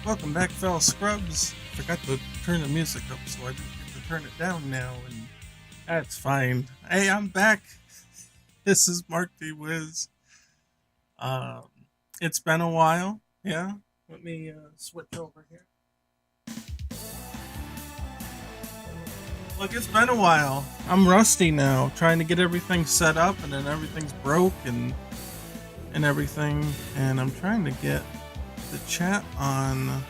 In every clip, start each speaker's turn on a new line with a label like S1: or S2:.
S1: Welcome back, fellow scrubs. Forgot to turn the music up, so I get to turn it down now, and that's fine. Hey, I'm back. This is Mark D. Wiz. Um, it's been a while. Yeah, let me switch over here. Look, it's been a while. I'm rusty now, trying to get everything set up, and then everything's broke and everything, and I'm trying to get the chat on.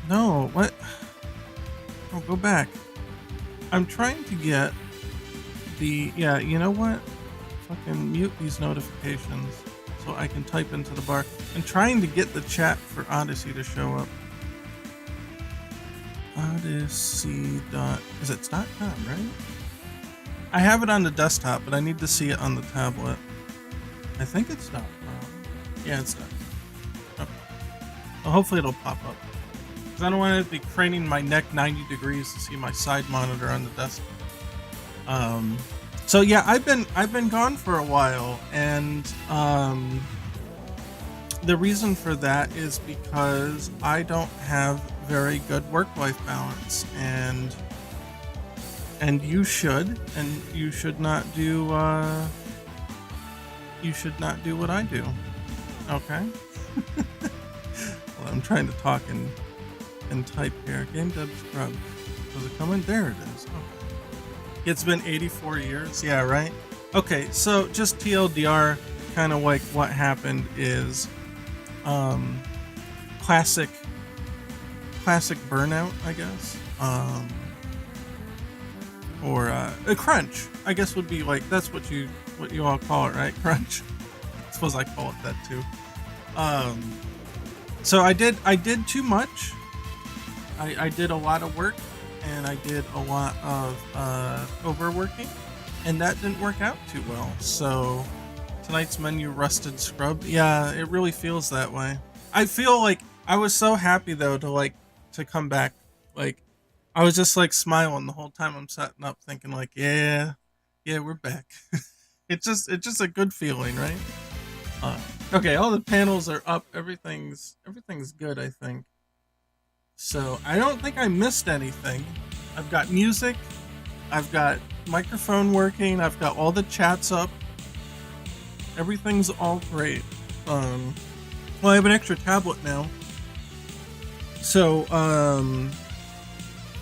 S1: No, what? Oh, go back. I'm trying to get the, yeah, you know what? Fucking mute these notifications so I can type into the bar. I'm trying to get the chat for Odyssey to show up. Odyssey dot, is it .com, right? I have it on the desktop, but I need to see it on the tablet. I think it's .com. Yeah, it's .com. Okay. Well, hopefully it'll pop up. Because I don't want to be craning my neck 90 degrees to see my side monitor on the desktop. So yeah, I've been gone for a while, and the reason for that is because I don't have very good work-life balance, and you should not do what I do. Okay. Well, I'm trying to talk and type here. GameDevScrubs. Does it come in? There it is. Okay. It's been 84 years. Yeah, right? Okay, so just TLDR, kind of like what happened is classic burnout, I guess. Or a crunch, I guess would be like, that's what you all call it, right? Crunch. I suppose I call it that too. So I did too much. I did a lot of work, and I did a lot of overworking, and that didn't work out too well. So tonight's menu, rusted scrub. Yeah, it really feels that way. I feel like I was so happy though to come back. Like, I was just like smiling the whole time I'm setting up, thinking like, yeah, we're back. It's just a good feeling, right? Okay, all the panels are up. Everything's good, I think. So I don't think I missed anything. I've got music. I've got microphone working. I've got all the chats up. Everything's all great. Well, I have an extra tablet now. So,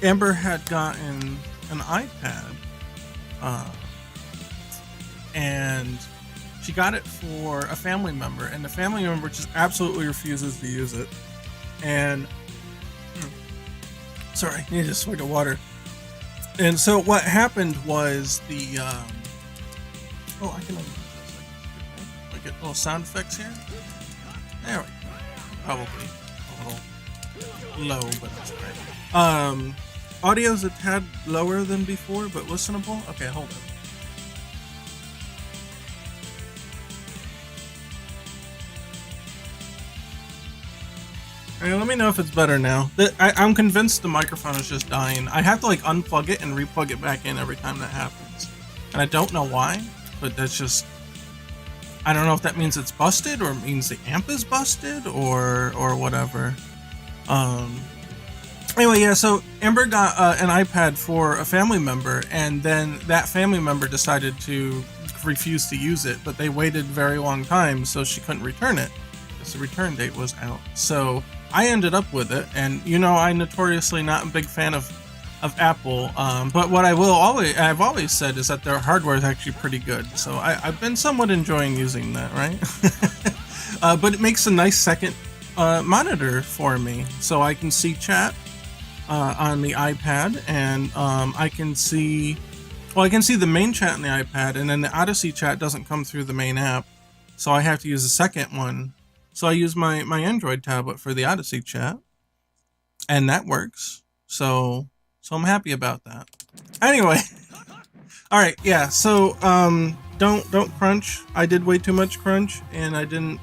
S1: Amber had gotten an iPad, and she got it for a family member, and the family member just absolutely refuses to use it. And sorry, I need a swig of water. And so what happened was the I can get little sound effects here. There we go. Probably a little low, but that's great. Audio's a tad lower than before, but listenable. Okay, hold on. Hey, let me know if it's better now. I'm convinced the microphone is just dying. I have to unplug it and replug it back in every time that happens. And I don't know why, but that's just, I don't know if that means it's busted or it means the amp is busted or whatever. Anyway, yeah, so Amber got an iPad for a family member, and then that family member decided to refuse to use it, but they waited a very long time, so she couldn't return it because the return date was out. So I ended up with it, and I'm notoriously not a big fan of Apple, but what I've always said is that their hardware is actually pretty good, so I've been somewhat enjoying using that, right? But it makes a nice second monitor for me, so I can see chat on the iPad, and I can see the main chat on the iPad, and then the Odyssey chat doesn't come through the main app, so I have to use a second one. So I use my Android tablet for the Odyssey chat, and that works. So I'm happy about that. Anyway, all right, yeah. So don't crunch. I did way too much crunch, and I didn't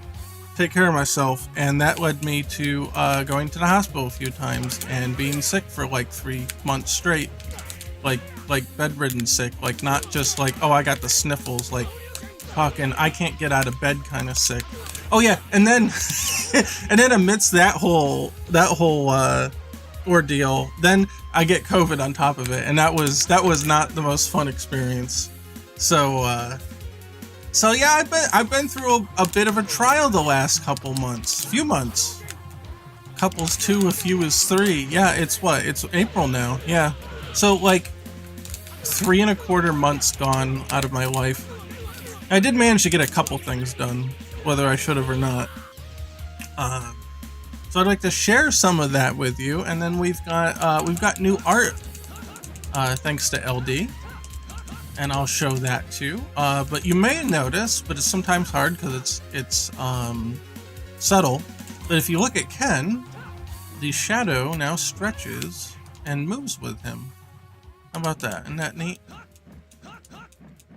S1: take care of myself, and that led me to going to the hospital a few times and being sick for 3 months straight, like bedridden sick, not just oh I got the sniffles, fucking I can't get out of bed kind of sick. Oh yeah, and then and then amidst that whole ordeal, then I get COVID on top of it, and that was not the most fun experience. So yeah, I've been through a bit of a trial the last few months. Couples 2, a few is 3. Yeah, it's April now. Yeah, so like 3.25 months gone out of my life. I did manage to get a couple things done, whether I should have or not. So I'd like to share some of that with you, and then we've got new art, thanks to LD, and I'll show that too. But you may notice, but it's sometimes hard because it's subtle, that if you look at Ken, the shadow now stretches and moves with him. How about that? Isn't that neat?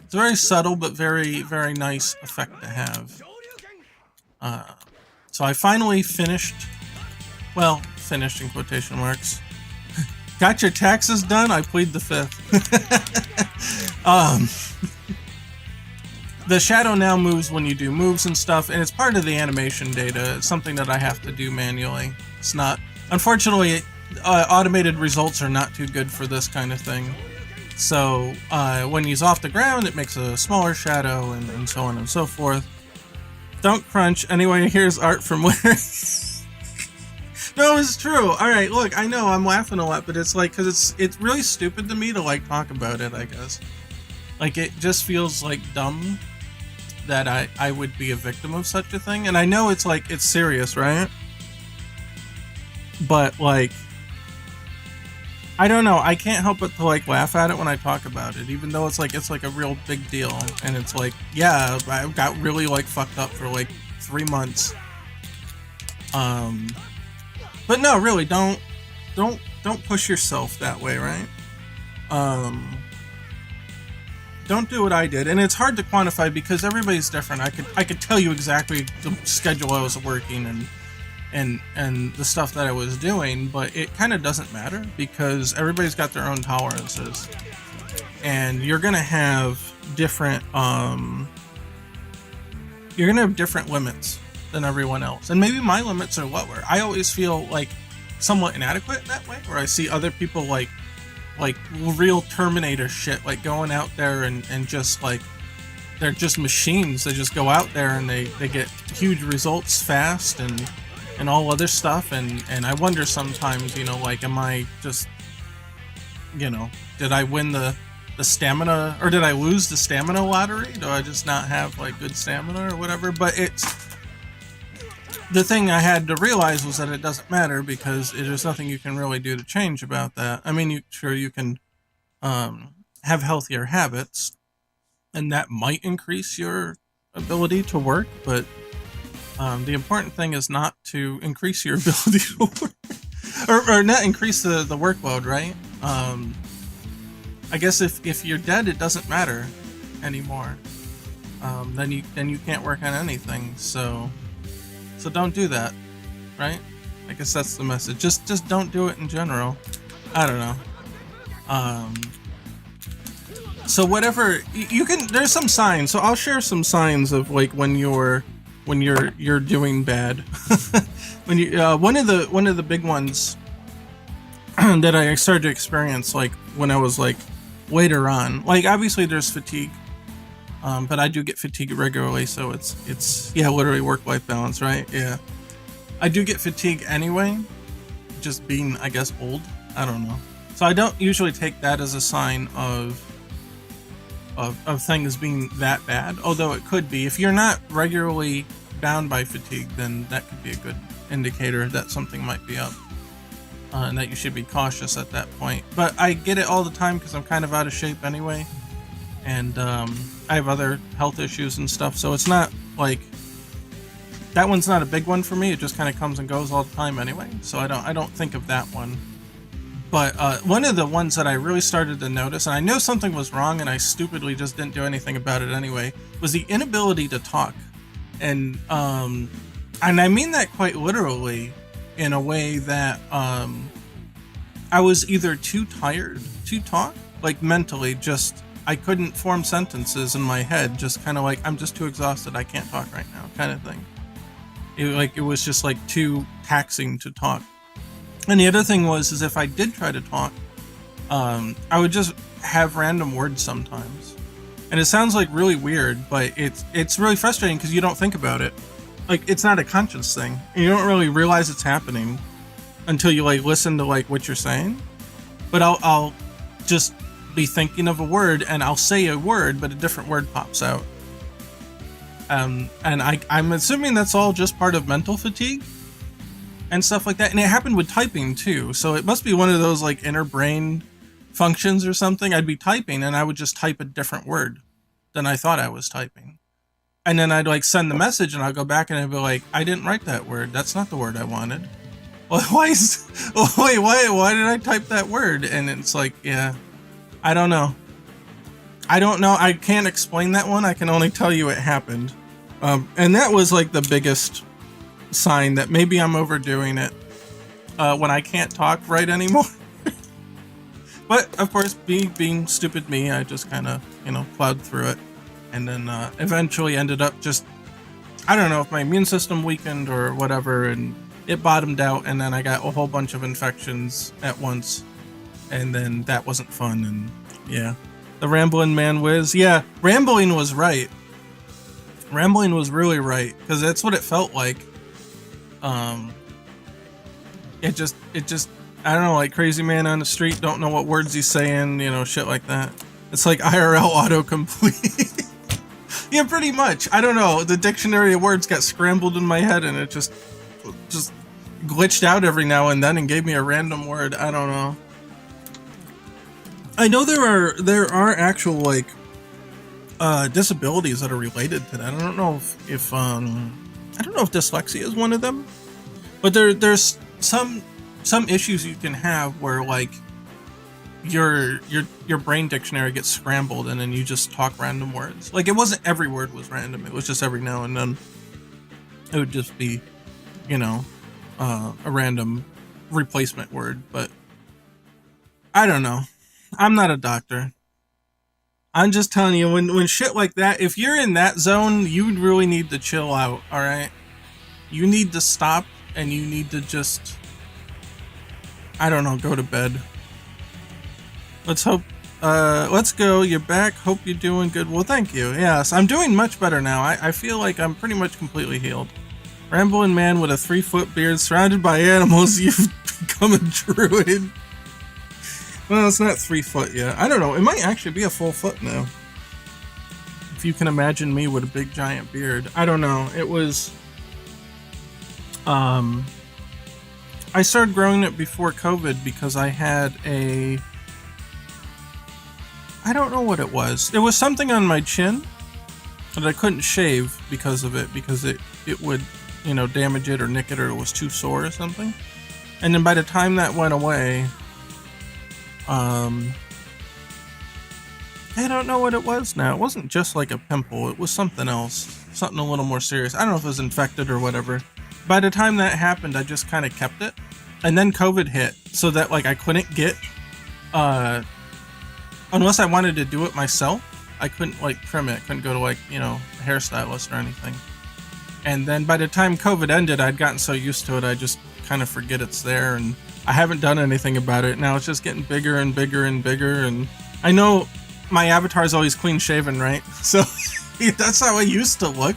S1: It's very subtle, but very, very nice effect to have. So I finally finished in quotation marks. Got your taxes done? I plead the fifth. The shadow now moves when you do moves and stuff, and it's part of the animation data. It's something that I have to do manually. It's not... Unfortunately, automated results are not too good for this kind of thing. So when he's off the ground, it makes a smaller shadow, and so on and so forth. Don't crunch. Anyway, here's art from where... No, it's true. All right, look, I know I'm laughing a lot, but it's like, because it's really stupid to me to like talk about it, I guess. Like, it just feels like dumb that I would be a victim of such a thing. And I know it's like, it's serious, right? But like, I don't know, I can't help but to like laugh at it when I talk about it, even though it's like a real big deal. And it's like, yeah, I got really like fucked up for like 3 months. But no, really, don't push yourself that way, right? Don't do what I did, and it's hard to quantify because everybody's different. I could tell you exactly the schedule I was working and the stuff that I was doing, but it kind of doesn't matter because everybody's got their own tolerances, and you're gonna have different limits than everyone else. And maybe my limits are lower. I always feel like somewhat inadequate in that way, where I see other people like real Terminator shit, like going out there and just like, they're just machines. They just go out there and they get huge results fast and all other stuff. And I wonder sometimes, you know, like, am I just, you know, did I win the stamina, or did I lose the stamina lottery? Do I just not have like good stamina or whatever? But the thing I had to realize was that it doesn't matter because there's nothing you can really do to change about that. I mean, you can have healthier habits, and that might increase your ability to work, but the important thing is not to increase your ability to work, or not increase the workload, right? I guess if you're dead, it doesn't matter anymore. Then you can't work on anything, so don't do that, right? I guess that's the message. Just don't do it in general. I don't know. So whatever you can, there's some signs. So I'll share some signs of like when you're doing bad. When you one of the big ones that I started to experience like when I was like later on. Like obviously there's fatigue. But I do get fatigue regularly, so it's yeah, literally work-life balance, right? Yeah. I do get fatigue anyway, just being, I guess, old. I don't know. So I don't usually take that as a sign of things being that bad, although it could be. If you're not regularly bound by fatigue, then that could be a good indicator that something might be up, and that you should be cautious at that point. But I get it all the time because I'm kind of out of shape anyway. And I have other health issues and stuff, so it's not like that one's not a big one for me. It just kind of comes and goes all the time anyway, so I don't think of that one. But one of the ones that I really started to notice, and I knew something was wrong, and I stupidly just didn't do anything about it anyway, was the inability to talk, and I mean that quite literally, in a way that I was either too tired to talk, like mentally, just I couldn't form sentences in my head, just kind of like, I'm just too exhausted, I can't talk right now, kind of thing. It was just like too taxing to talk. And the other thing is if I did try to talk, I would just have random words sometimes. And it sounds like really weird, but it's really frustrating because you don't think about it. Like, it's not a conscious thing. You don't really realize it's happening until you like listen to like what you're saying. But I'll just be thinking of a word and I'll say a word, but a different word pops out. And I'm assuming that's all just part of mental fatigue and stuff like that. And it happened with typing too. So it must be one of those like inner brain functions or something. I'd be typing and I would just type a different word than I thought I was typing. And then I'd like send the message and I'll go back and I'd be like, I didn't write that word. That's not the word I wanted. Well, why did I type that word? And it's like, yeah, I don't know. I can't explain that one. I can only tell you it happened. And that was like the biggest sign that maybe I'm overdoing it when I can't talk right anymore. But of course, being stupid me, I just kind of, plowed through it. And then eventually ended up just, I don't know if my immune system weakened or whatever, and it bottomed out, and then I got a whole bunch of infections at once. And then that wasn't fun, and yeah. The Ramblin' Man Whiz. Yeah, rambling was right. Rambling was really right, because that's what it felt like. It just, I don't know, like crazy man on the street, don't know what words he's saying, shit like that. It's like IRL autocomplete. Yeah, pretty much. I don't know. The dictionary of words got scrambled in my head and it just glitched out every now and then and gave me a random word. I don't know. I know there are actual like disabilities that are related to that. I don't know if dyslexia is one of them, but there's some issues you can have where like your brain dictionary gets scrambled and then you just talk random words. Like, it wasn't every word was random, it was just every now and then it would just be a random replacement word. But I don't know, I'm not a doctor. I'm just telling you, when shit like that, if you're in that zone, you really need to chill out. All right, you need to stop and you need to just, I don't know, go to bed. Let's go, you're back, hope you're doing good. Well, thank you. Yes, I'm doing much better now. I feel like I'm pretty much completely healed. Rambling man with a 3-foot beard surrounded by animals, you've become a druid. Well, it's not 3 foot yet. I don't know, it might actually be a full foot now. If you can imagine me with a big giant beard. I don't know, it was... I started growing it before COVID because I had a... I don't know what it was. There was something on my chin that I couldn't shave because of it, because it would, damage it or nick it, or it was too sore or something. And then by the time that went away, I don't know what it was now. It wasn't just like a pimple, it was something else. Something a little more serious. I don't know if it was infected or whatever. By the time that happened, I just kind of kept it. And then COVID hit, so that like I couldn't get, unless I wanted to do it myself, I couldn't like trim it. Couldn't go to like, a hairstylist or anything. And then by the time COVID ended, I'd gotten so used to it, I just kind of forget it's there, and I haven't done anything about it. Now it's just getting bigger and bigger and bigger, and I know my avatar is always clean shaven, right? So that's how I used to look.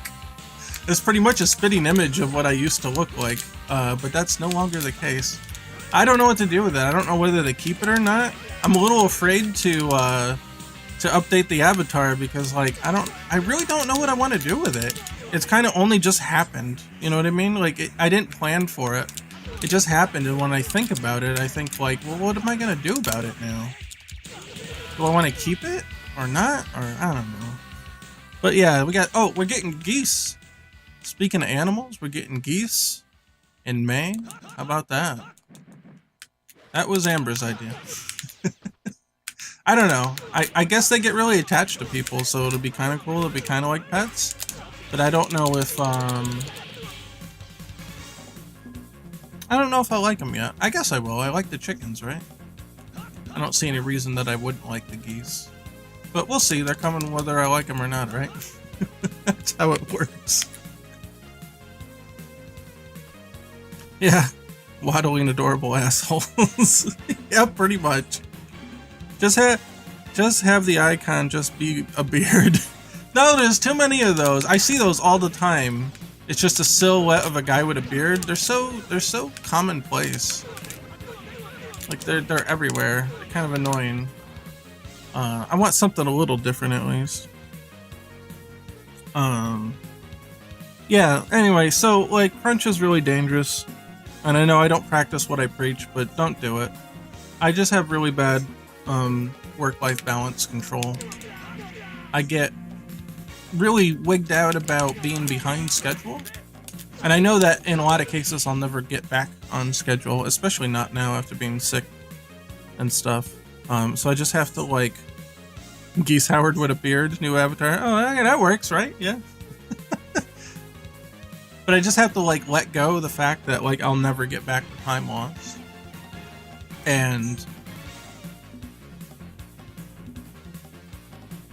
S1: It's pretty much a spitting image of what I used to look like, but that's no longer the case. I don't know what to do with it. I don't know whether to keep it or not. I'm a little afraid to update the avatar because, like, I really don't know what I want to do with it. It's kind of only just happened. You know what I mean? Like, I didn't plan for it. It just happened, and when I think about it, I think, like, well, what am I gonna do about it now? Do I want to keep it or not? Or I don't know. But yeah, we're getting geese. Speaking of animals, we're getting geese in May. How about that? That was Amber's idea. I don't know. I guess they get really attached to people, so it'll be kind of cool. It'll be kind of like pets. But I don't know if, I don't know if I like them yet. I guess I will. I like the chickens, right? I don't see any reason that I wouldn't like the geese. But we'll see. They're coming whether I like them or not, right? That's how it works. Yeah, waddling adorable assholes. Yeah, pretty much. Just have the icon just be a beard. No, there's too many of those. I see those all the time. It's just a silhouette of a guy with a beard. They're so commonplace. Like they're everywhere. They're kind of annoying. I want something a little different at least. Yeah, anyway, so like crunch is really dangerous. And I know I don't practice what I preach, but don't do it. I just have really bad work-life balance control. I get really wigged out about being behind schedule. And I know that in a lot of cases I'll never get back on schedule, especially not now after being sick and stuff. So I just have to like Geese Howard with a beard, new avatar. Oh, okay, that works, right? Yeah. But I just have to like let go of the fact that like I'll never get back the time lost. And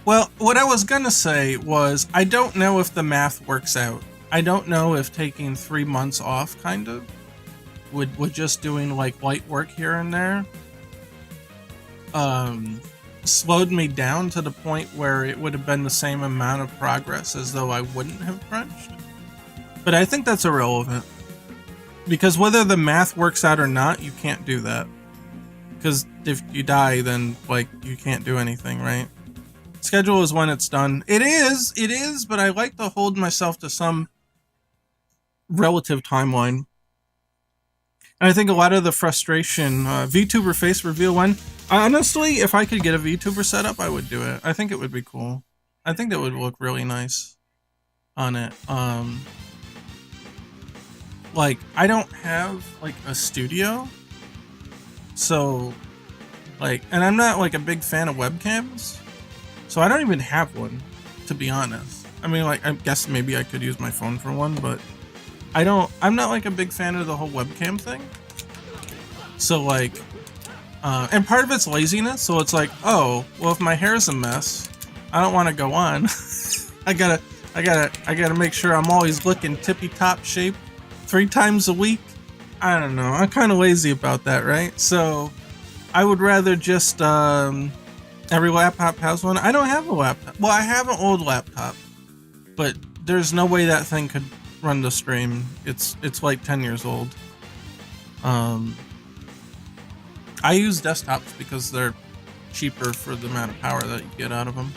S1: well, what I was gonna say was I don't know if the math works out. I don't know if taking 3 months off kind of would just doing like light work here and there slowed me down to the point where it would have been the same amount of progress as though I wouldn't have crunched. But I think that's irrelevant. Because whether the math works out or not, you can't do that. Because if you die, then like you can't do anything, right? Schedule is when it's done. It is, but I like to hold myself to some relative timeline. And I think a lot of the frustration, VTuber face reveal when, honestly, if I could get a VTuber set up, I would do it. I think it would be cool. I think that would look really nice on it. Like, I don't have, like, a studio. So, like, and I'm not, like, a big fan of webcams. So I don't even have one, to be honest. I mean, like, I guess maybe I could use my phone for one, but I'm not, like, a big fan of the whole webcam thing. So, like, and part of it's laziness, so it's like, oh, well, if my hair's a mess, I don't want to go on. I gotta make sure I'm always looking tippy-top shape 3 times a week. I don't know. I'm kind of lazy about that, right? So I would rather just every laptop has one. I don't have a laptop. Well, I have an old laptop, but there's no way that thing could run the stream. It's like 10 years old. I use desktops because they're cheaper for the amount of power that you get out of them.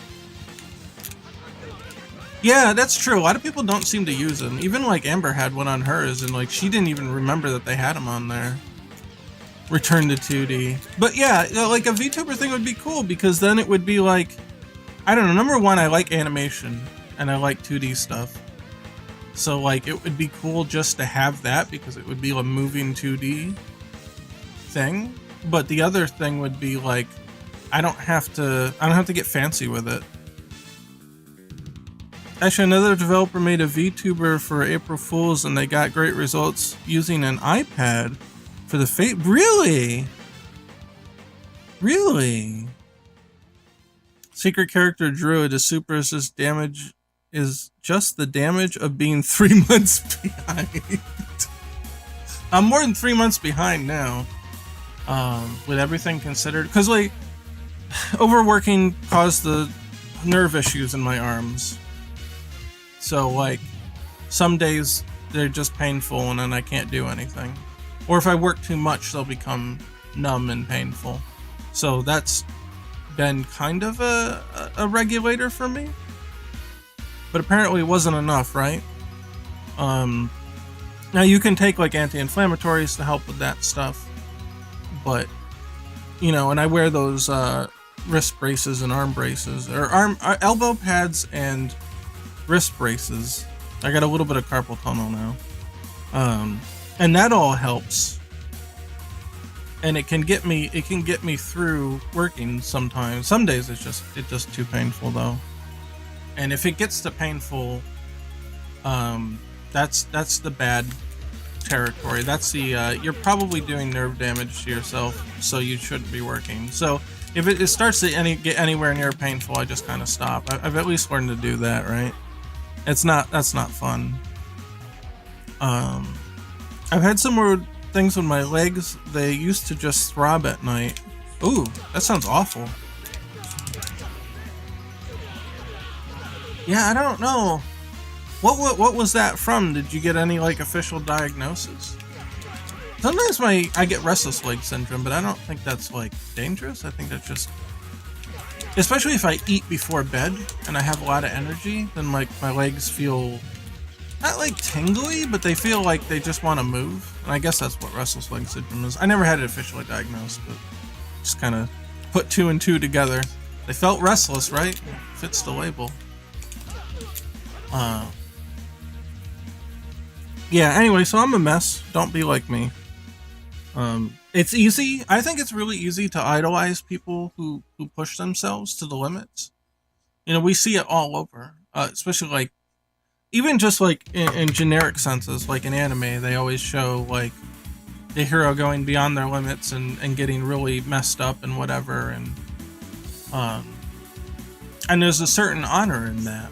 S1: Yeah, that's true. A lot of people don't seem to use them. Even like Amber had one on hers, and like she didn't even remember that they had them on there. Return to 2D. But yeah, like a VTuber thing would be cool because then it would be like, I don't know, number one, I like animation and I like 2D stuff. So like it would be cool just to have that because it would be a moving 2D thing. But the other thing would be like, I don't have to get fancy with it. Actually, another developer made a VTuber for April Fools and they got great results using an iPad for the fate. Really? Really? Secret character Druid is super assist damage is just the damage of being 3 months behind. I'm more than 3 months behind now. With everything considered. Because like, overworking caused the nerve issues in my arms. So like, some days they're just painful and then I can't do anything. Or if I work too much, they'll become numb and painful. So that's been kind of a regulator for me. But apparently it wasn't enough, right? Now you can take like anti-inflammatories to help with that stuff. But, you know, and I wear those wrist braces and arm braces, or elbow pads and wrist braces. I got a little bit of carpal tunnel now, and that all helps. And it can get me through working sometimes. Some days it's just too painful though. And if it gets to painful, that's the bad territory. That's the you're probably doing nerve damage to yourself, so you shouldn't be working. So If it starts to get anywhere near painful, I just kind of stop. I've at least learned to do that, right? That's not fun. I've had some weird things with my legs. They used to just throb at night. Ooh, that sounds awful. Yeah, I don't know. What was that from? Did you get any like official diagnosis? Sometimes I get restless leg syndrome, but I don't think that's like dangerous. I think that's just, especially if I eat before bed and I have a lot of energy, then like my legs feel not like tingly, but they feel like they just want to move. And I guess that's what restless leg syndrome is. I never had it officially diagnosed, but just kind of put 2 and 2 together. They felt restless, right? Fits the label. Yeah, anyway, so I'm a mess. Don't be like me. It's easy. I think it's really easy to idolize people who push themselves to the limits. You know, we see it all over, especially like, even just like in generic senses, like in anime, they always show like the hero going beyond their limits and getting really messed up and whatever. And there's a certain honor in that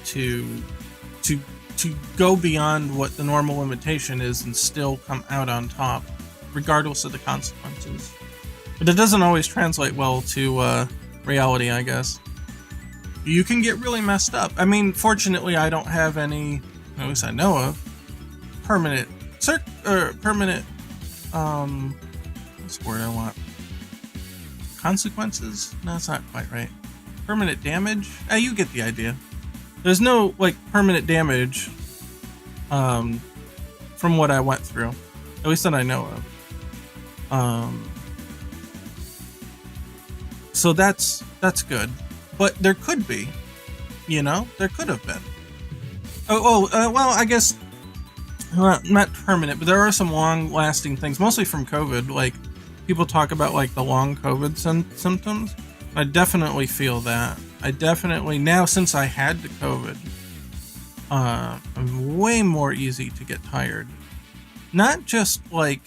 S1: to go beyond what the normal limitation is and still come out on top, regardless of the consequences. But it doesn't always translate well to reality, I guess. You can get really messed up. I mean, fortunately, I don't have any, at least I know of, permanent, what's the word I want? Consequences? No, that's not quite right. Permanent damage? You get the idea. There's no, like, permanent damage, from what I went through. At least that I know of. So that's good. But there could be, you know? There could have been. Well, I guess, not permanent, but there are some long-lasting things, mostly from COVID. Like, people talk about, like, the long COVID symptoms. I definitely feel that. I definitely, now since I had the COVID, I'm way more easy to get tired. Not just, like,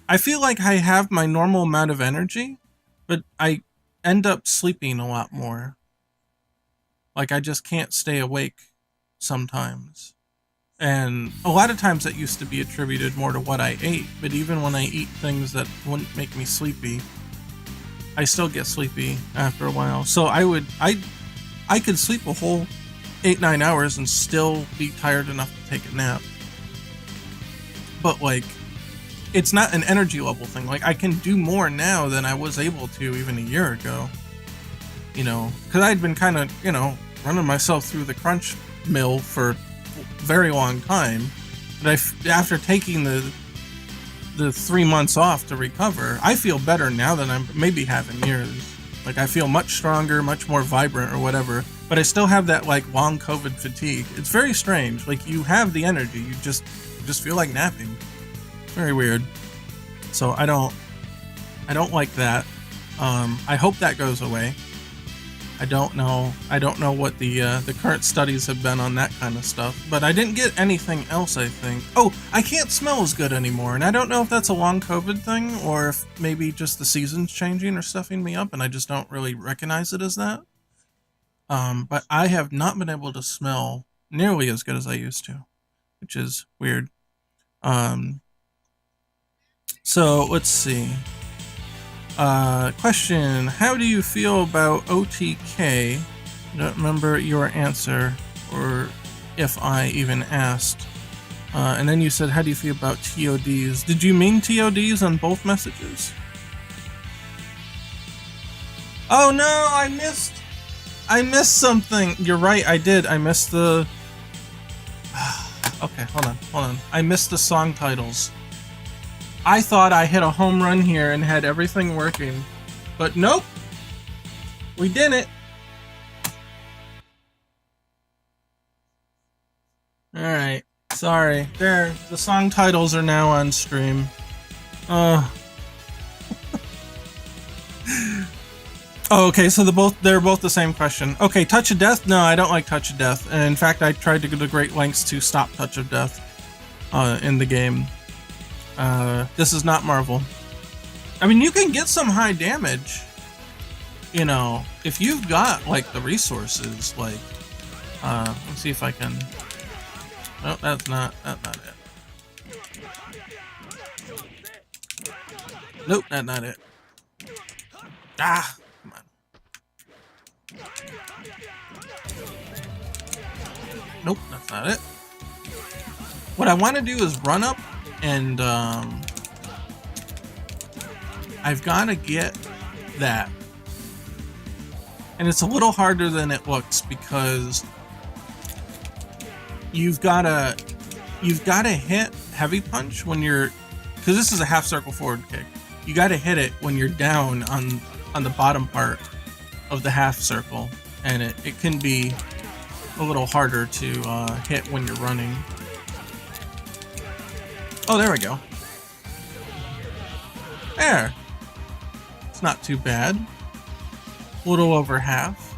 S1: I feel like I have my normal amount of energy, but I end up sleeping a lot more. Like, I just can't stay awake sometimes. And a lot of times that used to be attributed more to what I ate, but even when I eat things that wouldn't make me sleepy, I still get sleepy after a while. So I could sleep a whole 8-9 hours and still be tired enough to take a nap. But like, it's not an energy level thing. Like, I can do more now than I was able to even a year ago. You know, because I'd been kind of, you know, running myself through the crunch mill for a very long time. But after taking the 3 months off to recover, I feel better now than I maybe have in years. Like, I feel much stronger, much more vibrant or whatever, but I still have that, like, long COVID fatigue. It's very strange. Like, you have the energy, you just feel like napping. Very weird. So I don't like that. I hope that goes away. I don't know what the current studies have been on that kind of stuff, but I didn't get anything else, I think. Oh, I can't smell as good anymore, and I don't know if that's a long COVID thing, or if maybe just the seasons changing or stuffing me up, and I just don't really recognize it as that. But I have not been able to smell nearly as good as I used to, which is weird. So let's see. Question, how do you feel about OTK? I don't remember your answer, or if I even asked. And then you said, how do you feel about TODs? Did you mean TODs on both messages? Oh no, I missed something. You're right, I did. I missed the... Okay, hold on. I missed the song titles. I thought I hit a home run here and had everything working, but nope, we didn't. Alright, sorry. There, the song titles are now on stream. Oh, okay, so they're both the same question. Okay, Touch of Death? No, I don't like Touch of Death. And in fact, I tried to go to great lengths to stop Touch of Death in the game. This is not Marvel. I mean, you can get some high damage, you know, if you've got like the resources. Like, let's see if I can. No, that's not it. Nope, that's not it. Ah, come on. Nope, that's not it. What I want to do is run up and I've got to get that. And it's a little harder than it looks because you've got to hit heavy punch when you're, because this is a half circle forward kick. You got to hit it when you're down on the bottom part of the half circle, and it can be a little harder to hit when you're running. Oh, there we go. There. It's not too bad. A little over half.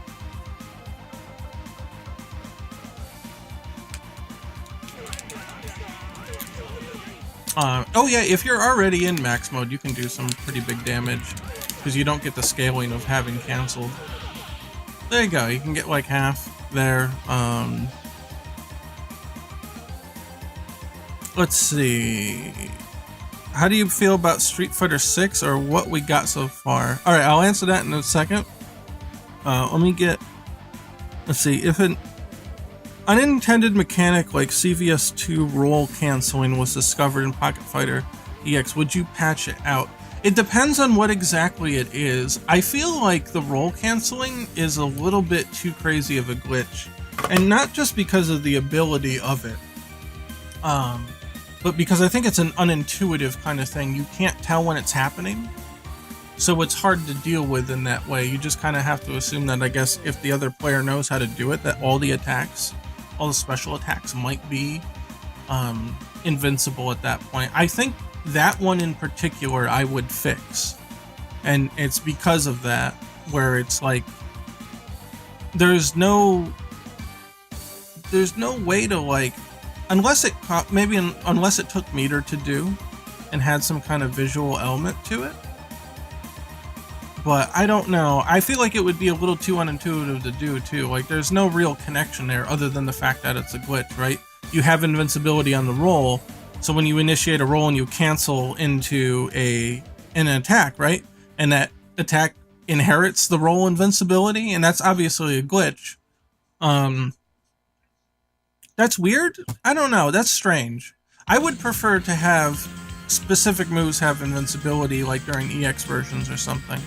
S1: Oh yeah, if you're already in max mode, you can do some pretty big damage because you don't get the scaling of having canceled. There you go, you can get like half there. Let's see. How do you feel about Street Fighter 6 or what we got so far? All right, I'll answer that in a second. Let me get, let's see, if an unintended mechanic like CVS2 roll canceling was discovered in Pocket Fighter EX, would you patch it out? It depends on what exactly it is. I feel like the roll canceling is a little bit too crazy of a glitch, and not just because of the ability of it, but because I think it's an unintuitive kind of thing. You can't tell when it's happening, so it's hard to deal with in that way. You just kind of have to assume that, I guess, if the other player knows how to do it, that all the attacks, all the special attacks might be invincible at that point. I think that one in particular I would fix, and it's because of that, where it's like there's no way to, like, unless it took meter to do and had some kind of visual element to it. But I don't know. I feel like it would be a little too unintuitive to do too. Like, there's no real connection there other than the fact that it's a glitch, right? You have invincibility on the roll, so when you initiate a roll and you cancel into an attack, right? And that attack inherits the roll invincibility, and that's obviously a glitch. That's weird? I don't know. That's strange. I would prefer to have specific moves have invincibility, like during EX versions or something.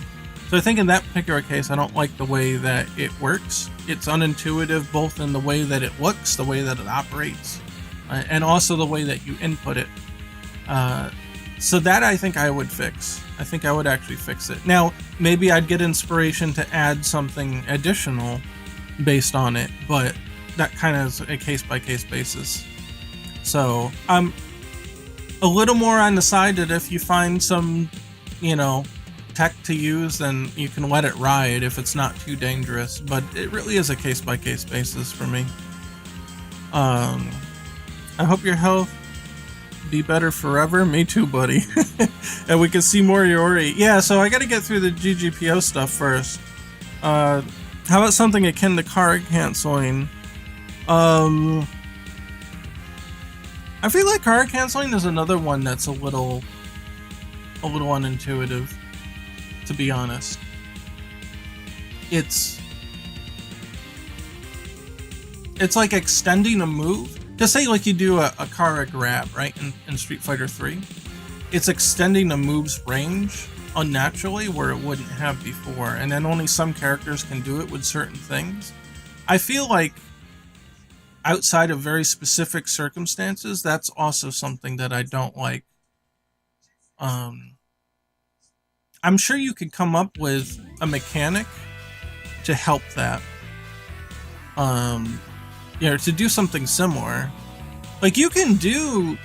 S1: So I think in that particular case, I don't like the way that it works. It's unintuitive, both in the way that it looks, the way that it operates, and also the way that you input it. So that I think I would fix. I think I would actually fix it. Now, maybe I'd get inspiration to add something additional based on it, but that kind of is a case-by-case basis. So I'm a little more on the side that if you find some, you know, tech to use, then you can let it ride if it's not too dangerous. But it really is a case-by-case basis for me. I hope your health be better forever. Me too, buddy. And we can see more Yori. Yeah, so I gotta get through the GGPO stuff first. How about something akin to card canceling? I feel like card canceling is another one that's a little unintuitive, to be honest. It's like extending a move. Just say like you do a Kara grab, right, in Street Fighter 3. It's extending a move's range unnaturally where it wouldn't have before, and then only some characters can do it with certain things. I feel like outside of very specific circumstances, that's also something that I don't like. I'm sure you could come up with a mechanic to help that. Yeah, to do something similar. Like you can do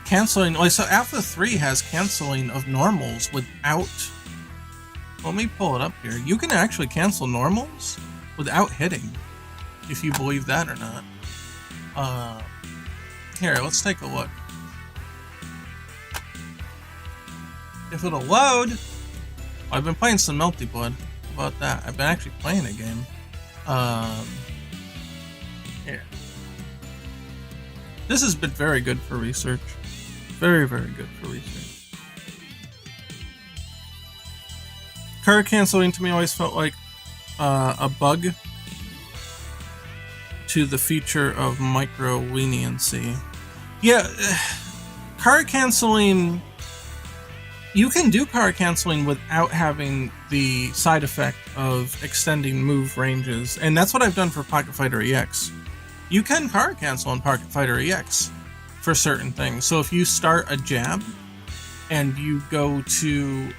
S1: canceling, like, so Alpha 3 has canceling of normals without, let me pull it up here. You can actually cancel normals without hitting, if you believe that or not. Here, let's take a look. If it'll load. I've been playing some Melty Blood. How about that? I've been actually playing a game. Here. This has been very good for research. Very, very good for research. Card canceling to me always felt like a bug to the feature of micro leniency. Yeah, card canceling. You can do card canceling without having the side effect of extending move ranges, and that's what I've done for Pocket Fighter EX. You can card cancel in Pocket Fighter EX for certain things. So if you start a jab and you go to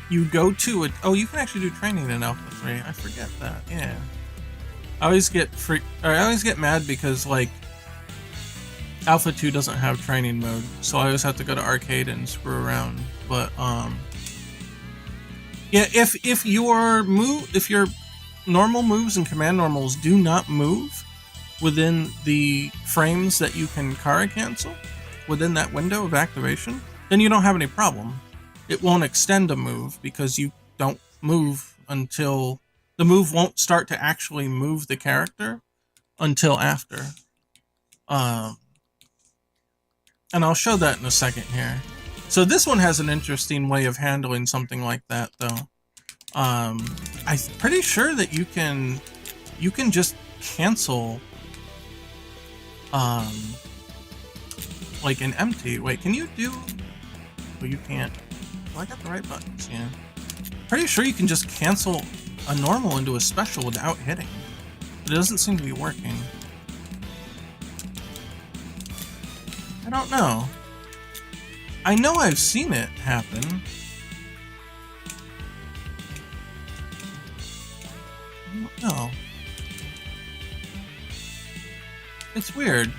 S1: it. Oh, you can actually do training in Alpha 3. I forget that. Yeah. I always get mad because like Alpha 2 doesn't have training mode, so I always have to go to arcade and screw around. But yeah, if your normal moves and command normals do not move within the frames that you can card cancel within that window of activation, then you don't have any problem. It won't extend a move because you don't move until the move won't start to actually move the character until after. And I'll show that in a second here. So this one has an interesting way of handling something like that, though. I'm pretty sure that you can just cancel like an empty. Wait, can you do? Oh, you can't. Well, I got the right buttons. Yeah. Pretty sure you can just cancel a normal into a special without hitting. But it doesn't seem to be working. I don't know. I know I've seen it happen. I don't know. It's weird.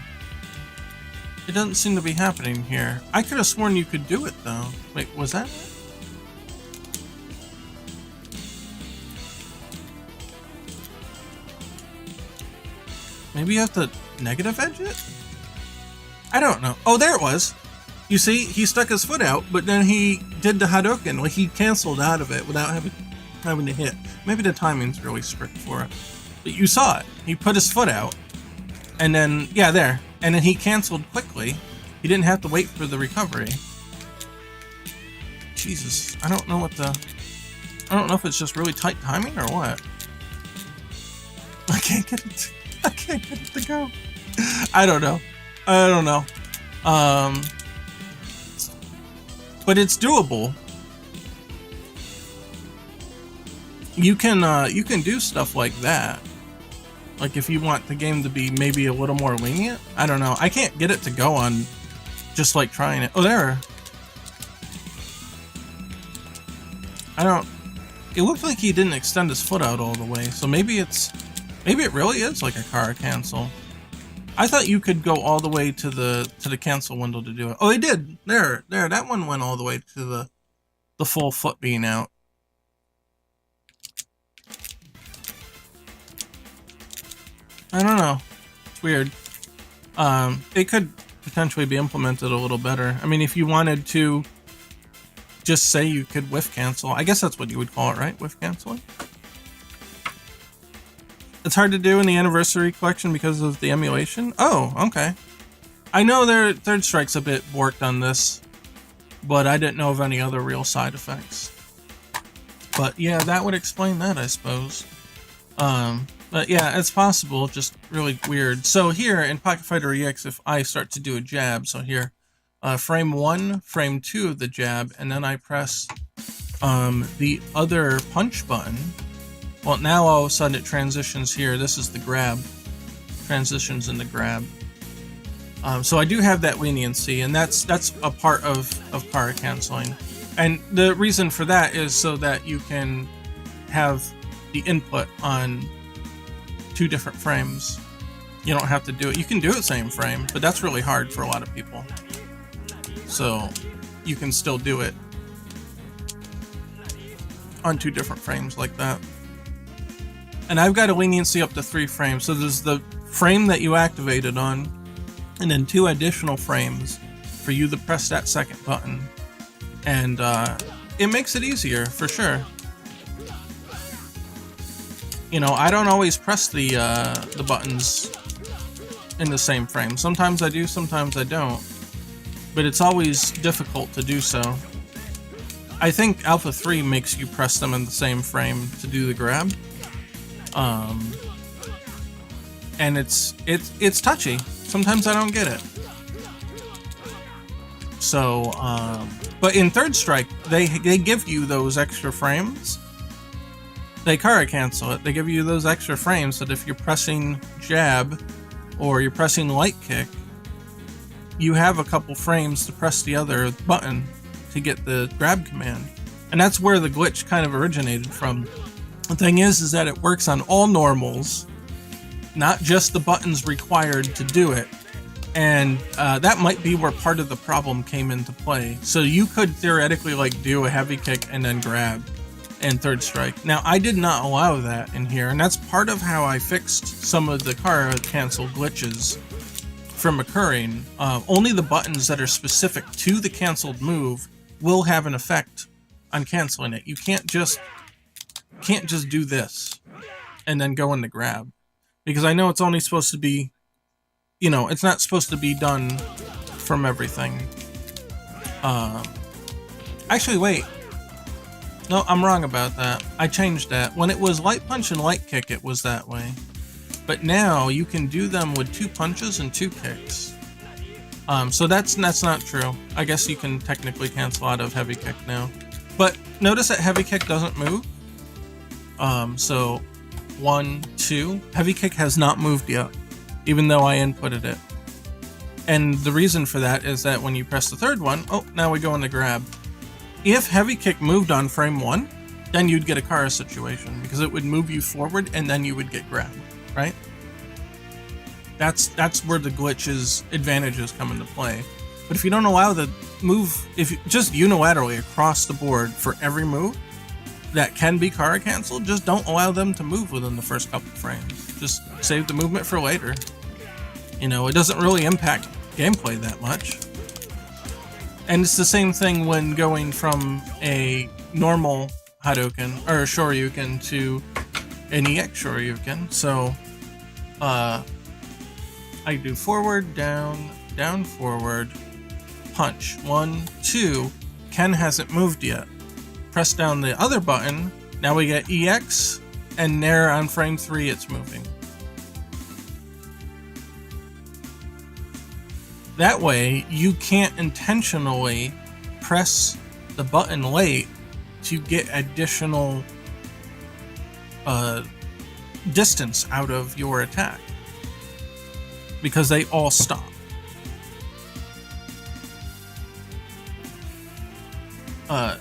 S1: It doesn't seem to be happening here. I could have sworn you could do it though. Wait, was that it? Maybe you have to negative edge it? I don't know. Oh, there it was. You see, he stuck his foot out, but then he did the Hadouken. Like, he canceled out of it without having to hit. Maybe the timing's really strict for it. But you saw it. He put his foot out, and then, yeah, there. And then he canceled quickly. He didn't have to wait for the recovery. Jesus, I don't know if it's just really tight timing or what. I can't get it to go. I don't know. But it's doable. You can do stuff like that. Like if you want the game to be maybe a little more lenient. I don't know. I can't get it to go on just like trying it. Oh, there. It looked like he didn't extend his foot out all the way. So maybe it really is like a card cancel. I thought you could go all the way to the cancel window to do it. Oh, it did. There. That one went all the way to the full foot being out. I don't know. It's weird. It could potentially be implemented a little better. I mean, if you wanted to just say you could whiff cancel, I guess that's what you would call it, right? Whiff canceling? It's hard to do in the Anniversary Collection because of the emulation? Oh, okay. I know their Third Strike's a bit borked on this, but I didn't know of any other real side effects. But yeah, that would explain that, I suppose. But yeah, it's possible, just really weird. So here in Pocket Fighter EX, if I start to do a jab, so here, frame 1, frame 2 of the jab, and then I press the other punch button. Well, now all of a sudden it transitions here. This is the grab. Transitions in the grab. So I do have that leniency, and that's a part of card canceling. And the reason for that is so that you can have the input on 2 different frames. You don't have to do it. You can do it same frame, but that's really hard for a lot of people. So you can still do it on 2 different frames like that. And I've got a leniency up to 3 frames. So there's the frame that you activated on, and then 2 additional frames for you to press that second button. And it makes it easier, for sure. You know, I don't always press the buttons in the same frame. Sometimes I do, sometimes I don't. But it's always difficult to do so. I think Alpha 3 makes you press them in the same frame to do the grab. And it's touchy. Sometimes I don't get it. So, but in Third Strike, they give you those extra frames. They Kara cancel it. They give you those extra frames that if you're pressing jab or you're pressing light kick, you have a couple frames to press the other button to get the grab command. And that's where the glitch kind of originated from. The thing is that it works on all normals, not just the buttons required to do it. And that might be where part of the problem came into play. So you could theoretically like do a heavy kick and then grab in Third Strike. Now I did not allow that in here, and that's part of how I fixed some of the Kara cancel glitches from occurring. Only the buttons that are specific to the canceled move will have an effect on canceling it. You can't just do this and then go into grab, because I know it's only supposed to be, you know, it's not supposed to be done from everything. Actually, wait. No, I'm wrong about that. I changed that. When it was light punch and light kick, it was that way. But now you can do them with 2 punches and 2 kicks. So that's not true. I guess you can technically cancel out of heavy kick now. But notice that heavy kick doesn't move. So 1, 2. Heavy kick has not moved yet, even though I inputted it. And the reason for that is that when you press the third one, oh, now we go into grab. If heavy kick moved on frame 1, then you'd get a Kara situation, because it would move you forward and then you would get grabbed, right? That's where the glitch's advantages come into play. But if you don't allow the move, if you, just unilaterally across the board for every move that can be Kara canceled, just don't allow them to move within the first couple frames. Just save the movement for later. You know, it doesn't really impact gameplay that much. And it's the same thing when going from a normal Hadouken or Shoryuken to an EX Shoryuken. So I do forward, down, down, forward, punch. 1, 2. Ken hasn't moved yet. Press down the other button. Now we get EX, and there on frame 3 it's moving. That way, you can't intentionally press the button late to get additional distance out of your attack, because they all stop.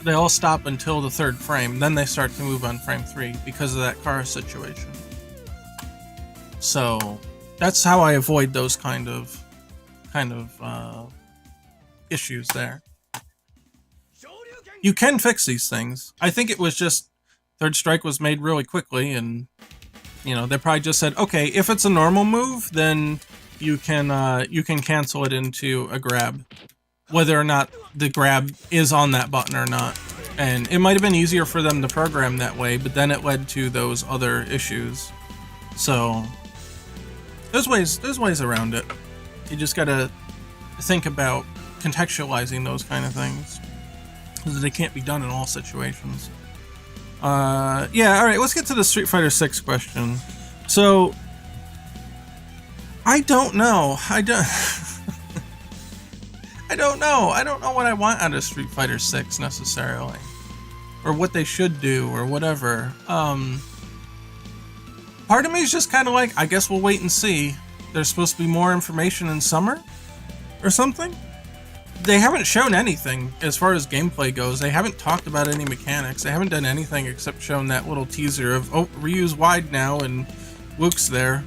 S1: They all stop until the third frame, then they start to move on frame 3 because of that Kara situation. So that's how I avoid those kind of issues there. You can fix these things. I think it was just Third Strike was made really quickly, and you know, they probably just said, okay, if it's a normal move, then you can cancel it into a grab, whether or not the grab is on that button or not. And it might have been easier for them to program that way, but then it led to those other issues. So there's ways around it. You just gotta think about contextualizing those kind of things, because they can't be done in all situations. Yeah, alright, let's get to the Street Fighter 6 question. So, I don't know. I don't know. I don't know what I want out of Street Fighter 6 necessarily, or what they should do, or whatever. Part of me is just kind of like, I guess we'll wait and see. There's supposed to be more information in summer or something. They haven't shown anything as far as gameplay goes. They haven't talked about any mechanics. They haven't done anything except shown that little teaser of, oh, Ryu's wide now and Luke's there.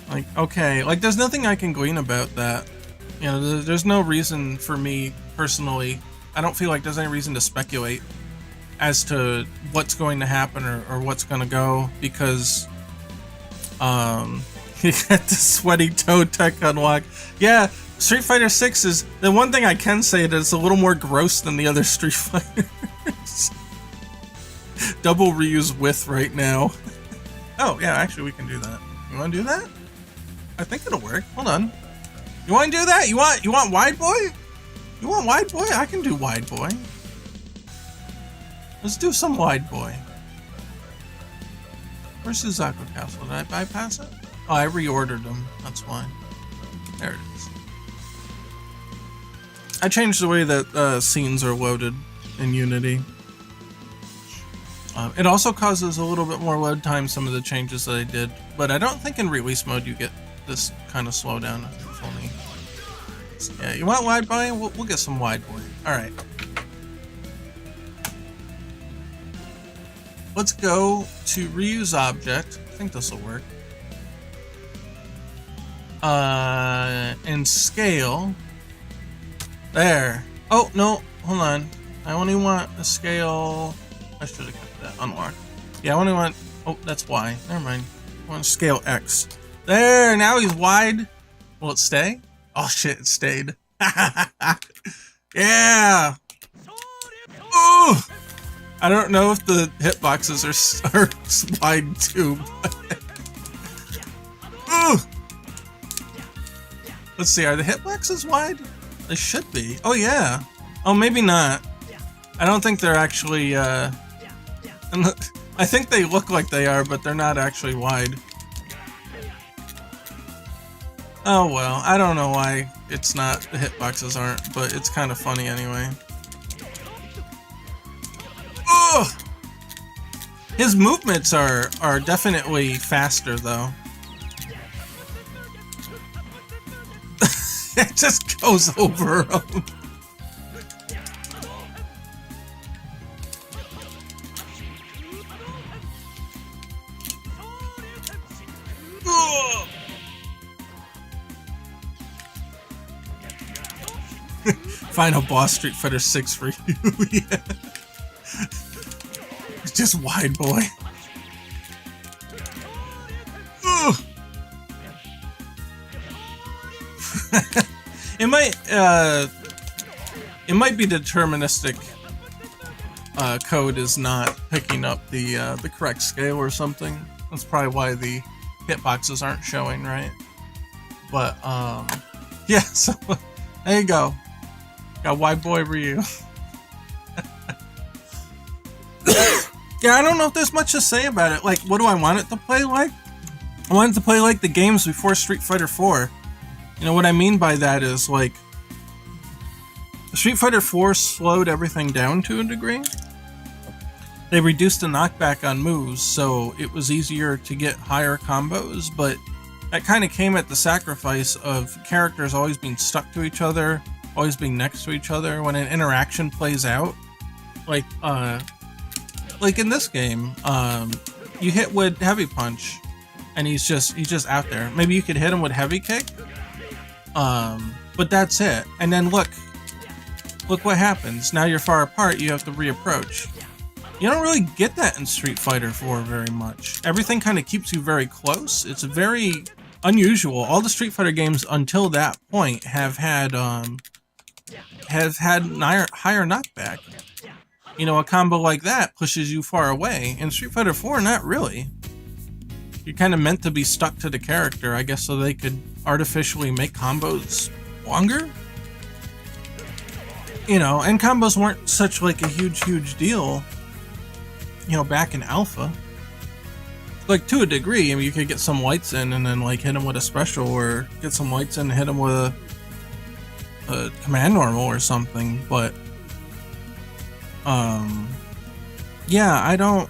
S1: Like, okay, like there's nothing I can glean about that. You know, there's no reason for me personally. I don't feel like there's any reason to speculate as to what's going to happen or what's going to go, because You got the sweaty toe tech unlock. Yeah, Street Fighter 6 is the one thing I can say that it's a little more gross than the other Street Fighters. Double reuse with right now. Oh yeah, actually we can do that. You want to do that? I think it'll work. Hold on. You want to do that? You want wide boy? You want wide boy? I can do wide boy. Let's do some wide boy. Where's Suzaku Castle? Did I bypass it? Oh, I reordered them. That's why. There it is. I changed the way that scenes are loaded in Unity. It also causes a little bit more load time, some of the changes that I did, but I don't think in release mode you get this kind of slowdown. It's only... Yeah, you want wide boy? We'll get some wide boy. Alright. Let's go to reuse object. I think this will work. And scale. There. Oh, no. Hold on. I only want a scale... I should have kept that unlocked. Yeah, I only want... Oh, that's Y. Never mind. I want to scale X. There! Now he's wide. Will it stay? Oh, shit. It stayed. Yeah! Ooh! I don't know if the hitboxes are wide too, but... Ooh! Let's see, are the hitboxes wide? They should be. Oh yeah. Oh, maybe not. I don't think they're actually, I think they look like they are, but they're not actually wide. Oh well, I don't know why it's not, the hitboxes aren't, but it's kind of funny anyway. Oh! His movements are definitely faster though. It just goes over him. Final boss Street Fighter 6 for you. Yeah. It's just wide boy. It might be deterministic. Code is not picking up the correct scale or something. That's probably why the hitboxes aren't showing, right? But yeah. So there you go. Got wide boy Ryu. Yeah, I don't know if there's much to say about it. Like, what do I want it to play like? I want it to play like the games before Street Fighter 4. You know what I mean by that is, like, Street Fighter 4 slowed everything down to a degree. They reduced the knockback on moves, so it was easier to get higher combos, but that kind of came at the sacrifice of characters always being stuck to each other, always being next to each other when an interaction plays out. Like in this game, you hit with heavy punch, and he's just out there. Maybe you could hit him with heavy kick, but that's it. And then look what happens. Now you're far apart, you have to reapproach. You don't really get that in Street Fighter 4 very much. Everything kind of keeps you very close. It's very unusual. All the Street Fighter games until that point have had higher knockback. You know, a combo like that pushes you far away. In Street Fighter 4, not really. You're kind of meant to be stuck to the character, I guess, so they could artificially make combos longer? You know, and combos weren't such like a huge deal, you know, back in Alpha. Like, to a degree, I mean, you could get some lights in and then, like, hit them with a special, or get some lights in and hit them with a command normal or something, but... yeah, I don't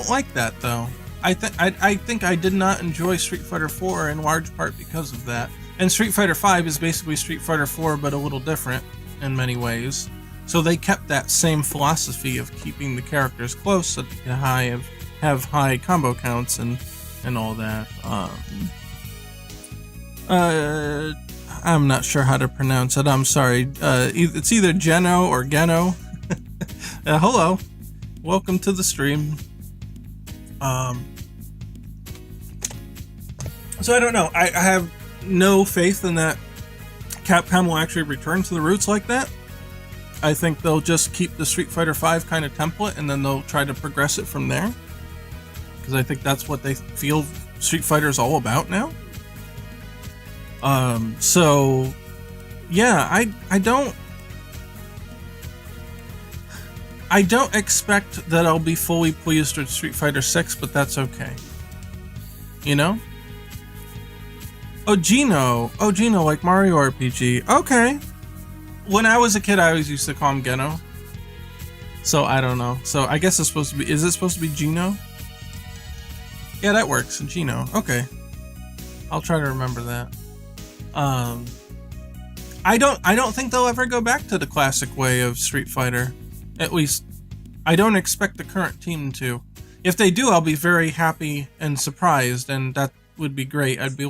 S1: like that though. I think I did not enjoy Street Fighter 4 in large part because of that. And Street Fighter 5 is basically Street Fighter 4 but a little different in many ways. So they kept that same philosophy of keeping the characters close so that you can have high combo counts and all that. I'm not sure how to pronounce it. I'm sorry. It's either Geno or Geno. Hello, welcome to the stream. So I don't know. I have no faith in that Capcom will actually return to the roots like that. I think they'll just keep the Street Fighter V kind of template, and then they'll try to progress it from there. Because I think that's what they feel Street Fighter is all about now. So yeah, I don't expect that I'll be fully pleased with Street Fighter 6, but that's okay. You know? Oh, Geno, like Mario RPG. Okay. When I was a kid, I always used to call him Geno. So I don't know. So I guess it's supposed to be. Is it supposed to be Geno? Yeah, that works. Geno. Okay. I'll try to remember that. I don't think they'll ever go back to the classic way of Street Fighter. At least, I don't expect the current team to. If they do, I'll be very happy and surprised, and that would be great. I'd be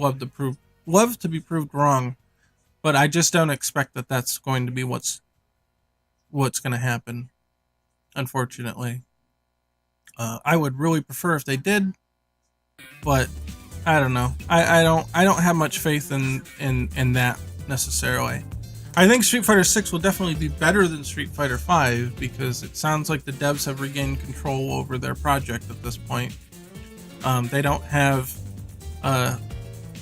S1: love to be proved wrong, but I just don't expect that that's going to be what's going to happen. Unfortunately, I would really prefer if they did, but I don't know. I don't have much faith in that necessarily. I think Street Fighter 6 will definitely be better than Street Fighter 5 because it sounds like the devs have regained control over their project at this point. They don't have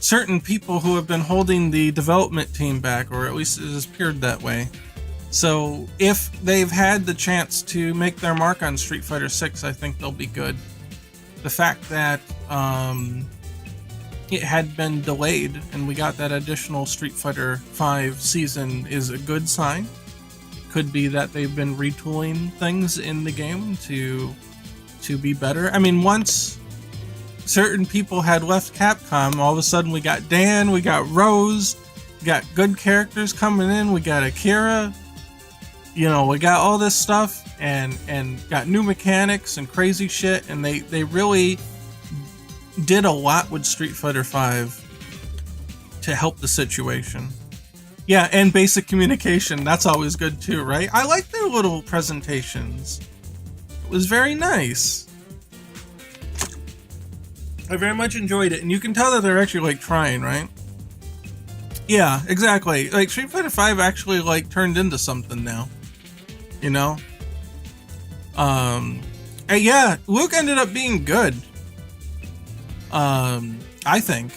S1: certain people who have been holding the development team back, or at least it has appeared that way. So if they've had the chance to make their mark on Street Fighter 6, I think they'll be good. The fact that it had been delayed and we got that additional Street Fighter 5 season is a good sign. Could be that they've been retooling things in the game to be better. I mean, once certain people had left Capcom, all of a sudden we got Dan, we got Rose, we got good characters coming in, we got Akira, you know, we got all this stuff and got new mechanics and crazy shit, and they really did a lot with Street Fighter 5 to help the situation. Yeah, and basic communication, that's always good too, right? I like their little presentations. It was very nice. I very much enjoyed it, and you can tell that they're actually like trying, right? Yeah, exactly. Like Street Fighter 5 actually like turned into something now. You know? And yeah, Luke ended up being good. I think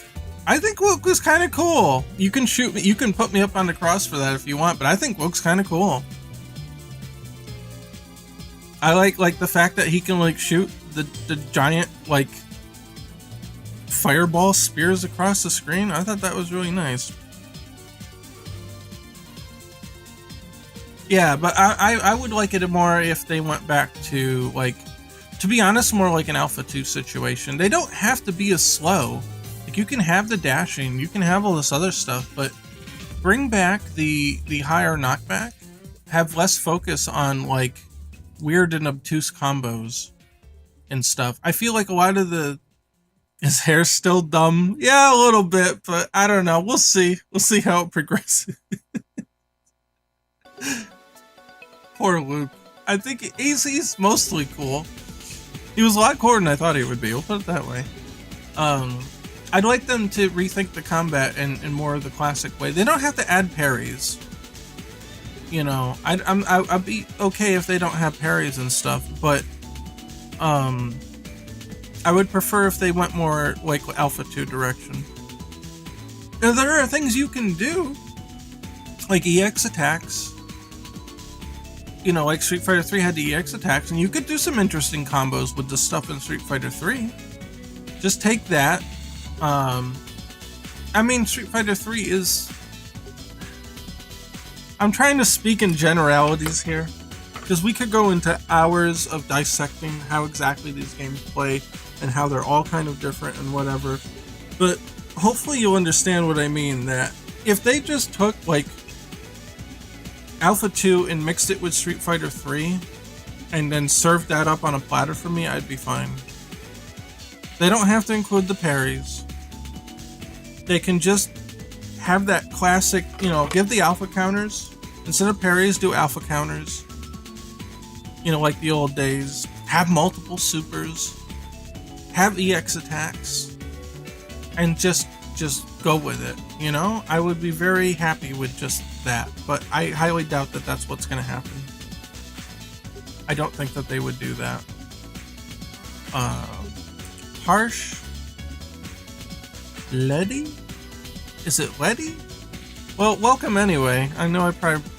S1: Luke was kind of cool. You can shoot me, you can put me up on the cross for that if you want, but I think Luke's kind of cool. I like the fact that he can like shoot the giant like fireball spears across the screen. I thought that was really nice. Yeah, but I would like it more if they went back to, like, to be honest, more like an Alpha 2 situation. They don't have to be as slow. Like, you can have the dashing, you can have all this other stuff, but bring back the higher knockback. Have less focus on, like, weird and obtuse combos and stuff. I feel like a lot of his hair's still dumb. Yeah, a little bit, but I don't know. We'll see. We'll see how it progresses. Poor Luke. I think he's mostly cool. He was a lot cooler than I thought he would be. We'll put it that way. I'd like them to rethink the combat in more of the classic way. They don't have to add parries. You know, I'd be okay if they don't have parries and stuff, but I would prefer if they went more like Alpha 2 direction. Now, there are things you can do, like EX attacks. You know, like Street Fighter 3 had the EX attacks, and you could do some interesting combos with the stuff in Street Fighter 3. Just take that. I mean, Street Fighter 3 is... I'm trying to speak in generalities here, because we could go into hours of dissecting how exactly these games play, and how they're all kind of different and whatever. But hopefully you'll understand what I mean, that if they just took, like, Alpha 2 and mixed it with Street Fighter 3 and then served that up on a platter for me, I'd be fine. They don't have to include the parries. They can just have that classic, you know, give the alpha counters. Instead of parries, do alpha counters. You know, like the old days. Have multiple supers. Have EX attacks. And just just go with it, you know? I would be very happy with just that, but I highly doubt that that's what's going to happen. I don't think that they would do that. Harsh Letty? Is it Letty? Well, welcome anyway. I know I probably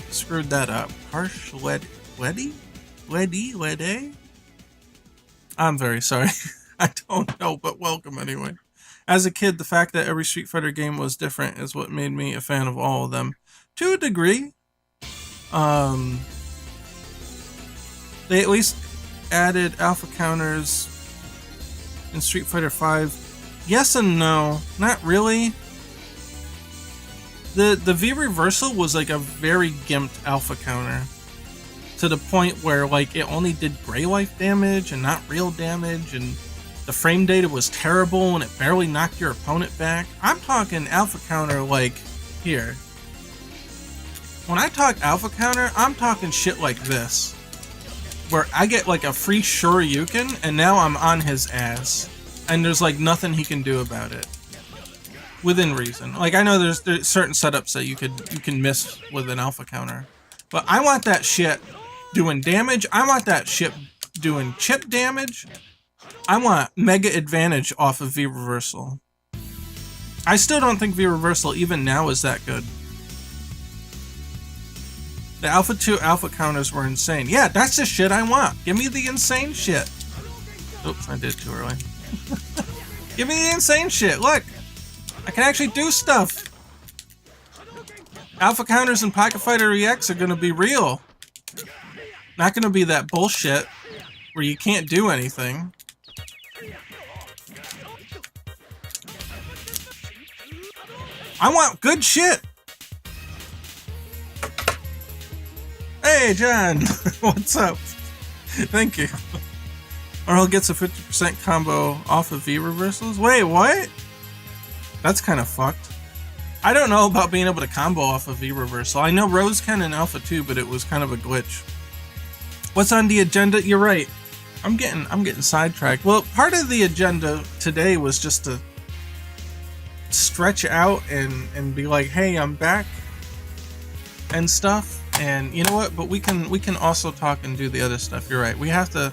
S1: screwed that up. Harsh Letty? Letty? I'm very sorry. I don't know, but welcome anyway. As a kid, the fact that every Street Fighter game was different is what made me a fan of all of them. To a degree. They at least added alpha counters in Street Fighter V. Yes and no. Not really. The V reversal was like a very gimped alpha counter. To the point where like it only did gray life damage and not real damage, and the frame data was terrible and it barely knocked your opponent back. I'm talking alpha counter like here. When I talk alpha counter, I'm talking shit like this. Where I get like a free Shoryuken and now I'm on his ass. And there's like nothing he can do about it. Within reason. Like I know there's certain setups that you can miss with an alpha counter. But I want that shit doing damage. I want that shit doing chip damage. I want mega advantage off of V reversal. I still don't think V reversal even now is that good. The Alpha 2 alpha counters were insane. Yeah, that's the shit I want. Give me the insane shit. Oops, I did too early. Give me the insane shit. Look, I can actually do stuff. Alpha counters in Pocket Fighter EX are gonna be real. Not gonna be that bullshit where you can't do anything. I want good shit. Hey, John. What's up? Thank you. Earl gets a 50% combo off of V reversals. Wait, what? That's kind of fucked. I don't know about being able to combo off of V reversal. I know Rose can in Alpha 2, but it was kind of a glitch. What's on the agenda? You're right. I'm getting sidetracked. Well, part of the agenda today was just to stretch out and be like, hey, I'm back and stuff. And you know what? But we can also talk and do the other stuff. You're right. We have to.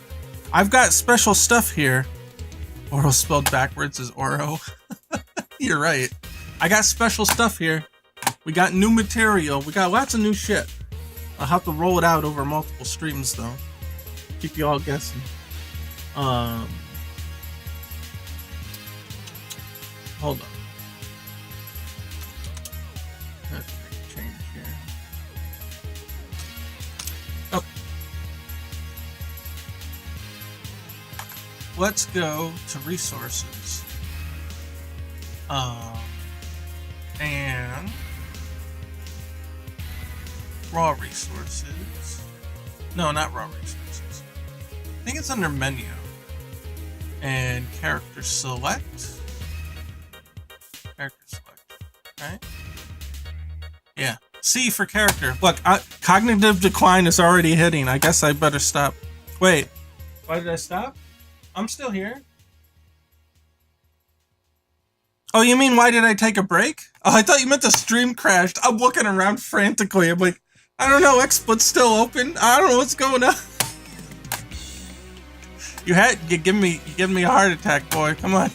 S1: I've got special stuff here. Oro spelled backwards is Oro. You're right. I got special stuff here. We got new material. We got lots of new shit. I'll have to roll it out over multiple streams though. Keep you all guessing. Hold on. Let's make a change here. Oh. Let's go to resources. And raw resources. No, not raw resources. I think it's under menu. And character select. Character select. Right? Yeah. C for character. Look, cognitive decline is already hitting. I guess I better stop. Wait. Why did I stop? I'm still here. Oh, you mean why did I take a break? Oh, I thought you meant the stream crashed. I'm looking around frantically. I'm like, I don't know, XSplit's still open. I don't know what's going on. You give me a heart attack, boy. Come on.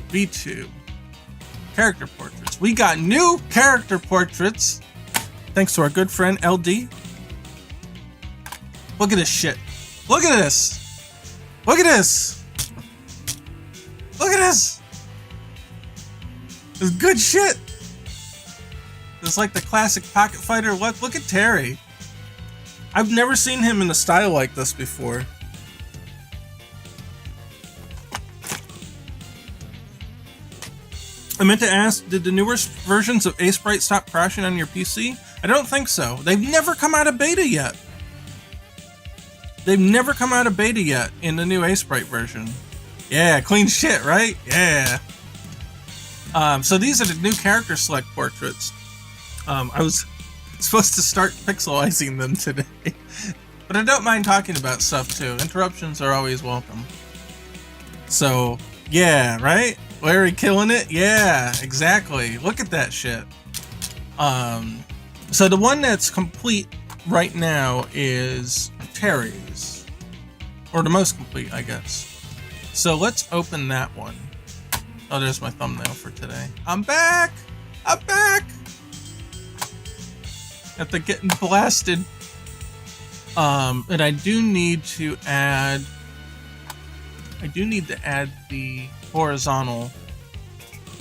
S1: V2. Character portraits. We got new character portraits. Thanks to our good friend LD. Look at this shit. Look at this. Look at this. Look at this! This is good shit! It's like the classic Pocket Fighter look. Look at Terry. I've never seen him in a style like this before. I meant to ask, did the newer versions of LBRY stop crashing on your PC? I don't think so. They've never come out of beta yet. They've never come out of beta yet in the new LBRY version. Yeah, clean shit, right? Yeah. So these are the new character select portraits. I was supposed to start pixelizing them today. But I don't mind talking about stuff too. Interruptions are always welcome. So, Yeah, right? Larry killing it? Yeah, exactly. Look at that shit. So the one that's complete right now is Terry's. Or the most complete, I guess. So let's open that one. Oh, there's my thumbnail for today. I'm back! I'm back! After getting blasted. And I do need to add the horizontal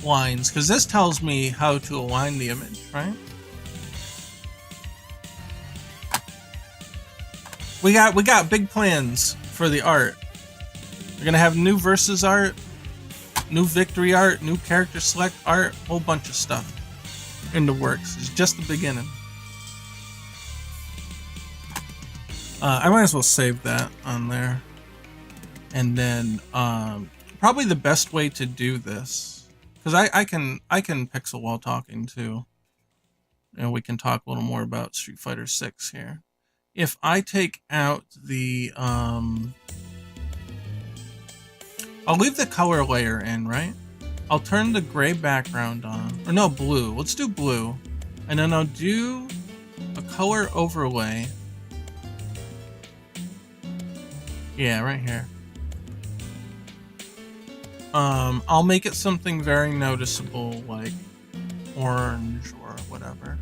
S1: lines, because this tells me how to align the image, right? We got big plans for the art. We're gonna have new versus art, new victory art, new character select art, whole bunch of stuff in the works. It's just the beginning. I might as well save that on there. And then probably the best way to do this, because I can pixel while talking too, and we can talk a little more about Street Fighter 6 here. If I take out the I'll leave the color layer in, right? I'll turn the gray background on, or no, blue. Let's do blue, and then I'll do a color overlay. Yeah, right here. I'll make it something very noticeable, like orange or whatever.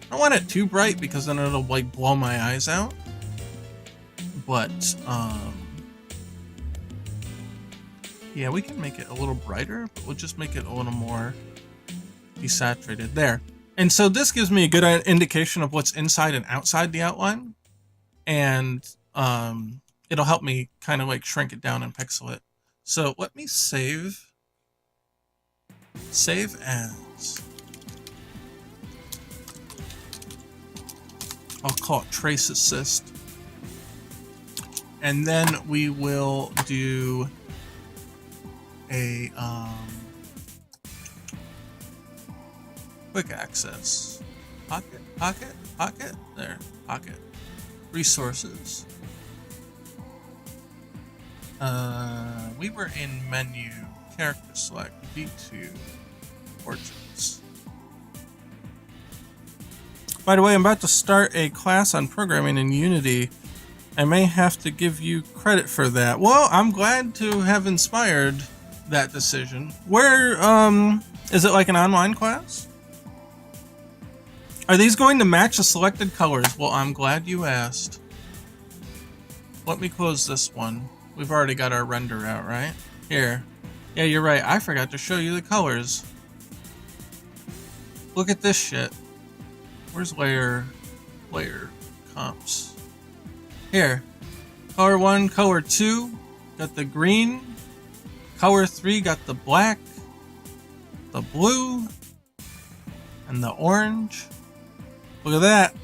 S1: I don't want it too bright because then it'll like blow my eyes out. But yeah, we can make it a little brighter, but we'll just make it a little more desaturated there. And so this gives me a good indication of what's inside and outside the outline, and it'll help me kind of like shrink it down and pixel it. So let me save as. I'll call it Trace Assist. And then we will do a quick access. Pocket. There, pocket. Resources. We were in menu, character select, D2, portraits. By the way, I'm about to start a class on programming in Unity. I may have to give you credit for that. Well, I'm glad to have inspired that decision. Where, is it like an online class? Are these going to match the selected colors? Well, I'm glad you asked. Let me close this one. We've already got our render out, right? Here. Yeah, you're right. I forgot to show you the colors. Look at this shit. Where's layer comps? Here. Color 1, color 2, got the green. Color 3 got the black, the blue, and the orange. Look at that.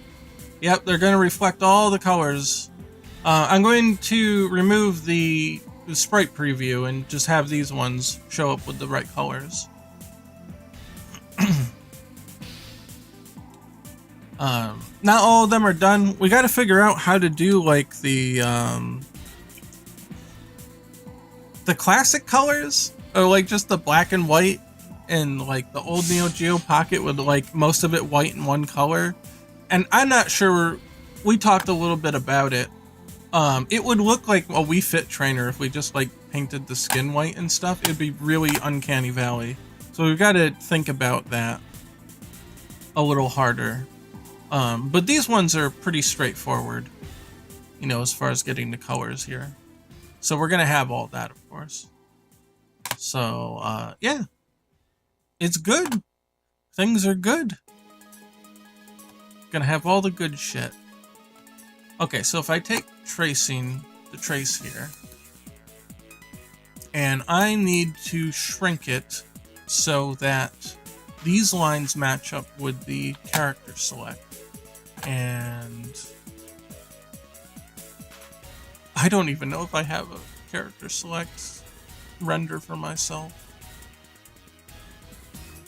S1: Yep, they're going to reflect all the colors. I'm going to remove the sprite preview and just have these ones show up with the right colors. Not all of them are done. We got to figure out how to do like the classic colors, or like just the black and white, and like the old Neo Geo Pocket with like most of it white and one color. And I'm not sure. We talked a little bit about it. It would look like a Wii Fit trainer if we just like painted the skin white and stuff. It'd be really uncanny valley. So we've got to think about that a little harder. But these ones are pretty straightforward, you know, as far as getting the colors here. So we're going to have all that, of course. So, yeah, it's good. Things are good. Gonna have all the good shit. Okay, so if I take tracing, the trace here, and I need to shrink it so that these lines match up with the character select. And I don't even know if I have a character select render for myself.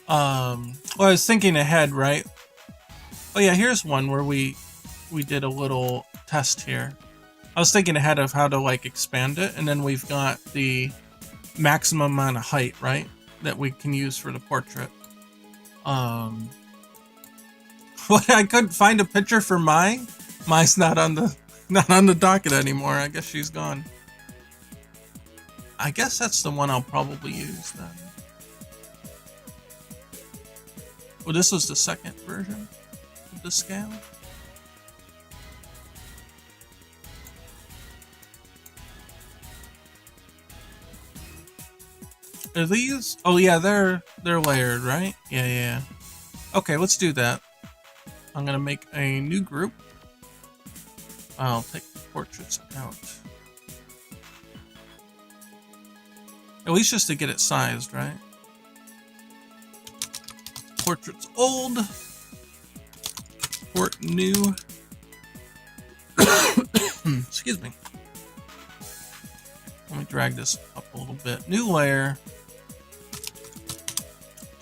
S1: Well, I was thinking ahead, right? Oh yeah, here's one where we did a little test here. I was thinking ahead of how to like expand it, and then we've got the maximum amount of height, right? That we can use for the portrait. Well, I couldn't find a picture for Mai. Mai's not on the docket anymore. I guess she's gone. I guess that's the one I'll probably use then. Well, this was the second version of the scale. Are these? Oh yeah, they're layered, right? Yeah. Okay, let's do that. I'm gonna make a new group. I'll take the portraits out. At least just to get it sized, right? Portraits old. Port new. Excuse me. Let me drag this up a little bit. New layer.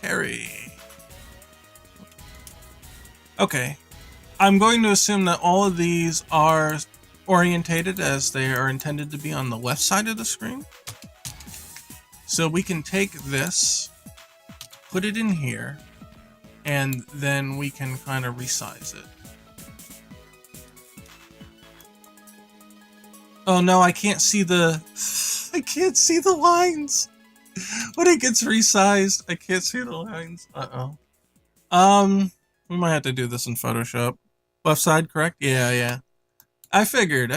S1: Terry. Okay. I'm going to assume that all of these are orientated as they are intended to be on the left side of the screen. So we can take this, put it in here, and then we can kind of resize it. Oh no, I can't see the lines. When it gets resized, I can't see the lines. We might have to do this in Photoshop. Left side, correct? Yeah. I figured.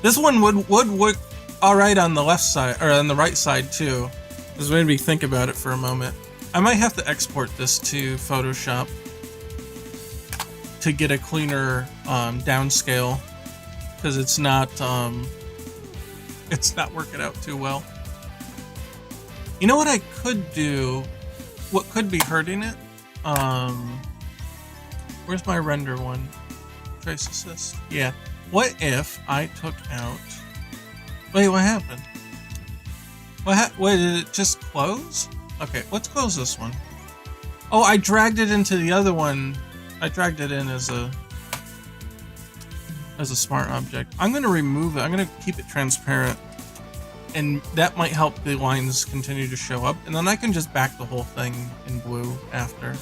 S1: This one would work all right on the left side, or on the right side too. This made me think about it for a moment. I might have to export this to Photoshop to get a cleaner downscale, because it's not working out too well. You know what I could do? What could be hurting it? Where's my render one? Trace assist. Yeah. What if I took out? Wait, what happened? Wait, did it just close? Okay, let's close this one. Oh, I dragged it into the other one. I dragged it in as a smart object. I'm gonna remove it. I'm gonna keep it transparent, and that might help the lines continue to show up. And then I can just back the whole thing in blue after.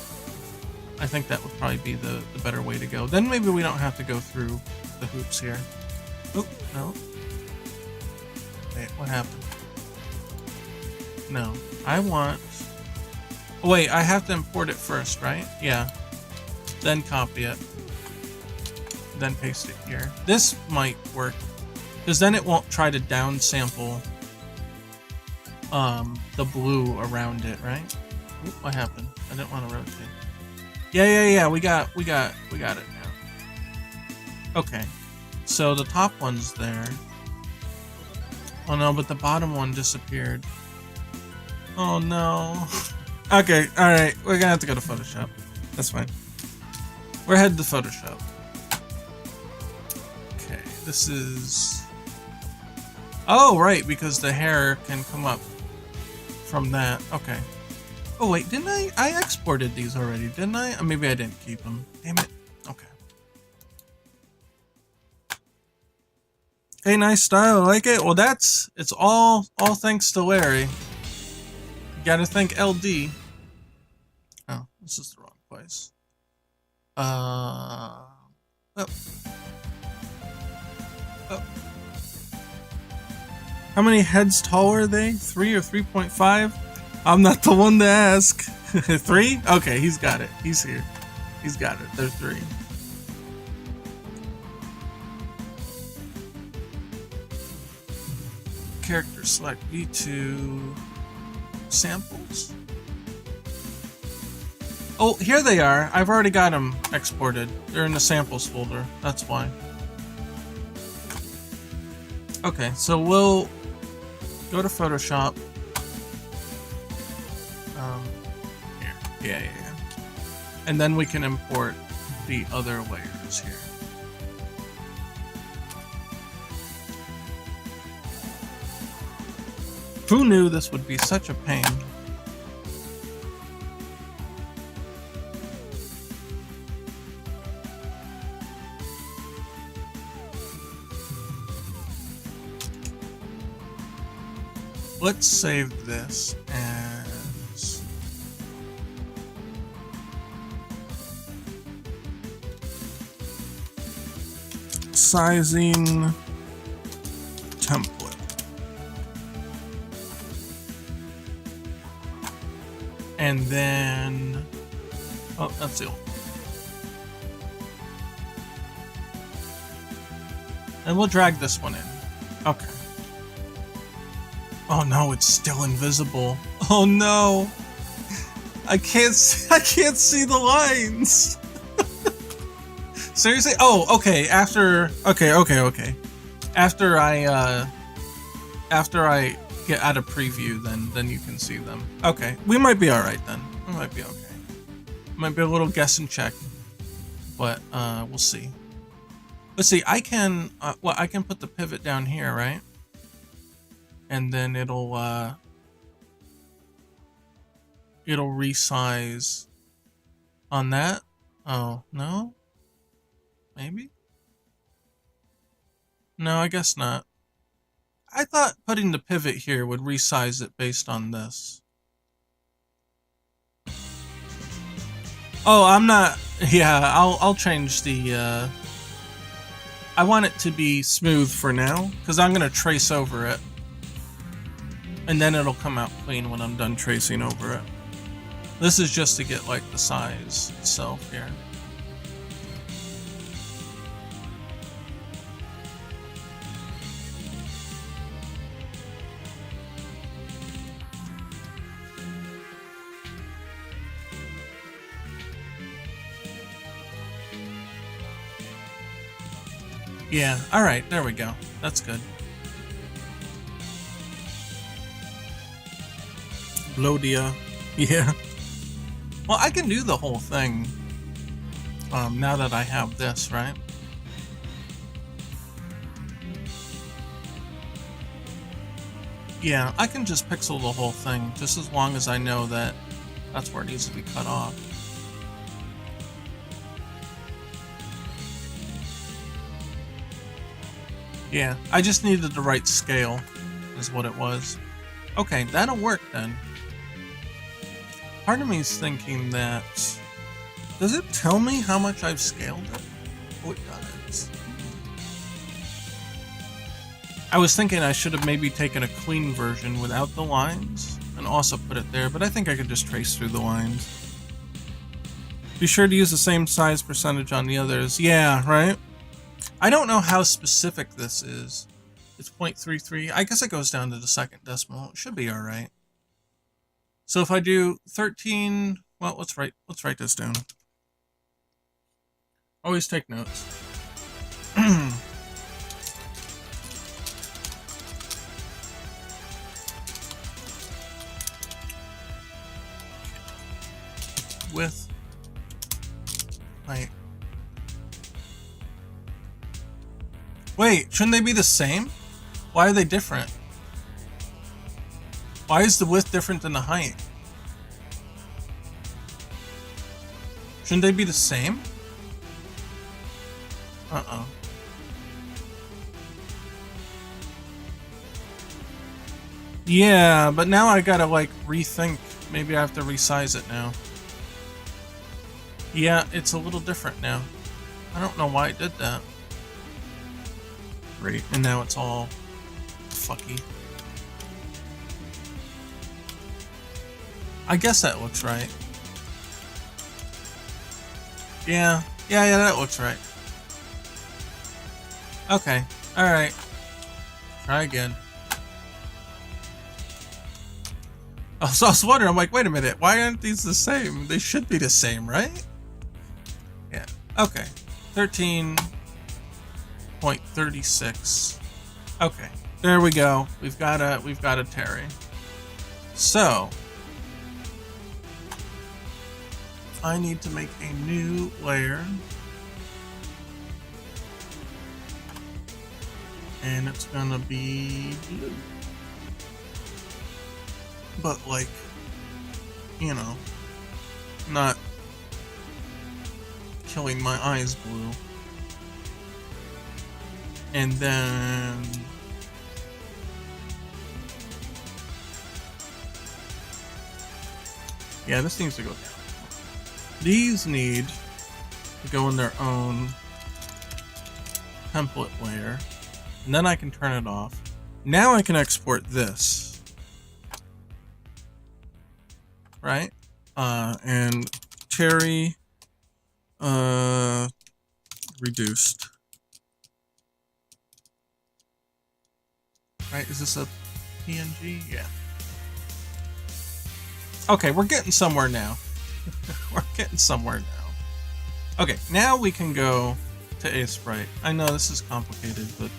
S1: I think that would probably be the better way to go. Then maybe we don't have to go through the hoops here. Oh, no. Wait, what happened? No, I want... Oh, wait, I have to import it first, right? Yeah. Then copy it. Then paste it here. This might work, because then it won't try to downsample the blue around it, right? Oop, what happened? I didn't want to rotate. Yeah. We got it now. Okay. So the top one's there. Oh no, but the bottom one disappeared. Oh no. Okay, alright. We're gonna have to go to Photoshop. That's fine. We're headed to Photoshop. Okay, this is... Oh, right, because the hair can come up from that. Okay. Oh wait, didn't I exported these already, didn't I? Or maybe I didn't keep them. Damn it. Okay. Hey, nice style. I like it. Well, it's all thanks to LBRY. You gotta thank LD. Oh, this is the wrong place. Oh. How many heads tall are they? 3 or 3.5? I'm not the one to ask. 3? Okay, he's got it. He's here. He's got it. There's 3. Character select V2 samples. Oh, here they are. I've already got them exported. They're in the samples folder. That's why. Okay, so we'll go to Photoshop. Here. Yeah. And then we can import the other layers here. Who knew this would be such a pain? let's save this as sizing template. And then, oh, that's the old. And we'll drag this one in. Okay. Oh no, it's still invisible. Oh no. I can't see the lines. Seriously? Oh, okay. Okay. After I get out of preview, then you can see them. Okay. We might be all right then. We might be okay. Might be a little guess and check, but we'll see. Let's see. I can I can put the pivot down here, right? And then it'll resize on that. Oh, no? Maybe? No, I guess not. I thought putting the pivot here would resize it based on this. Oh, I'm not. Yeah, I'll change the I want it to be smooth for now, because I'm gonna trace over it. And then it'll come out clean when I'm done tracing over it. This is just to get like the size itself here. Yeah, alright, there we go. That's good. Blodia. Yeah. Well, I can do the whole thing now that I have this, right? Yeah, I can just pixel the whole thing, just as long as I know that that's where it needs to be cut off. Yeah, I just needed the right scale, is what it was. Okay, that'll work then. Part of me is thinking that... Does it tell me how much I've scaled it? Oh, it does. I was thinking I should have maybe taken a clean version without the lines and also put it there, but I think I could just trace through the lines. Be sure to use the same size percentage on the others. Yeah, right? I don't know how specific this is. It's 0.33. I guess it goes down to the second decimal. It should be all right. So if I do 13, well, let's write this down. Always take notes. Width, height. Wait, shouldn't they be the same? Why are they different? Why is the width different than the height? Shouldn't they be the same? Uh-oh. Yeah, but now I gotta like rethink. Maybe I have to resize it now. Yeah, it's a little different now. I don't know why it did that. Great, and now it's all fucky. I guess that looks right. Yeah, that looks right. Okay, alright. Try again. So I was wondering, I'm like, wait a minute, why aren't these the same? They should be the same, right? Yeah, okay. 13.36. Okay, there we go. We've got a Terry. So I need to make a new layer. And it's gonna be blue. But like, you know, not killing my eyes blue. And then Yeah, this needs to go down. These need to go in their own template layer, and then I can turn it off. Now I can export this, right? And cherry reduced. Right? Is this a PNG? Yeah. Okay, we're getting somewhere now. We're getting somewhere now. Okay, now we can go to Sprite. I know this is complicated, but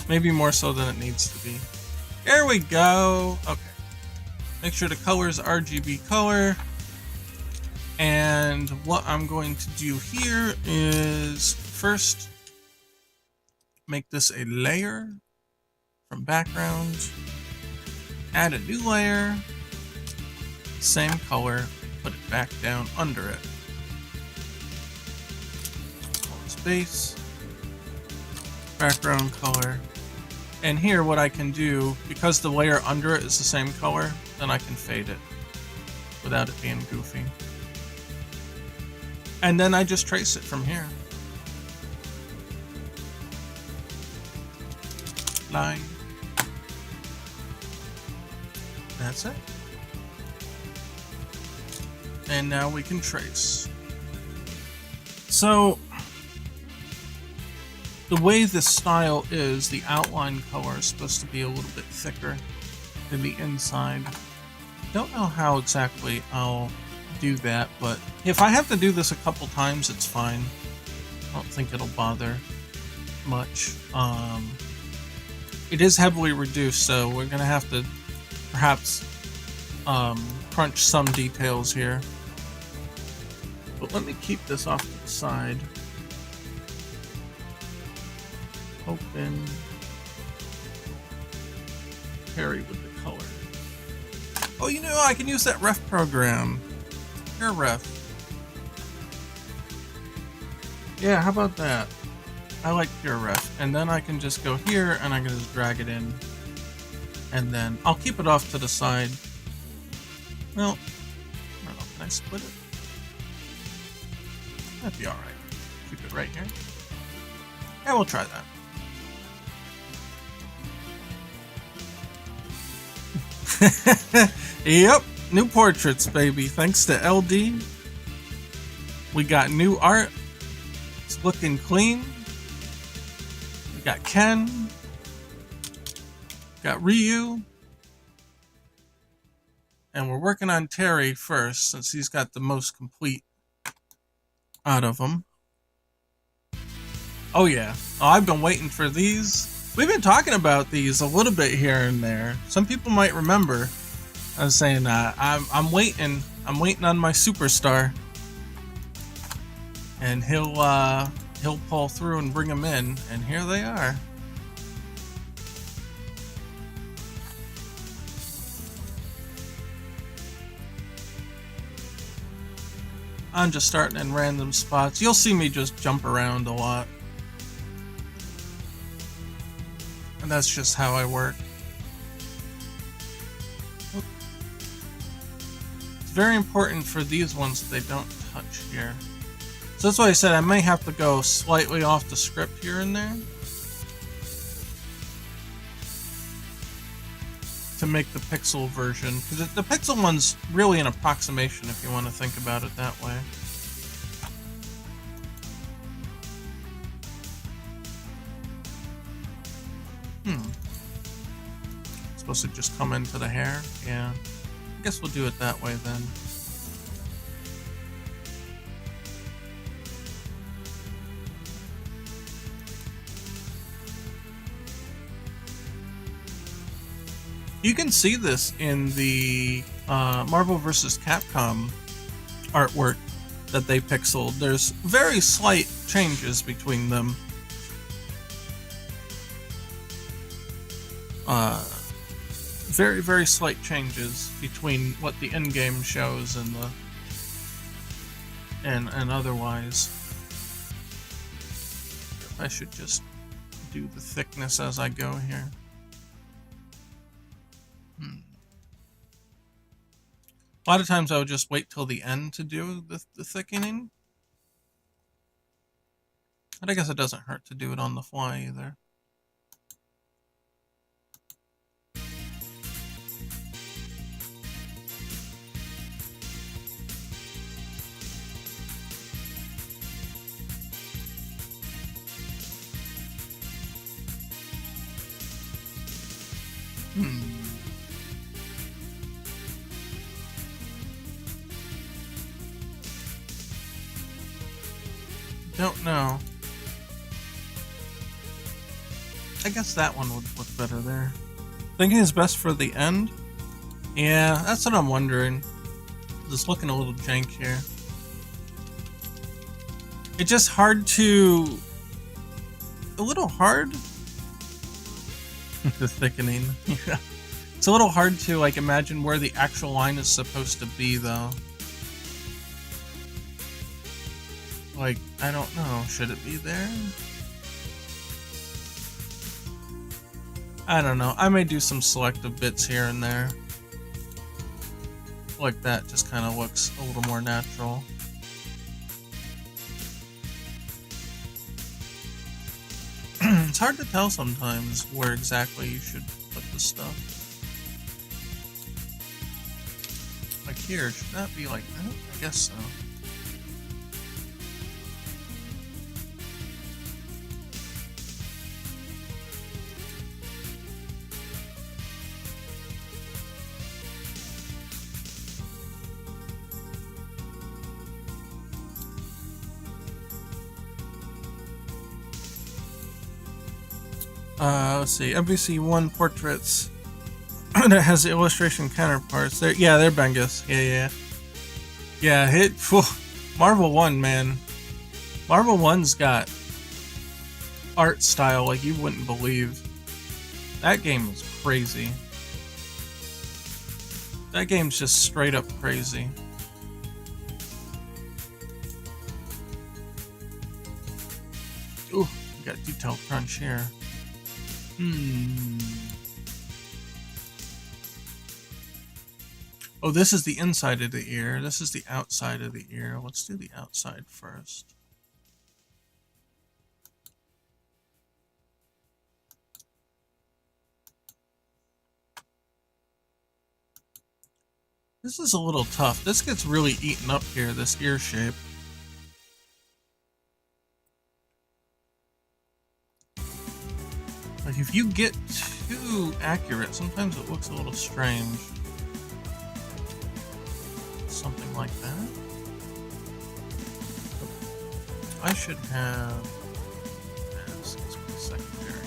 S1: maybe more so than it needs to be. There we go. Okay. Make sure the color is RGB color. And what I'm going to do here is first make this a layer from background. Add a new layer. Same color. Put it back down under it. Space. Background color. And here what I can do, because the layer under it is the same color, then I can fade it without it being goofy. And then I just trace it from here. Line. That's it. And now we can trace. So the way this style is, the outline color is supposed to be a little bit thicker than the inside. Don't know how exactly I'll do that, but if I have to do this a couple times, it's fine. I don't think it'll bother much. It is heavily reduced, so we're gonna have to perhaps crunch some details here. But let me keep this off to the side. Open. Carry with the color. Oh, you know, I can use that ref program. Here, ref. Yeah, how about that? I like pure ref. And then I can just go here and I can just drag it in. And then I'll keep it off to the side. Well, I don't know, can I split it? That'd be alright. Keep it right here. Yeah, we'll try that. Yep, new portraits, baby. Thanks to LD. We got new art. It's looking clean. We got Ken. Got Ryu. And we're working on Terry first, since he's got the most complete out of them. Oh yeah. Oh, I've been waiting for these. We've been talking about these a little bit here and there. Some people might remember I was saying that I'm waiting on my superstar, and he'll pull through and bring them in, and here they are. I'm just starting in random spots. You'll see me just jump around a lot. And that's just how I work. It's very important for these ones that they don't touch here. So that's why I said I may have to go slightly off the script here and there to make the pixel version. Because the pixel one's really an approximation if you want to think about it that way. Supposed to just come into the hair? Yeah. I guess we'll do it that way then. You can see this in the Marvel vs. Capcom artwork that they pixeled. There's very slight changes between them. Very, very slight changes between what the in-game shows and the and otherwise. I should just do the thickness as I go here. A lot of times I would just wait till the end to do the thickening. But I guess it doesn't hurt to do it on the fly either. Don't know. I guess that one would look better there. Thinking is best for the end? Yeah, that's what I'm wondering. It's looking a little jank here. It's just hard to... A little hard? The thickening. Yeah. It's a little hard to, like, imagine where the actual line is supposed to be, though. Like, I don't know. Should it be there? I don't know. I may do some selective bits here and there. Like that just kind of looks a little more natural. It's hard to tell sometimes where exactly you should put the stuff. Like here, should that be like that? I guess so. Let's see, MVC1 portraits that has the illustration counterparts. They're Bengus. Yeah, Marvel 1, man. Marvel 1's got art style like you wouldn't believe. That game is crazy. That game's just straight up crazy. Ooh, we got detail crunch here. Oh, this is the inside of the ear. This is the outside of the ear. Let's do the outside first. This is a little tough. This gets really eaten up here, this ear shape. Like, if you get too accurate, sometimes it looks a little strange. Something like that. I should have... This is secondary.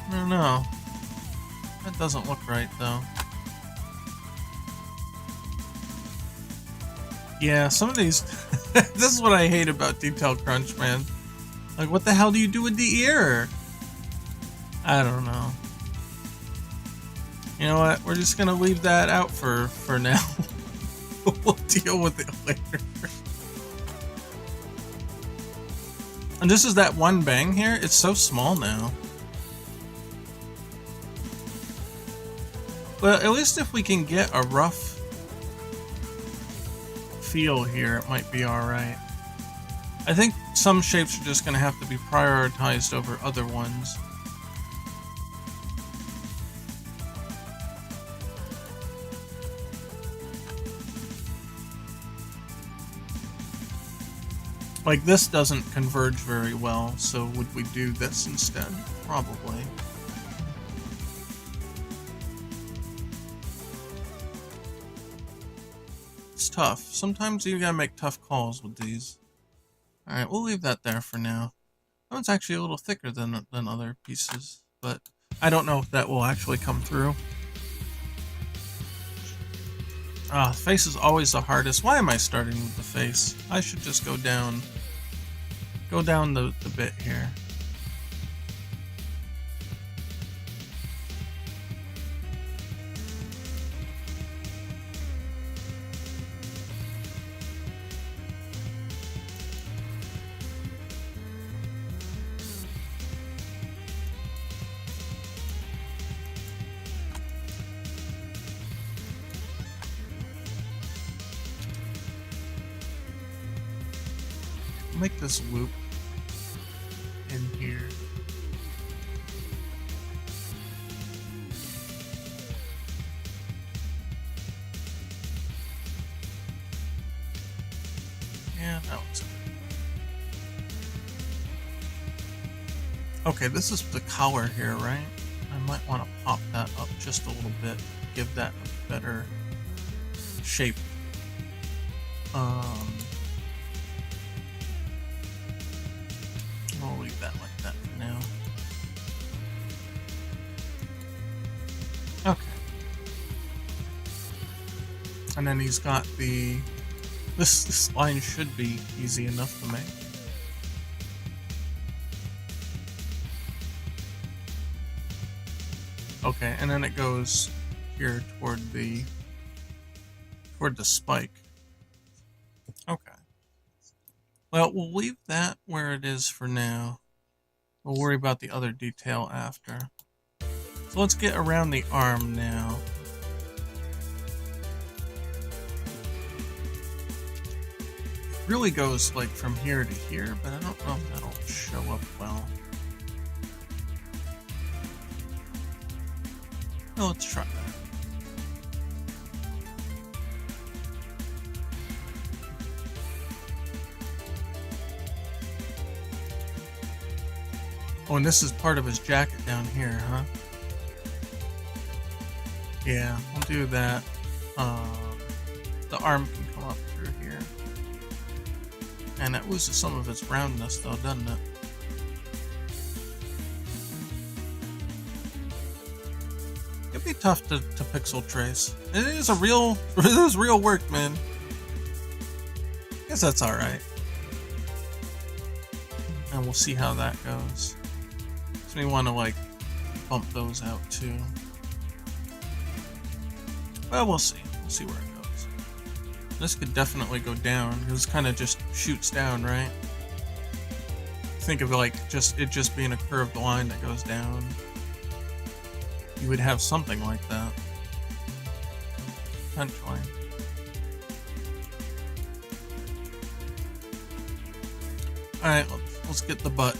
S1: I don't know. That doesn't look right, though. Yeah, some of these... This is what I hate about Detail Crunch, man. Like, what the hell do you do with the ear? I don't know. You know what? We're just gonna leave that out for now. We'll deal with it later. And this is that one bang here. It's so small now. Well, at least if we can get a rough feel here, it might be alright. I think some shapes are just going to have to be prioritized over other ones. Like, this doesn't converge very well, so would we do this instead? Probably. It's tough. Sometimes you gotta make tough calls with these. Alright, we'll leave that there for now. That one's actually a little thicker than other pieces, but I don't know if that will actually come through. Ah, the face is always the hardest. Why am I starting with the face? I should just go down the bit here. make this loop in here. Yeah, that looks good. Okay, this is the collar here, right? I might want to pop that up just a little bit, give that a better shape. We'll leave that like that for now. Okay. And then he's got the... This line should be easy enough to make. Okay, and then it goes here toward the spike. Okay. Well, we'll leave that where it is for now. We'll worry about the other detail after. So let's get around the arm now. It really goes like from here to here, but I don't know if that'll show up well. Well, let's try that. Oh, and this is part of his jacket down here, huh? Yeah, we'll do that. The arm can come up through here. And that loses some of its roundness though, doesn't it? It'd be tough to pixel trace. It is real work, man. Guess that's alright. And we'll see how that goes. So we want to like bump those out too. Well, we'll see. We'll see where it goes. This could definitely go down. This kind of just shoots down, right? Think of it like it just being a curved line that goes down. You would have something like that. Potentially. Alright, let's get the butt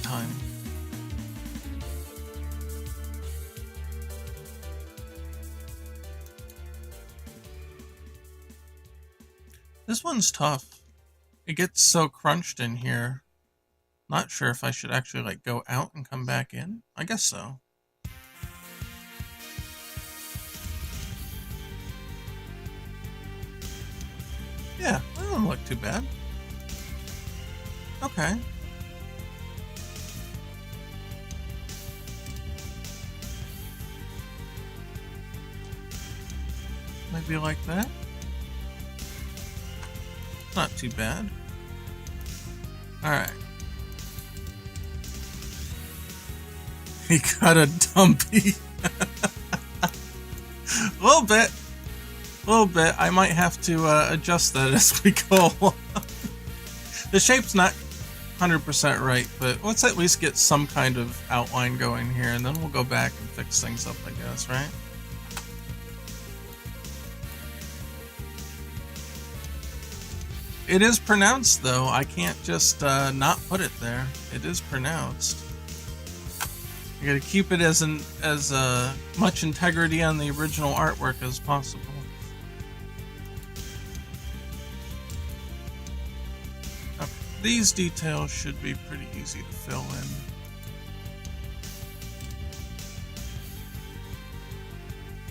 S1: time. This one's tough. It gets so crunched in here. Not sure if I should actually like go out and come back in. I guess so. Yeah, that doesn't look too bad. Okay. Maybe like that. Not too bad. Alright. He got a dumpy. A little bit. I might have to adjust that as we go along. The shape's not 100% right, but let's at least get some kind of outline going here, and then we'll go back and fix things up, I guess, right? It is pronounced, though. I can't just not put it there. It is pronounced. You gotta keep it as much integrity on the original artwork as possible. Okay. These details should be pretty easy to fill in.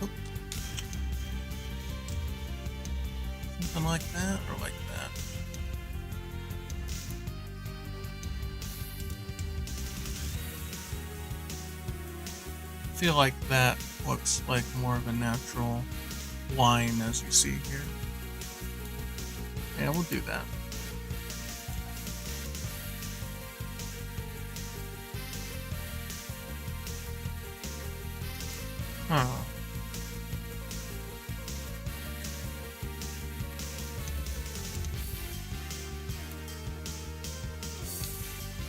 S1: Oop. Something like that, or like that. I feel like that looks like more of a natural line as you see here. Yeah, we'll do that. Huh.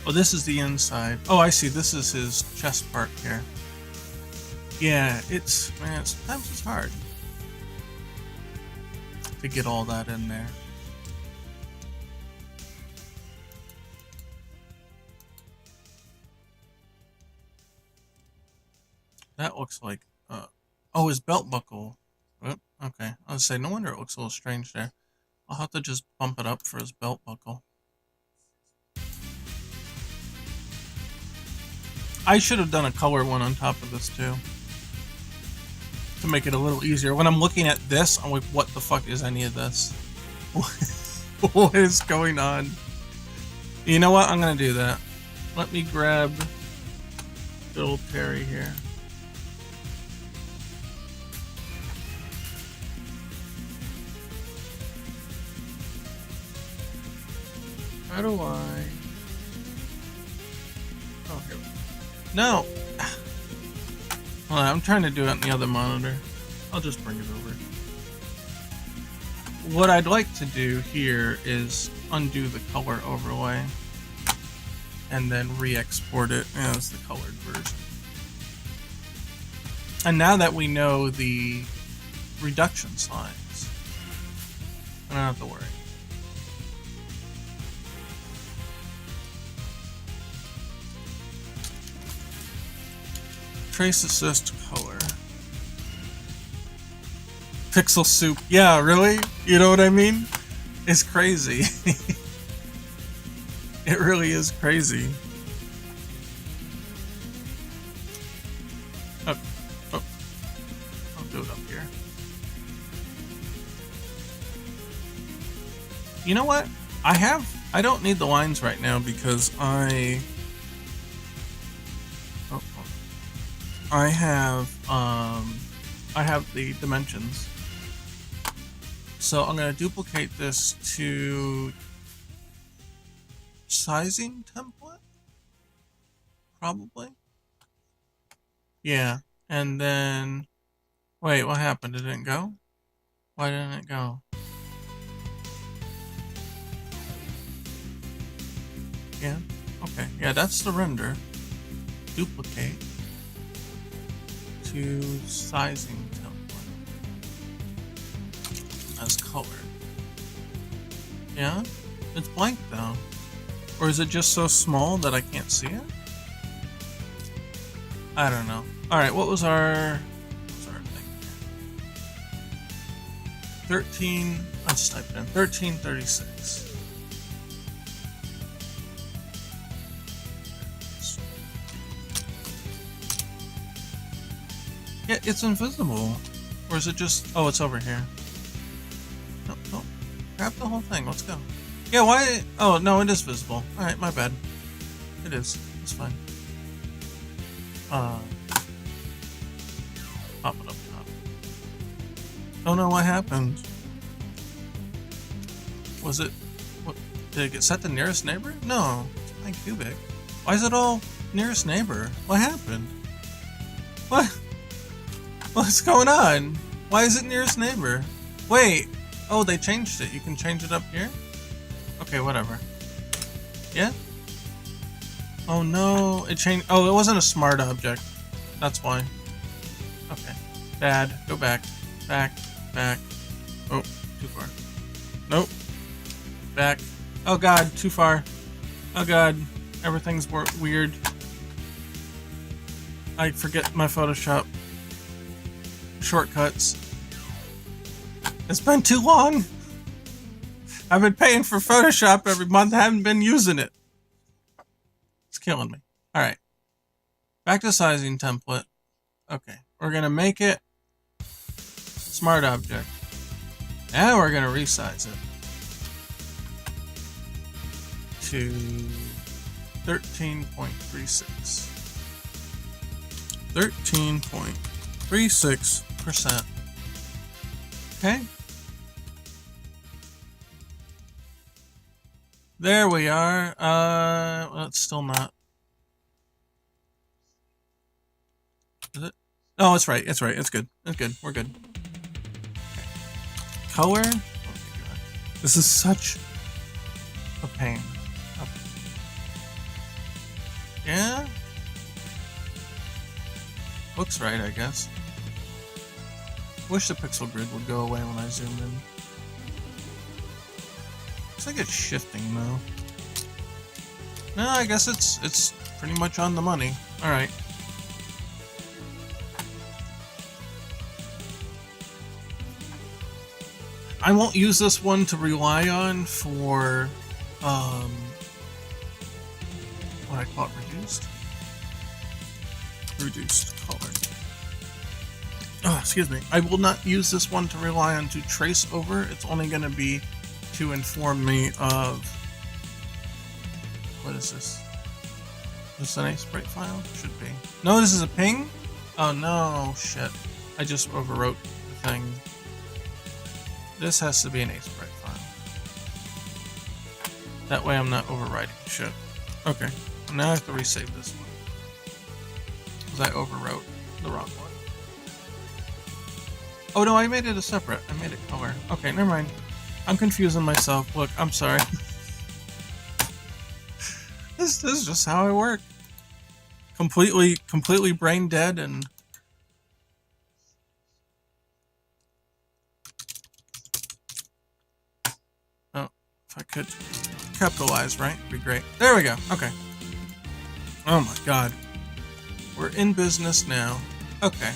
S1: Oh, this is the inside. Oh, I see. This is his chest part here. Yeah, man, sometimes it's hard to get all that in there. That looks like, oh, his belt buckle. Oh, okay. I was saying, no wonder it looks a little strange there. I'll have to just bump it up for his belt buckle. I should have done a color one on top of this too, to make it a little easier. When I'm looking at this, I'm like, what the fuck is any of this? What is going on? You know what? I'm gonna do that. Let me grab good old Terry here. How do I... Oh, here we go. No! Hold on, I'm trying to do it on the other monitor. I'll just bring it over. What I'd like to do here is undo the color overlay and then re-export it as the colored version. And now that we know the reduction slides, I don't have to worry. Trace assist color. Pixel soup. Yeah, really? You know what I mean? It's crazy. It really is crazy. Oh, oh. I'll do it up here. You know what? I don't need the lines right now because I have the dimensions. So I'm going to duplicate this to sizing template, probably. Yeah, and then, wait, what happened? It didn't go? Why didn't it go? Yeah, okay, yeah, that's the render. Duplicate to sizing template as color. Yeah, it's blank though. Or is it just so small that I can't see it? I don't know. Alright, what was our thing here? 13, let's type it in, 1336. Yeah, it's invisible. Or is it just, oh, it's over here. No, no, grab the whole thing, let's go. Yeah, why? Oh, no, it is visible. Alright, my bad. It is. It's fine. Pop it up top. Oh no, what happened? Was it... What, did it get set to nearest neighbor? No. It's my cubic. Why is it all nearest neighbor? What happened? What? What's going on? Why is it nearest neighbor? Wait. Oh, they changed it. You can change it up here? Okay, whatever. Yeah? Oh no, it changed. Oh, it wasn't a smart object. That's why. Okay. Bad. Go back. Back. Back. Oh, too far. Nope. Back. Oh god, too far. Oh god, everything's weird. I forget my Photoshop shortcuts. It's been too long. I've been paying for Photoshop every month. I haven't been using it. It's killing me. Alright. Back to sizing template. Okay. We're going to make it smart object. Now we're going to resize it to 13.36. 13.36%. Okay. There we are. Well, it's still not. Is it? Oh, it's right. It's right. It's good. It's good. We're good. Okay. Color. Oh my god. This is such a pain. Okay. Yeah. Looks right, I guess. Wish the pixel grid would go away when I zoom in. Looks like it's shifting though. No, I guess it's pretty much on the money. Alright. I won't use this one to rely on for what I call it, reduced color. Oh, excuse me. I will not use this one to rely on to trace over. It's only going to be to inform me of, what is this? Is this an sprite file? Should be. No, this is a ping? Oh no, shit. I just overwrote the thing. This has to be an sprite file. That way I'm not overwriting shit. Okay, now I have to resave this one. Because I overwrote the wrong one. Oh no, I made it a separate. I made it color. Okay, never mind. I'm confusing myself. Look, I'm sorry. This is just how I work. Completely brain dead and... Oh, if I could capitalize, right? It'd be great. There we go. Okay. Oh my god. We're in business now. Okay.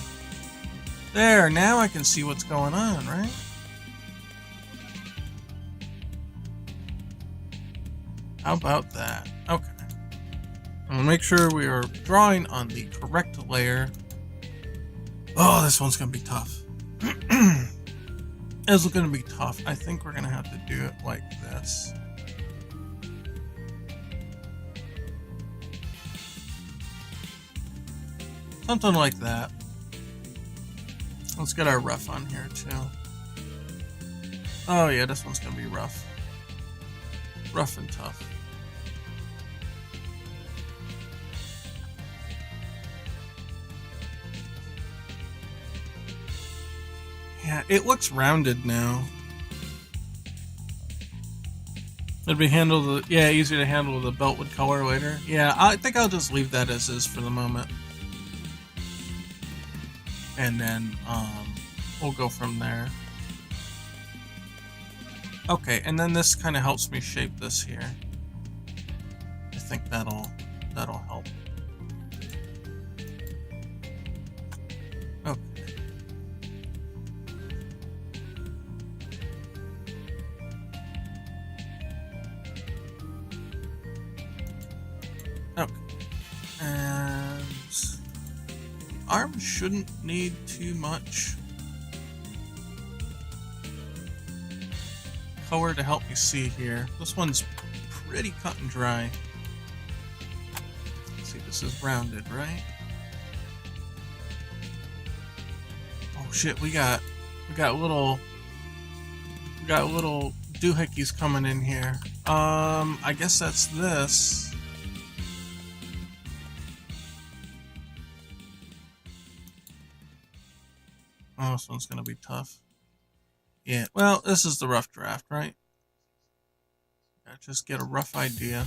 S1: There, now I can see what's going on, right? How about that? Okay. I'm gonna make sure we are drawing on the correct layer. Oh, this one's gonna be tough. This is gonna be tough. I think we're gonna have to do it like this. Something like that. Let's get our rough on here too. Oh yeah, this one's gonna be rough. Rough and tough. Yeah, it looks rounded now. It'd be easier to handle with a belt with color later. Yeah, I think I'll just leave that as is for the moment. And then we'll go from there. Okay, and then this kind of helps me shape this here. I think that'll help. Okay. Okay. And arms shouldn't need too much color to help me see here. This one's pretty cut and dry. Let's see, this is rounded, right? Oh shit, we got little doohickeys coming in here. I guess that's this. Oh, this one's gonna be tough. Yeah, well, this is the rough draft, right? Just get a rough idea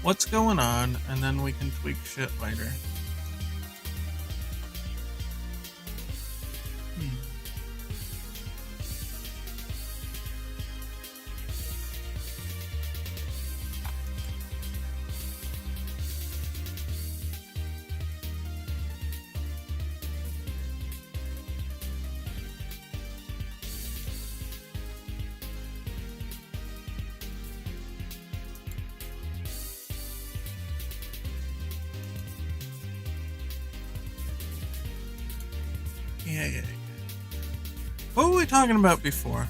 S1: what's going on, and then we can tweak shit later. Yeah. What were we talking about before?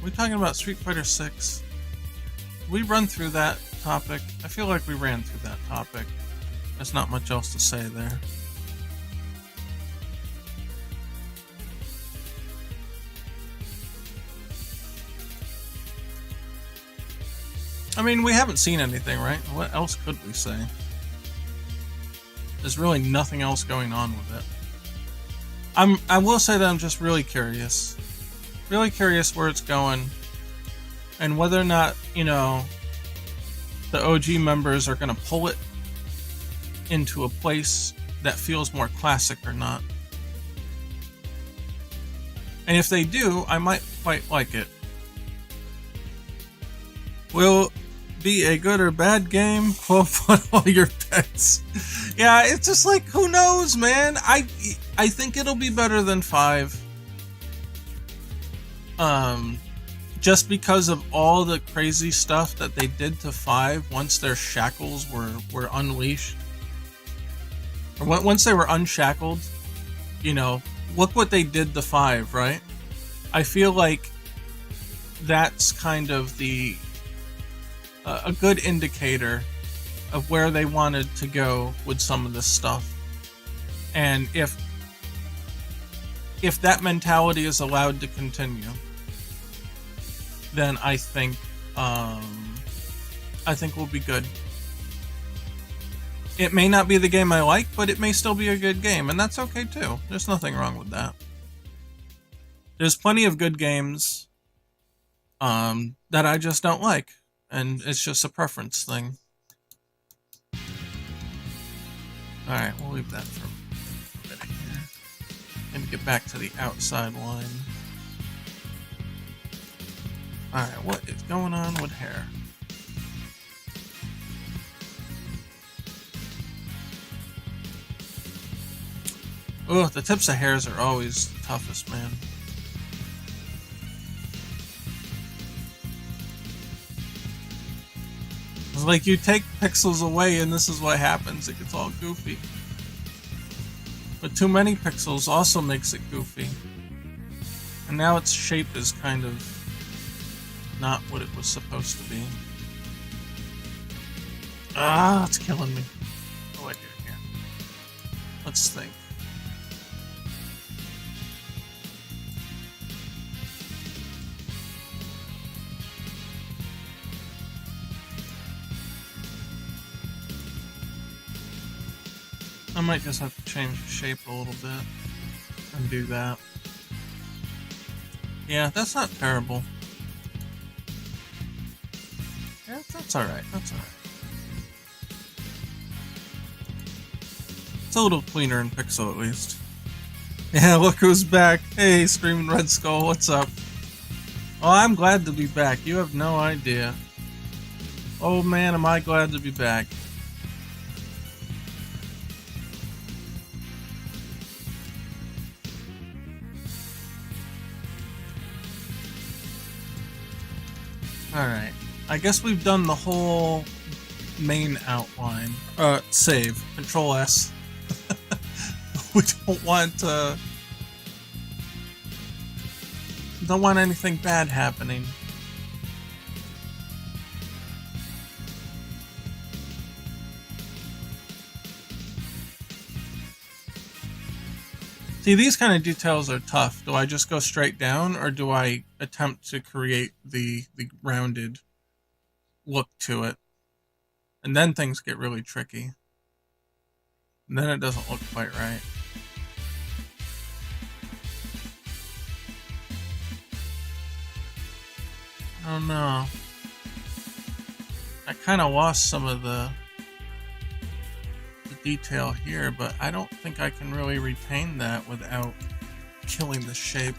S1: Were we talking about Street Fighter 6? We run through that topic. I feel like we ran through that topic. There's not much else to say there. I mean, we haven't seen anything, right? What else could we say? There's really nothing else going on with it. I will say that I'm just really curious where it's going, and whether or not, you know, the OG members are going to pull it into a place that feels more classic or not. And if they do, I might quite like it. Will be a good or bad game? Quote on all your pets. Yeah, it's just like, who knows, man? I think it'll be better than 5. just because of all the crazy stuff that they did to 5 once their shackles were unleashed, or once they were unshackled, you know, look what they did to 5, right? I feel like that's kind of the a good indicator of where they wanted to go with some of this stuff. And if that mentality is allowed to continue, then I think we'll be good. It may not be the game I like, but it may still be a good game, and that's okay too. There's nothing wrong with that. There's plenty of good games that I just don't like, and it's just a preference thing. Alright, we'll leave that for a minute here. And get back to the outside line. Alright, what is going on with hair? Oh, the tips of hairs are always the toughest, man. It's like you take pixels away and this is what happens. It gets all goofy. But too many pixels also makes it goofy. And now its shape is kind of not what it was supposed to be. Ah, it's killing me. What do I do here? Let's think. I might just have to change the shape a little bit and do that. Yeah, that's not terrible. Yeah, that's alright, that's alright. It's a little cleaner in pixel at least. Yeah, look who's back. Hey, Screaming Red Skull, what's up? Oh, I'm glad to be back. You have no idea. Oh man, am I glad to be back. Alright, I guess we've done the whole main outline. Save. Control S. We don't want anything bad happening. See, these kind of details are tough. Do I just go straight down, or do I attempt to create the rounded look to it? And then things get really tricky. And then it doesn't look quite right. I don't know. I kind of lost some of the detail here, but I don't think I can really retain that without killing the shape.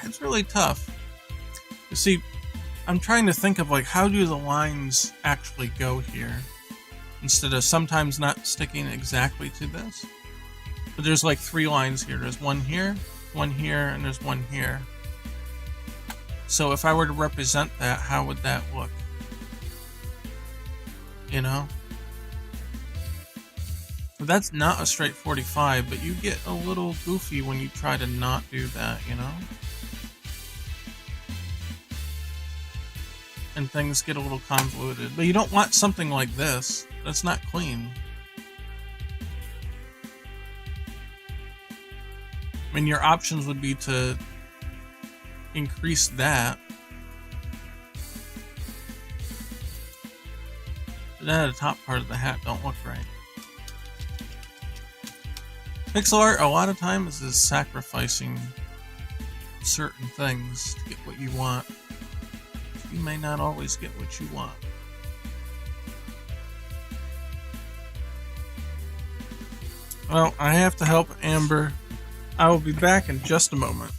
S1: It's really tough. You see, I'm trying to think of like, how do the lines actually go here? Instead of sometimes not sticking exactly to this. But there's like 3 lines here. There's one here, and there's one here. So if I were to represent that, how would that look? You know? That's not a straight 45, but you get a little goofy when you try to not do that, you know? And things get a little convoluted. But you don't want something like this. That's not clean. I mean, your options would be to increase that. But then the top part of the hat don't look right. Pixel art, a lot of times, is sacrificing certain things to get what you want. You may not always get what you want. Well, I have to help Amber. I will be back in just a moment.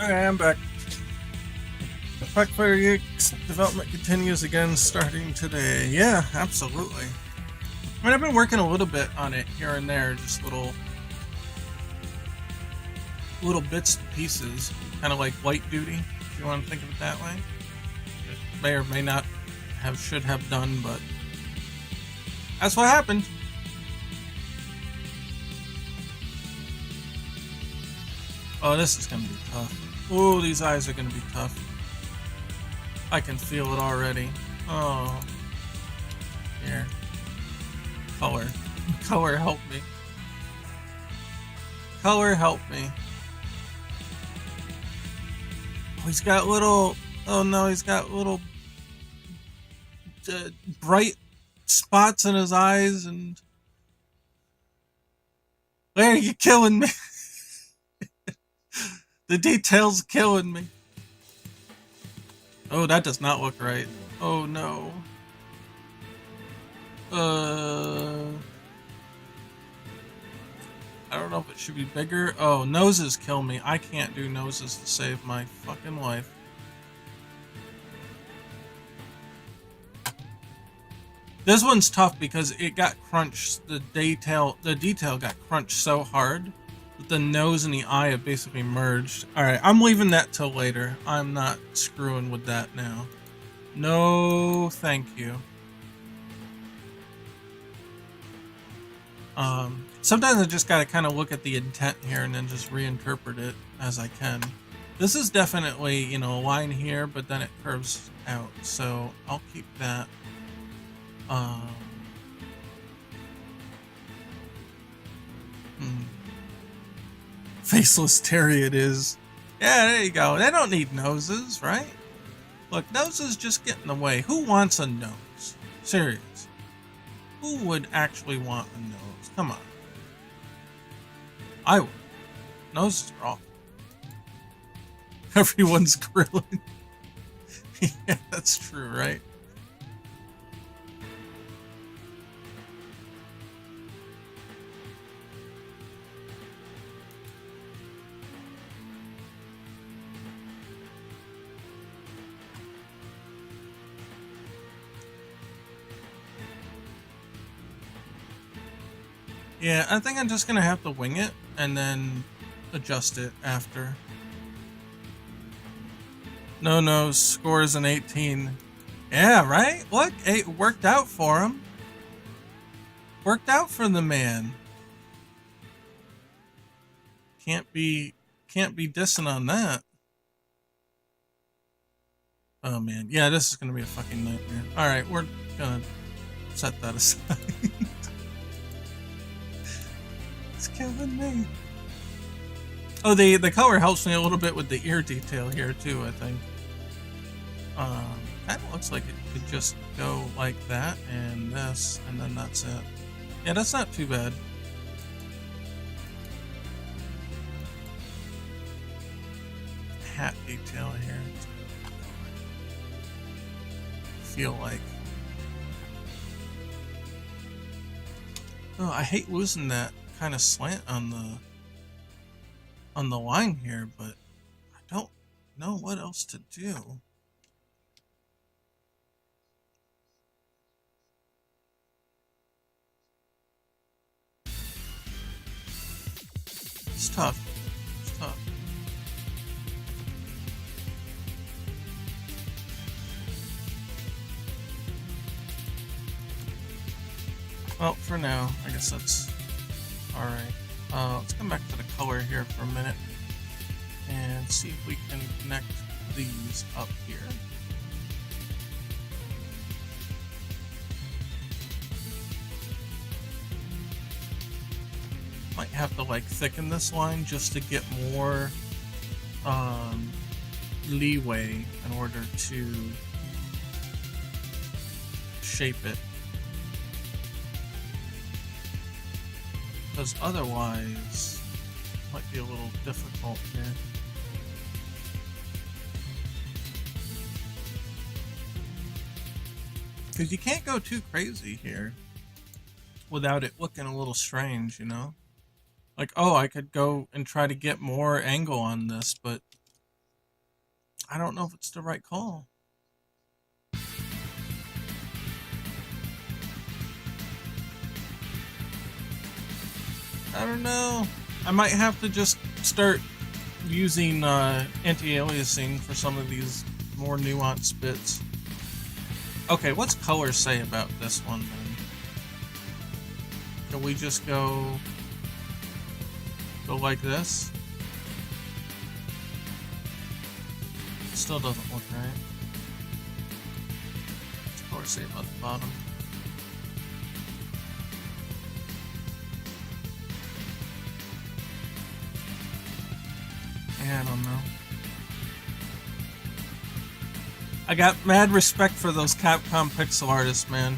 S1: Okay, I'm back. Blackfire Geeks development continues again starting today. Yeah, absolutely. I mean, I've been working a little bit on it here and there, just little bits and pieces, kind of like light duty, if you want to think of it that way. It may or may not should have done, but that's what happened. Oh, this is gonna be tough. Oh, these eyes are gonna be tough. I can feel it already. Oh. Here. Color. Color, help me. Color, help me. Oh, he's got little... Oh no, he's got little... bright spots in his eyes and... Larry, you're killing me. The detail's killing me. Oh, that does not look right. Oh no. I don't know if it should be bigger. Oh, noses kill me. I can't do noses to save my fucking life. This one's tough because it got crunched. The detail got crunched so hard that the nose and the eye have basically merged. Alright, I'm leaving that till later. I'm not screwing with that now. No, thank you. Sometimes I just gotta kind of look at the intent here and then just reinterpret it as I can. This is definitely, you know, a line here, but then it curves out, so I'll keep that. Faceless Terry it is. Yeah, there you go. They don't need noses, right? Look, noses just get in the way. Who wants a nose? Serious. Who would actually want a nose? Come on. I would. Noses are awful. Everyone's grilling. Yeah, that's true, right? Yeah, I think I'm just gonna have to wing it and then adjust it after. No, scores an 18. Yeah, right? Look, it worked out for him. Worked out for the man. Can't be dissing on that. Oh man, yeah, this is gonna be a fucking nightmare. Alright, we're gonna set that aside. It's killing me. Oh, the color helps me a little bit with the ear detail here too, I think. Kind of looks like it could just go like that and this, and then that's it. Yeah, that's not too bad. Hat detail here. Feel like. Oh, I hate losing that kind of slant on the line here, but I don't know what else to do. It's tough. It's tough. Well, for now, I guess that's alright. Let's come back to the color here for a minute and see if we can connect these up here. Might have to like thicken this line just to get more leeway in order to shape it. Because otherwise, it might be a little difficult here. Because you can't go too crazy here without it looking a little strange, you know? Like, oh, I could go and try to get more angle on this, but I don't know if it's the right call. I don't know. I might have to just start using anti-aliasing for some of these more nuanced bits. Okay, what's color say about this one then? Can we just go like this? It still doesn't look right. What's color say about the bottom? Yeah, I don't know. I got mad respect for those Capcom pixel artists, man.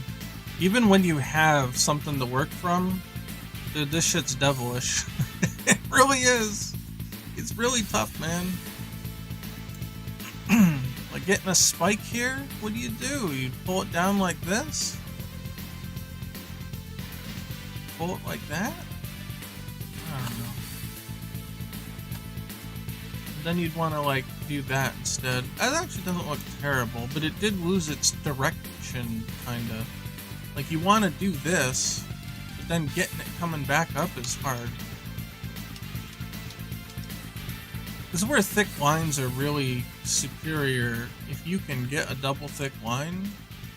S1: Even when you have something to work from, dude, this shit's devilish. It really is. It's really tough, man. Like getting a spike here, what do? You pull it down like this? Pull it like that? I don't know. Then you'd want to like do that instead. That actually doesn't look terrible, but it did lose its direction, kinda. Like you want to do this, but then getting it coming back up is hard. This is where thick lines are really superior. If you can get a double thick line,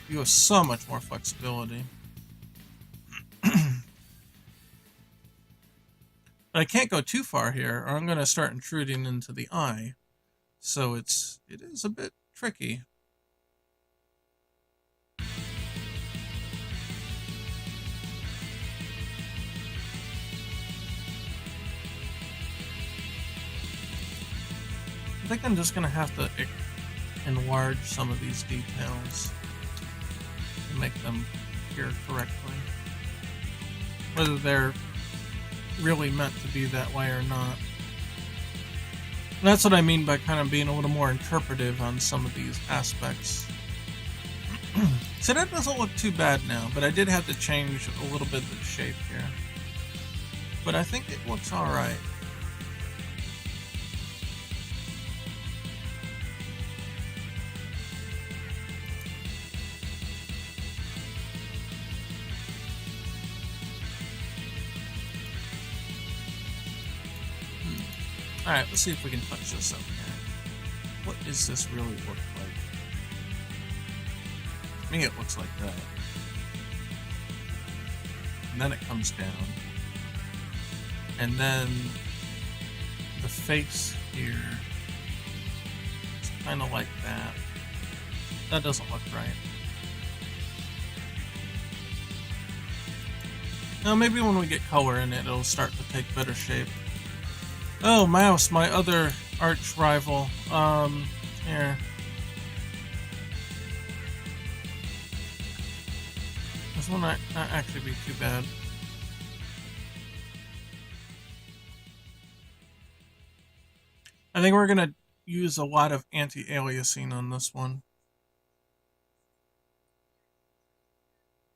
S1: you have so much more flexibility. But I can't go too far here, or I'm going to start intruding into the eye. So it is a bit tricky. I think I'm just going to have to enlarge some of these details to make them appear correctly. Whether they're really meant to be that way or not. And that's what I mean by kind of being a little more interpretive on some of these aspects. So that doesn't look too bad now, but I did have to change a little bit of the shape here. But I think it looks alright. Alright, let's see if we can touch this up here. What does this really look like? To me it looks like that. And then it comes down. And then the face here is kind of like that. That doesn't look right. Now maybe when we get color in it, it'll start to take better shape. Oh, Mouse, my other arch rival. Here. This one might not actually be too bad. I think we're gonna use a lot of anti-aliasing on this one.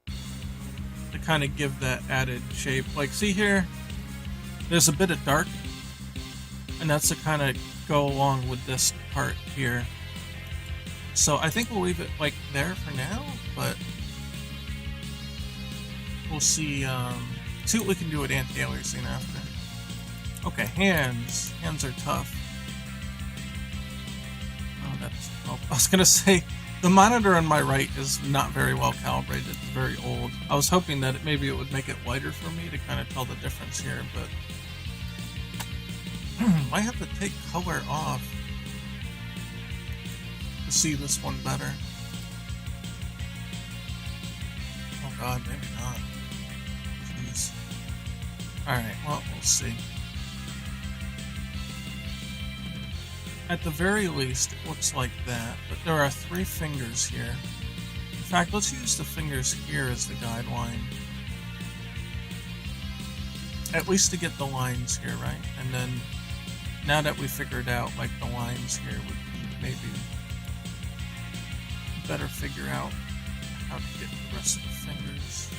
S1: To kind of give that added shape. Like, see here? There's a bit of dark. And that's to kind of go along with this part here. So I think we'll leave it like there for now, but we'll see what we can do with anti-aliasing after. Okay, hands. Hands are tough. Oh, that's... Oh, I was gonna say, the monitor on my right is not very well calibrated. It's very old. I was hoping that maybe it would make it whiter for me to kind of tell the difference here, but... I have to take color off to see this one better. Oh god, maybe not. Jeez. Alright, well, we'll see. At the very least, it looks like that, but there are 3 fingers here. In fact, let's use the fingers here as the guideline. At least to get the lines here, right? And then now that we figured out like the lines here, we can maybe better figure out how to get the rest of the fingers.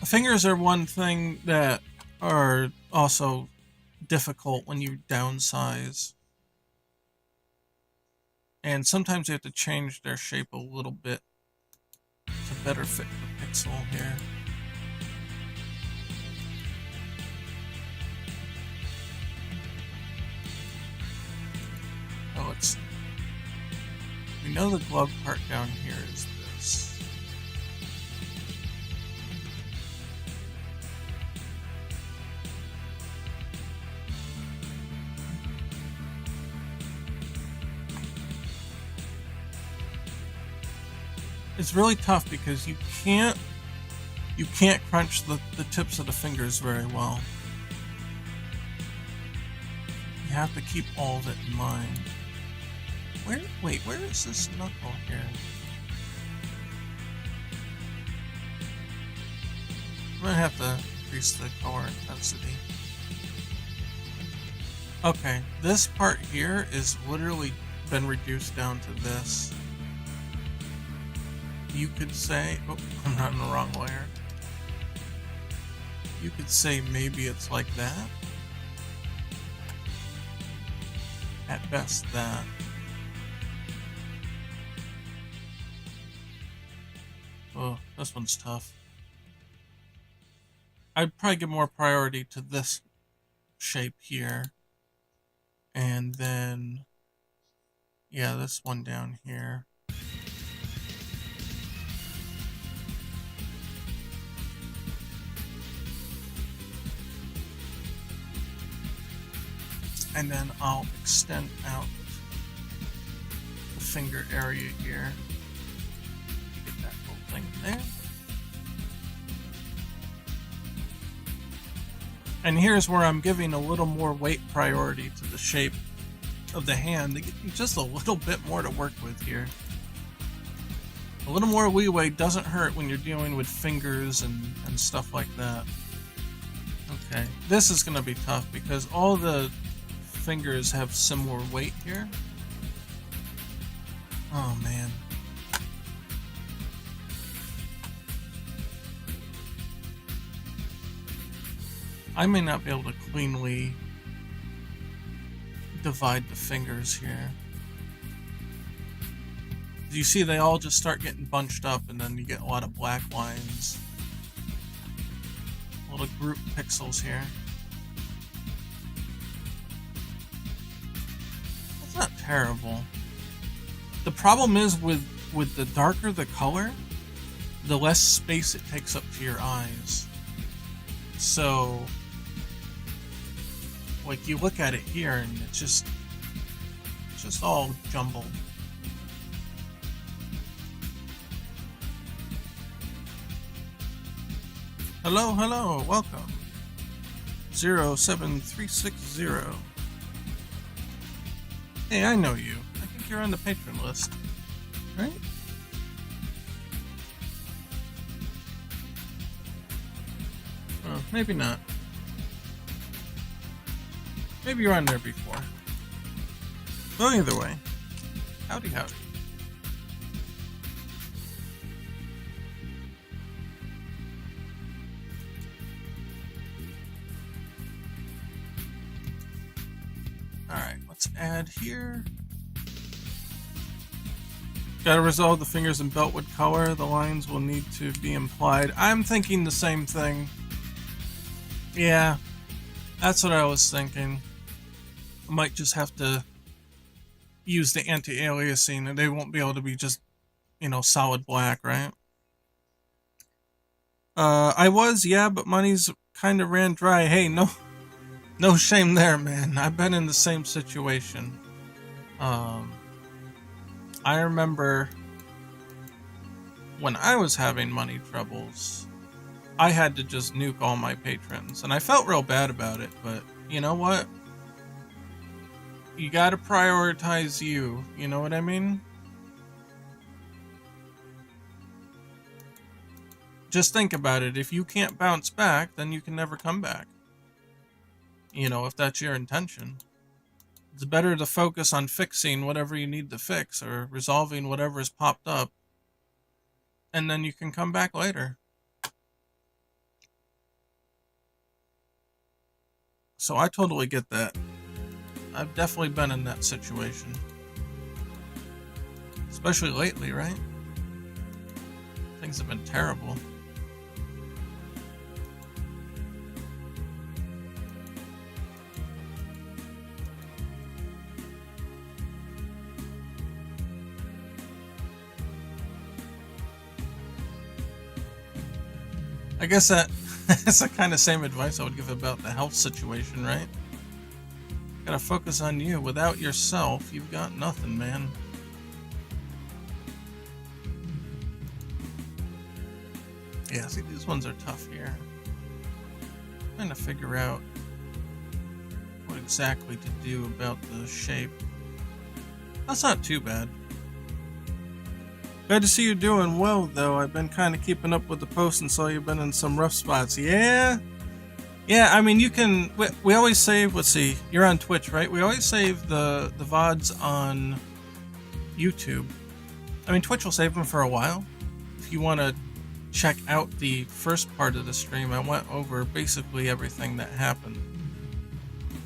S1: Fingers are one thing that are also difficult when you downsize. And sometimes you have to change their shape a little bit to better fit the pixel here. Oh, we know the glove part down here is this. It's really tough because you can't crunch the tips of the fingers very well. You have to keep all of it in mind. Where is this knuckle here? I'm gonna have to increase the color intensity. Okay, this part here is literally been reduced down to this. You could say, oh, I'm not in the wrong layer. You could say maybe it's like that. At best, that. Oh, this one's tough. I'd probably give more priority to this shape here. And then, yeah, this one down here. And then I'll extend out the finger area here. Get that whole thing there. And here's where I'm giving a little more weight priority to the shape of the hand to get just a little bit more to work with here. A little more leeway doesn't hurt when you're dealing with fingers and stuff like that. Okay, this is going to be tough because all the fingers have similar weight here. Oh man. I may not be able to cleanly divide the fingers here. You see they all just start getting bunched up and then you get a lot of black lines. Little group pixels here. That's not terrible. The problem is with the darker the color, the less space it takes up to your eyes. So, like you look at it here and it's just all jumbled. Hello, hello, welcome. 07360. Hey, I know you. I think you're on the patron list, right? Oh, maybe not. Maybe you're on there before. Well, either way. Howdy, howdy. Alright, let's add here. Gotta resolve the fingers in beltwood color. The lines will need to be implied. I'm thinking the same thing. Yeah, that's what I was thinking. I might just have to use the anti-aliasing and they won't be able to be just, solid black, right? I was, yeah, but money's kind of ran dry. Hey, no shame there, man. I've been in the same situation. I remember when I was having money troubles, I had to just nuke all my patrons, and I felt real bad about it, but you know what? You gotta prioritize you, you know what I mean? Just think about it. If you can't bounce back, then you can never come back. If that's your intention. It's better to focus on fixing whatever you need to fix or resolving whatever's popped up, and then you can come back later. So I totally get that. I've definitely been in that situation. Especially lately, right? Things have been terrible. I guess that's the kind of same advice I would give about the health situation, right? Gotta focus on you. Without yourself, you've got nothing, man. Yeah, see, these ones are tough here. I'm trying to figure out what exactly to do about the shape. That's not too bad. Glad to see you doing well, though. I've been kind of keeping up with the posts and saw you've been in some rough spots. Yeah, I mean, you can... We always save... Let's see. You're on Twitch, right? We always save the VODs on YouTube. I mean, Twitch will save them for a while. If you want to check out the first part of the stream, I went over basically everything that happened.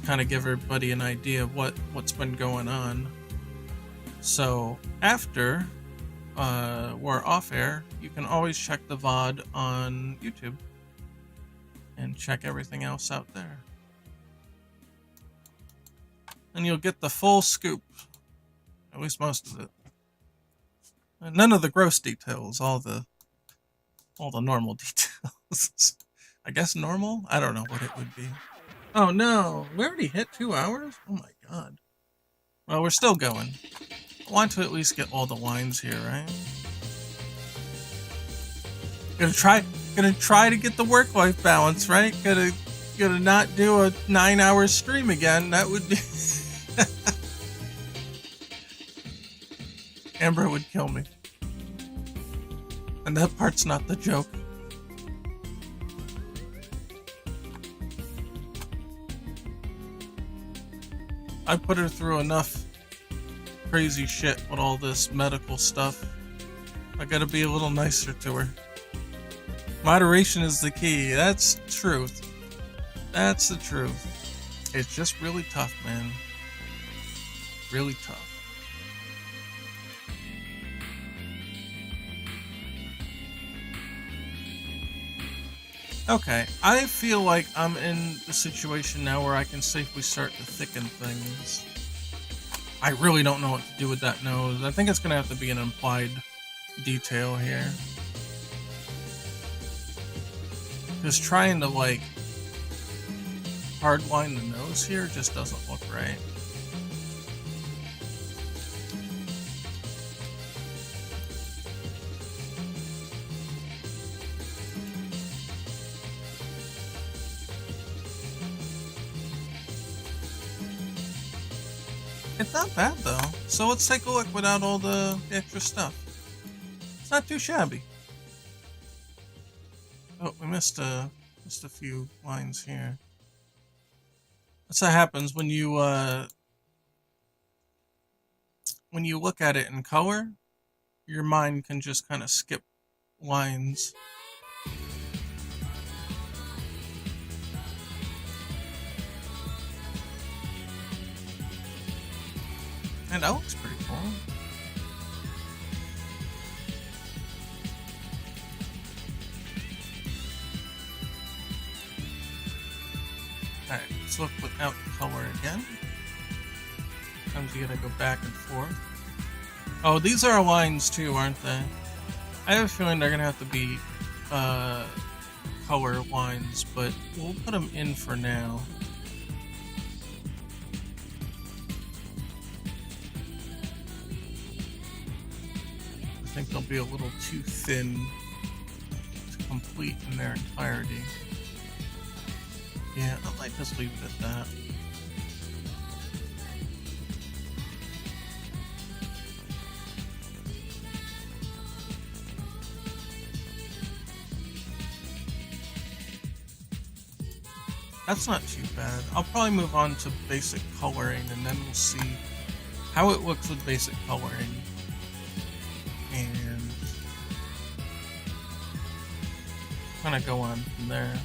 S1: Kind of give everybody an idea of what's been going on. So, after... we're off air, you can always check the VOD on YouTube and check everything else out there. And you'll get the full scoop, at least most of it. And none of the gross details, all the normal details. I guess normal? I don't know what it would be. Oh no, we already hit 2 hours? Oh my god. Well, we're still going. I want to at least get all the lines here, right? Gonna try to get the work-life balance, right? Gonna not do a 9-hour stream again. That would be... Amber would kill me. And that part's not the joke. I put her through enough crazy shit with all this medical stuff. I gotta be a little nicer to her. Moderation is the key. That's truth. That's the truth. It's just really tough, man. Really tough. Okay, I feel like I'm in the situation now where I can safely start to thicken things. I really don't know what to do with that nose. I think it's gonna have to be an implied detail here. Just trying to, like, hardline the nose here just doesn't look right. It's not bad though. So let's take a look without all the extra stuff. It's not too shabby. Oh, we missed a few lines here. That's what happens when you look at it in color. Your mind can just kind of skip lines. And that looks pretty cool. Alright, let's look without color again. Sometimes you gotta go back and forth. Oh, these are lines too, aren't they? I have a feeling they're gonna have to be color lines, but we'll put them in for now. I think they'll be a little too thin to complete in their entirety. Yeah, I might just leave it at that. That's not too bad. I'll probably move on to basic coloring and then we'll see how it looks with basic coloring. And kind of go on from there.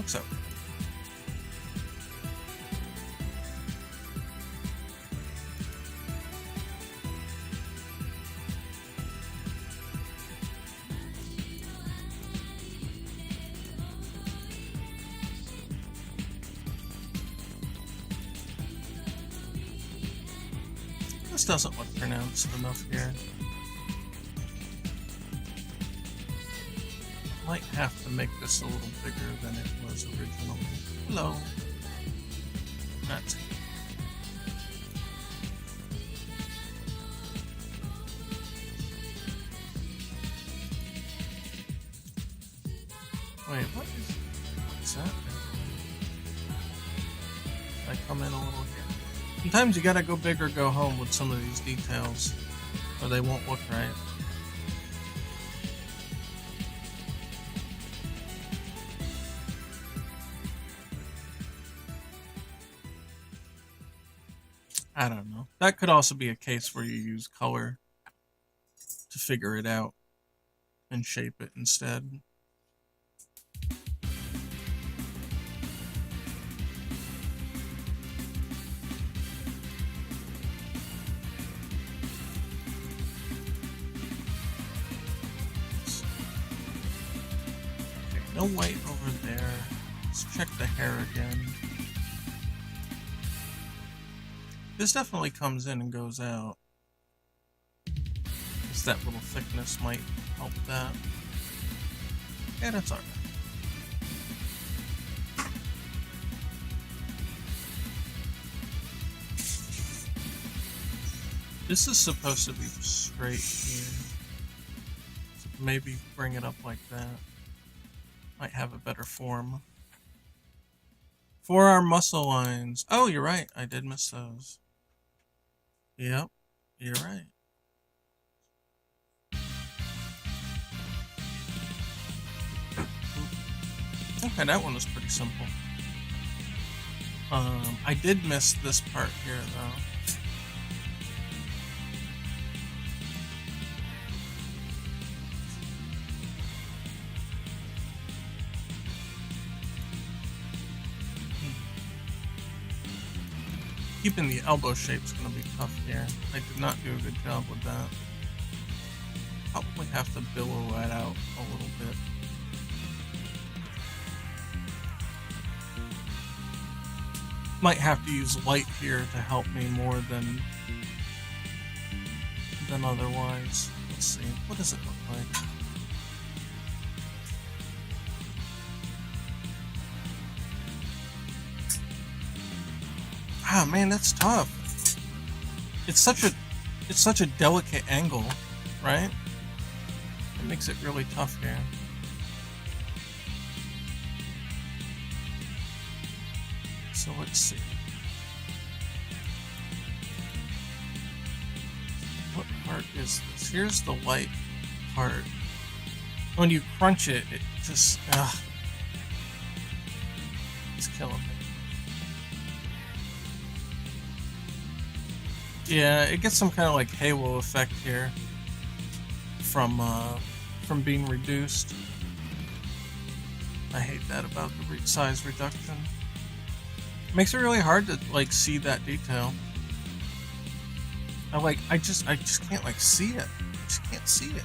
S1: works out. This doesn't look pronounced enough here. Might have to make this a little bigger than it was originally. Hello. That's it. Wait, what's that? I come in a little here. Sometimes you gotta go big or go home with some of these details, or they won't look right. I don't know. That could also be a case where you use color to figure it out and shape it instead. Okay, no white over there. Let's check the hair again. This definitely comes in and goes out. Just that little thickness might help that. Yeah, that's alright. This is supposed to be straight here. So maybe bring it up like that. Might have a better form. Forearm muscle lines. Oh, you're right. I did miss those. Yep, you're right. Okay, that one was pretty simple. I did miss this part here, though. Keeping the elbow shape's gonna be tough here. I did not do a good job with that. Probably have to billow that out a little bit. Might have to use light here to help me more than otherwise. Let's see. What does it look like? Ah, man, that's tough. It's such a delicate angle, right? It makes it really tough here. So let's see. What part is this? Here's the light part. When you crunch it, it just it's killing me. Yeah, it gets some kind of like halo effect here from being reduced. I hate that about the size reduction. It makes it really hard to like see that detail. I just can't like see it. I just can't see it.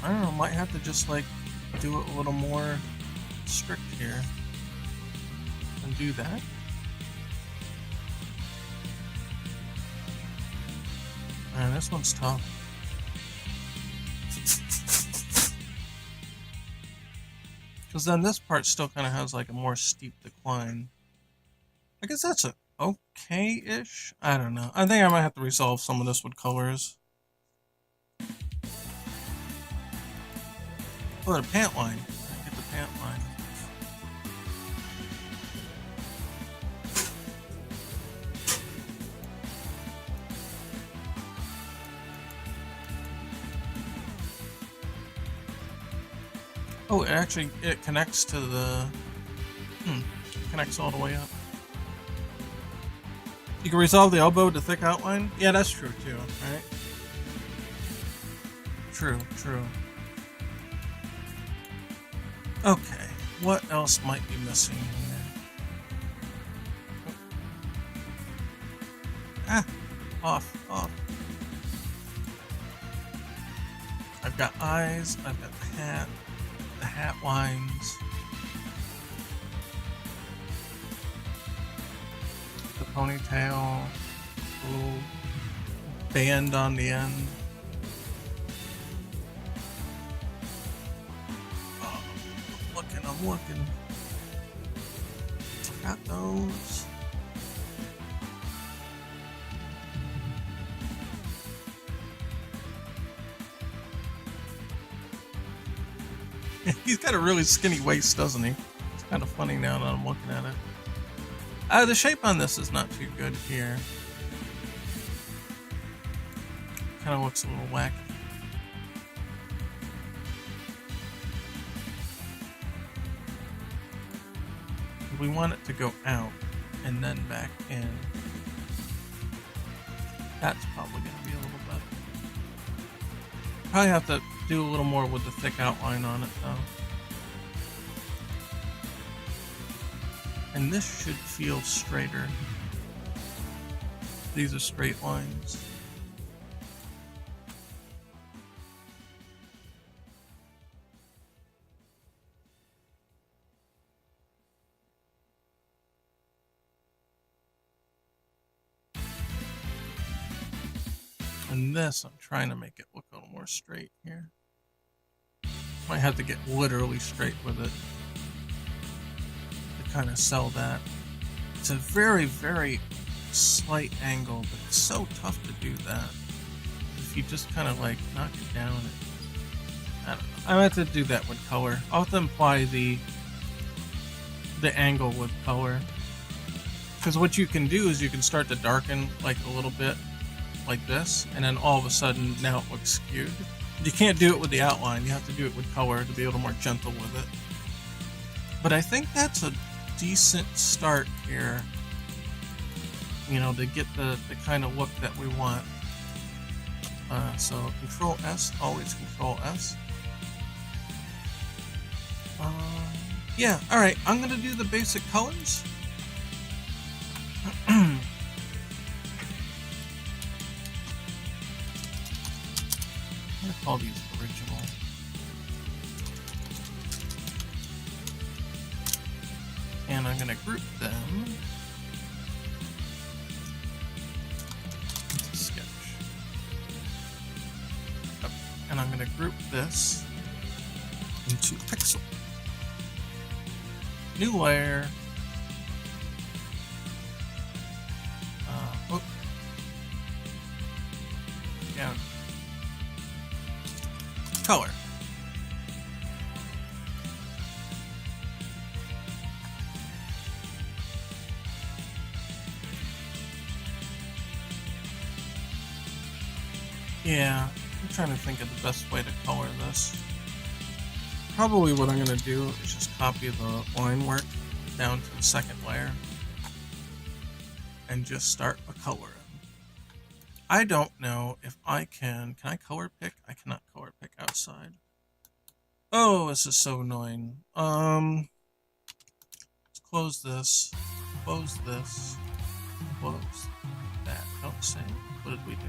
S1: I don't know, might have to just like do it a little more strict here and do that. Man, this one's tough. Because then this part still kind of has like a more steep decline. I guess that's a okay-ish. I don't know. I think I might have to resolve some of this with colors. Oh, the pant line. I get the pant line. Oh, it connects to the... connects all the way up. You can resolve the elbow to thick outline. Yeah, that's true too, right? True, true. Okay, what else might be missing here? Ah, off. I've got eyes, I've got the hat lines, the ponytail, little band on the end. Oh, I'm looking. Got those. He's got a really skinny waist, doesn't he? It's kind of funny now that I'm looking at it. The shape on this is not too good here. Kind of looks a little wacky. We want it to go out and then back in. That's probably going to be a little better. Probably have to do a little more with the thick outline on it though. And this should feel straighter. These are straight lines. And this, I'm trying to make it look a little more straight here. Might have to get literally straight with it to kind of sell that. It's a very, very slight angle, but it's so tough to do that. If you just kind of like knock it down, I don't know. I have to do that with color. I'll have to apply the angle with color. Because what you can do is you can start to darken like a little bit like this, and then all of a sudden now it looks skewed. You can't do it with the outline, you have to do it with color to be a little more gentle with it. But I think that's a decent start here, you know, to get the kind of look that we want. So Control S, always Control S. Yeah, alright, I'm gonna do the basic colors. I'm going to call these original. And I'm going to group them into sketch. Oh, and I'm going to group this into pixel. New layer. Down. Color. Yeah, I'm trying to think of the best way to color this. Probably what I'm going to do is just copy the line work down to the second layer and just start a color. I don't know if I can I color pick? I cannot color pick outside. Oh, this is so annoying. Let's close this, close this, close that. Don't say. What did we do?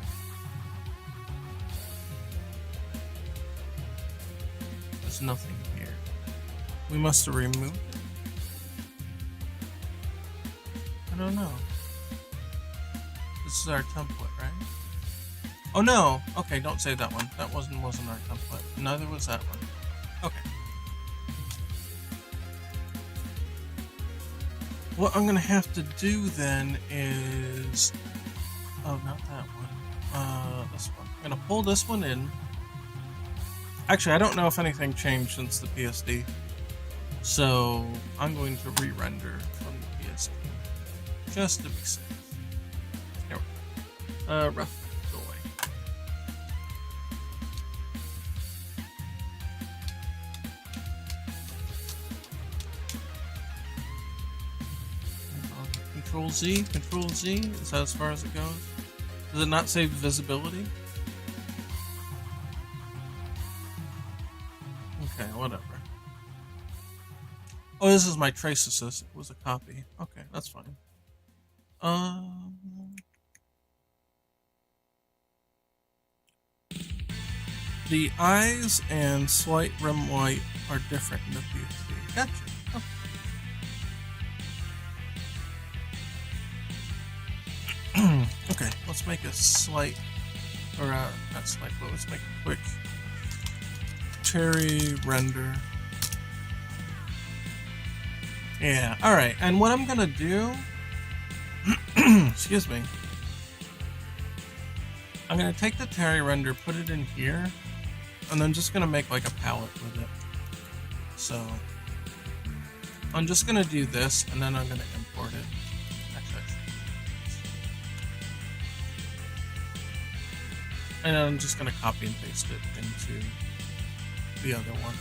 S1: There's nothing here. We must have removed it. I don't know. This is our template, right? Oh no! Okay, don't say that one. That wasn't our template. Neither was that one. Okay. What I'm gonna have to do then is... Oh, not that one. This one. I'm gonna pull this one in. Actually, I don't know if anything changed since the PSD. So, I'm going to re-render from the PSD. Just to be safe. Here we go. Rough doorway. Control Z, Control Z. Is that as far as it goes? Does it not save visibility? Okay, whatever. Oh, this is my trace assist. It was a copy. Okay, that's fine. The eyes and slight rim white are different in the PSD. Gotcha. Okay. Okay, let's make a slight, or not slight, but let's make a quick cherry render. Yeah, alright, and what I'm gonna do, excuse me, I'm gonna take the Terry render, put it in here, and then just gonna make like a palette with it. So, I'm just gonna do this, and then I'm gonna import it. And I'm just gonna copy and paste it into the other one.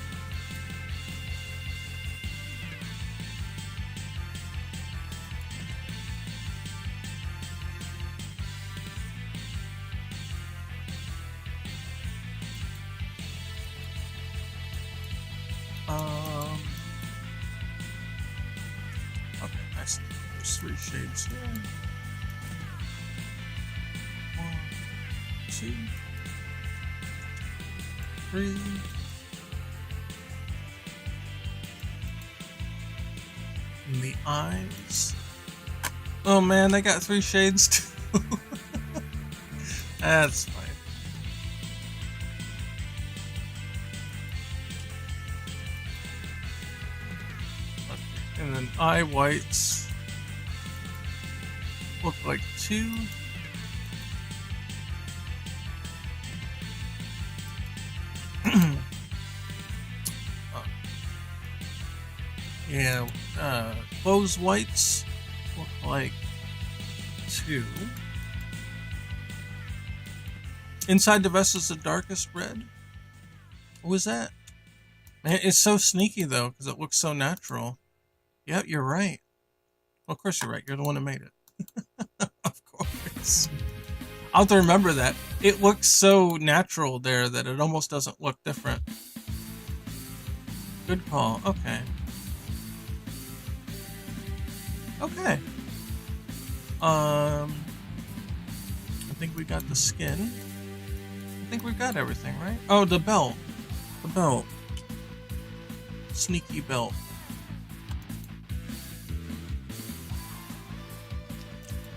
S1: Okay, I see. There's 3 shades here. 1, 2, 3. And the eyes. Oh man, they got 3 shades too. That's fine. Okay. And then eye whites look like 2. Yeah, clothes whites look like 2. Inside the vest is the darkest red. What was that? Man, it's so sneaky though, because it looks so natural. Yep, you're right. Well, of course you're right. You're the one that made it. Of course. I'll have to remember that. It looks so natural there that it almost doesn't look different. Good call. Okay. Okay. I think we got the skin. I think we've got everything, right? Oh, the belt. The belt. Sneaky belt.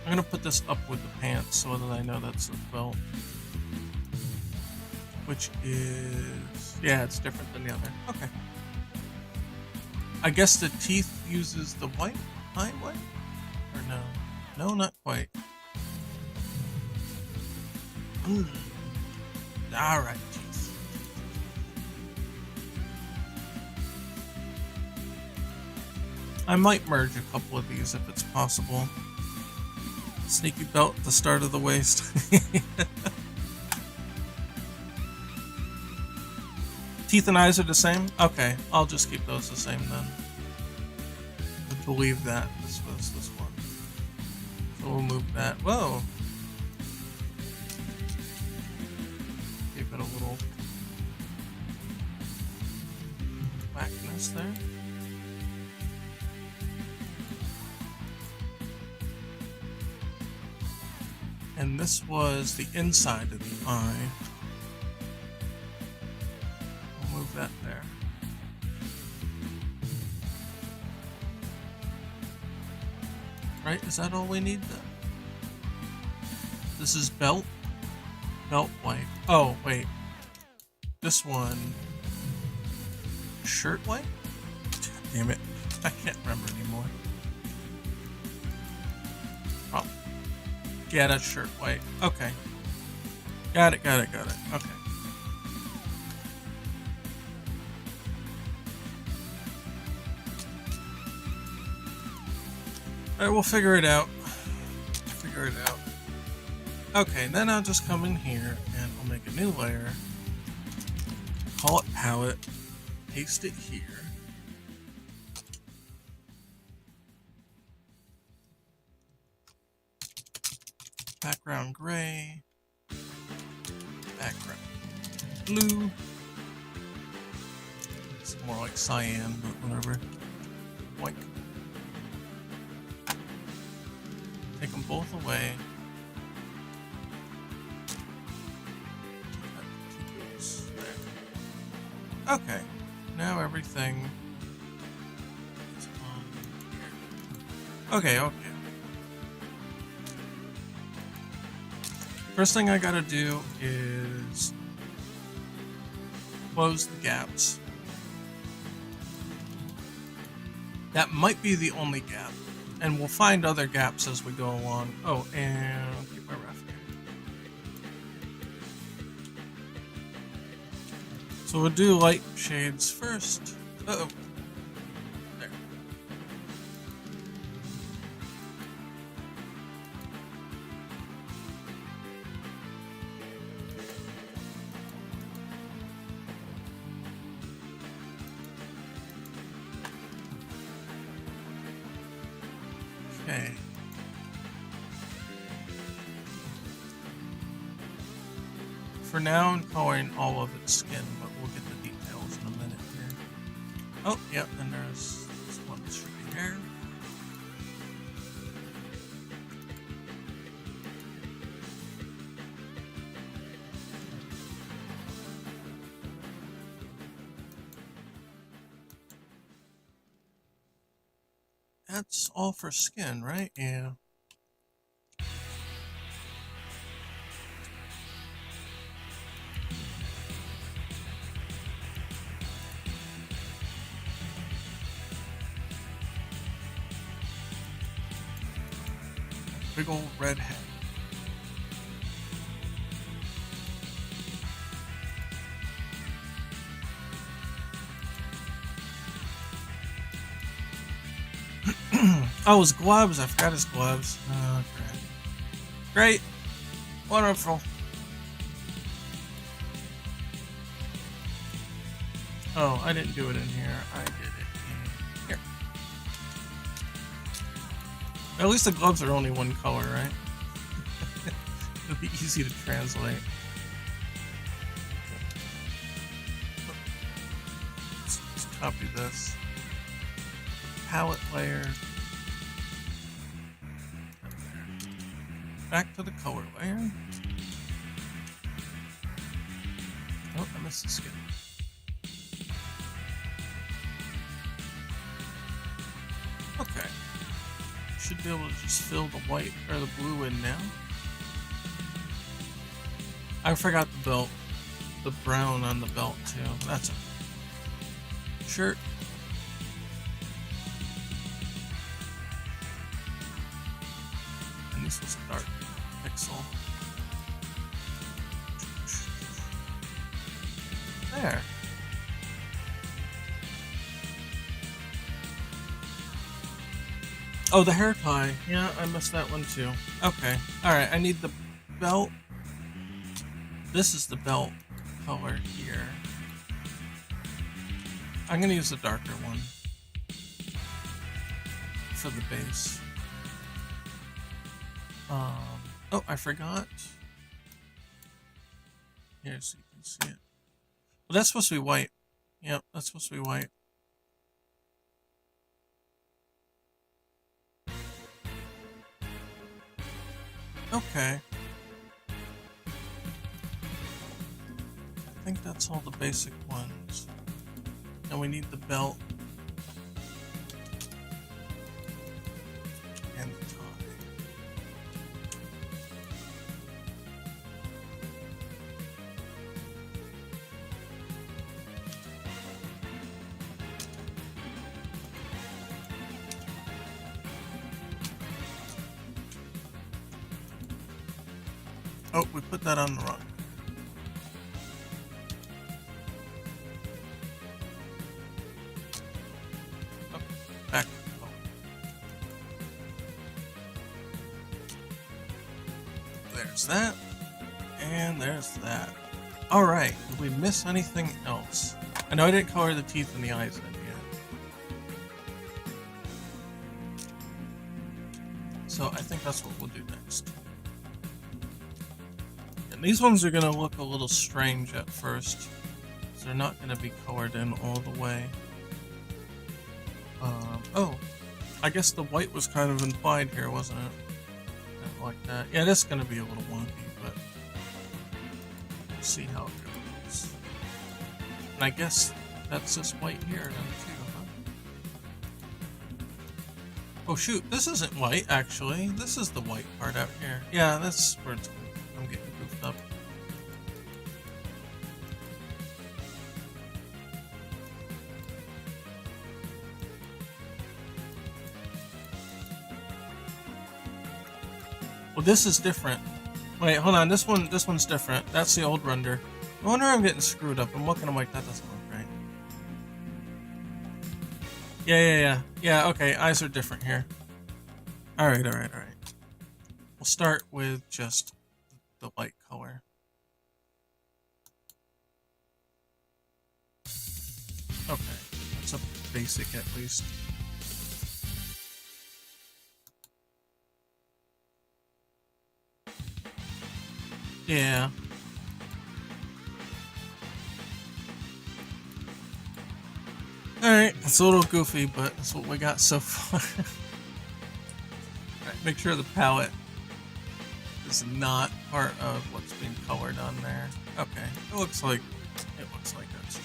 S1: I'm gonna put this up with the pants so that I know that's the belt. Which is... yeah, it's different than the other. Okay. I guess the teeth uses the white? Eye white? Or no? No, not quite. Alright, teeth. I might merge a couple of these if it's possible. Sneaky belt at the start of the waist. Teeth and eyes are the same? Okay, I'll just keep those the same then. I believe that this was this one. So we'll move that. Whoa! Give it a little blackness there. And this was the inside of the eye. We'll move that there. Right, is that all we need then? This is belt. Belt white. Oh, wait. This one. Shirt white? Damn it. I can't remember anymore. Oh. Yeah, that's shirt white. Okay. Got it. Okay. Alright, we'll figure it out. Okay, then I'll just come in here and I'll make a new layer. Call it palette. Paste it here. Background gray. Background blue. It's more like cyan, but whatever. White. Take them both away. There. Okay. Now everything is on here. Okay, okay. First thing I gotta do is close the gaps. That might be the only gap, and we'll find other gaps as we go along. Oh, and I'll keep my ref here. So we'll do light shades first. Uh-oh. There. Okay. For now, I'm coloring all of its skin, but we'll get the details in a minute here. Oh, yep, and there's this one that should be here. That's all for skin, right? Yeah. Big old red head. Oh, his gloves. I forgot his gloves. Oh, great. Great. Wonderful. Oh, I didn't do it in here. I did it in here. At least the gloves are only one color, right? It'll be easy to translate. Let's copy this. Palette layer. Back to the color layer. Oh, I missed the skin. Okay. Should be able to just fill the white or the blue in now. I forgot the belt. The brown on the belt too. That's a shirt. And this was a dark pixel. There. Oh, the hair tie. Yeah, I missed that one too. Okay. Alright, I need the belt. This is the belt color here. I'm gonna use the darker one for the base. Oh, I forgot. Here, so you can see it. Well, that's supposed to be white. Yep, that's supposed to be white. Okay. I think that's all the basic ones. And we need the belt. And the tie. Oh, we put that on the wrong. Oh, back. Oh. There's that. And there's that. Alright, did we miss anything else? I know I didn't color the teeth and the eyes in yet. So I think that's what we'll do next. These ones are going to look a little strange at first, so they're not going to be colored in all the way. Oh, I guess the white was kind of implied here, wasn't it? Kind of like that. Yeah, this is going to be a little wonky, but we'll see how it goes. And I guess that's this white here then too, huh? Oh shoot, this isn't white actually. This is the white part out here. Yeah, that's where it's. I'm getting goofed up. Well, this is different. Wait, hold on. This one's different. That's the old render. I wonder if I'm getting screwed up. I'm looking. I'm like, that doesn't look right. Yeah. Okay, eyes are different here. All right. We'll start with just the light color. Okay, that's a basic at least. Yeah. Alright, it's a little goofy, but that's what we got so far. Alright, make sure the palette is not part of what's being colored on there. Okay, it looks like that's true.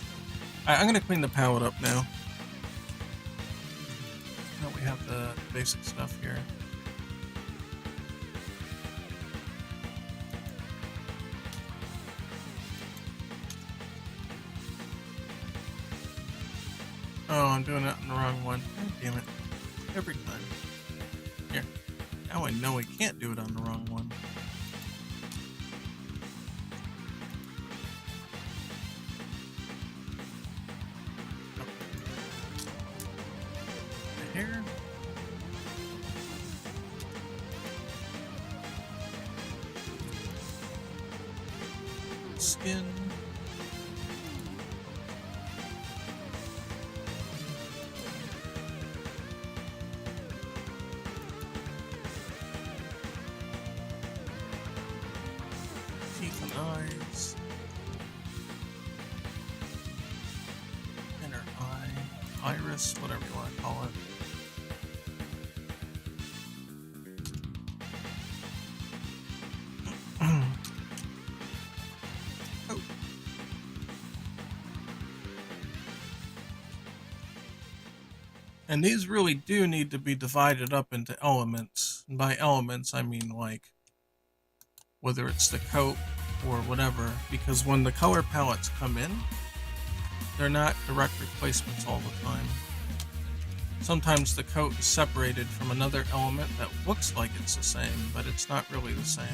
S1: Alright, I'm gonna clean the palette up now. Now we have the basic stuff here. Oh, I'm doing it on the wrong one. Oh, damn it. Every time. Here. Now I know I can't do it on the wrong one. The hair. Skin. Teeth and eyes. Inner eye. Iris, whatever you want to call it. Oh. And these really do need to be divided up into elements. And by elements, I mean like whether it's the coat or whatever, because when the color palettes come in, they're not direct replacements all the time. Sometimes the coat is separated from another element that looks like it's the same, but it's not really the same.